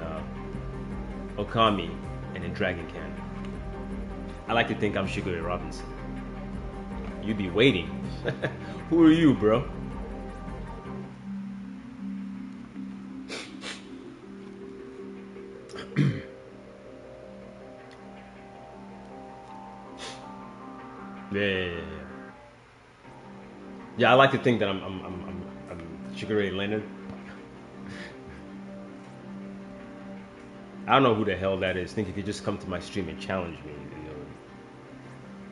Okami, and then Dragon Cannon. I like to think I'm Sugar Ray Robinson. You be waiting. Who are you, bro? Yeah, I like to think that I'm Sugar Ray Leonard. I don't know who the hell that is. Think you could just come to my stream and challenge me. You know?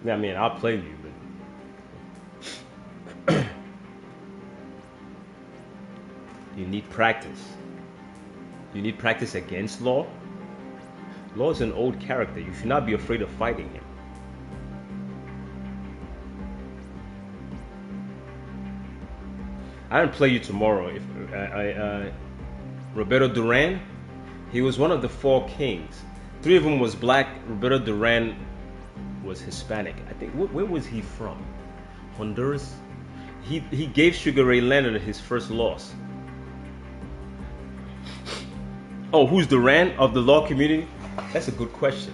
Yeah, I mean, I'll play you, but you need practice. You need practice against Law. Law is an old character. You should not be afraid of fighting him. I didn't play you tomorrow. If Roberto Duran, he was one of the four kings. Three of them was black. Roberto Duran was Hispanic. I think. Where was he from? Honduras. He gave Sugar Ray Leonard his first loss. Oh, who's Duran of the law community? That's a good question.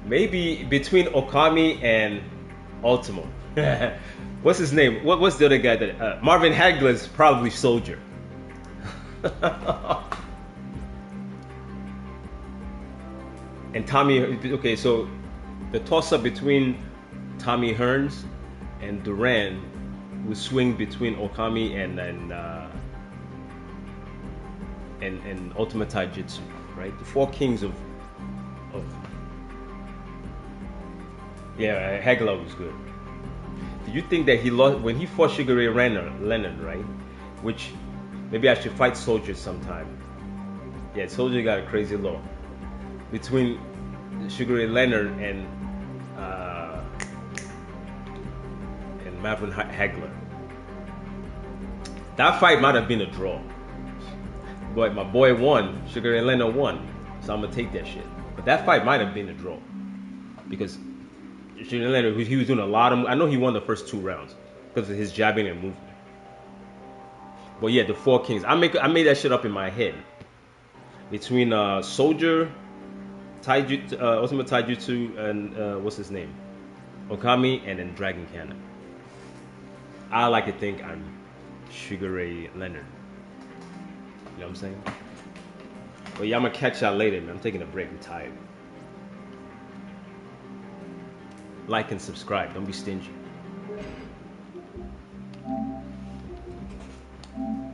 Maybe between Okami and Ultimo. What's his name? What's the other guy that Marvin Hagler's probably Soldier. And Tommy. Okay, so the toss-up between Tommy Hearns and Duran would swing between Okami and Ultimate Taijutsu, right? The four kings of yeah, Hagler was good. Do you think that he lost when he fought Sugar Ray Leonard, right? Which maybe I should fight Soldier sometime. Yeah, Soldier got a crazy law between Sugar Ray Leonard and Marvin Hagler. That fight might have been a draw, but my boy won. Sugar Ray Leonard won, so I'm gonna take that shit. But that fight might have been a draw because Leonard, he was doing a lot of. I know he won the first 2 rounds because of his jabbing and movement. But yeah, the 4 kings. I made that shit up in my head between Soldier, Ultimate Taijutsu, and what's his name, Okami, and then Dragon Cannon. I like to think I'm Sugar Ray Leonard. You know what I'm saying? But yeah, I'm gonna catch y'all later, man. I'm taking a break. I'm tired. Like and subscribe. Don't be stingy.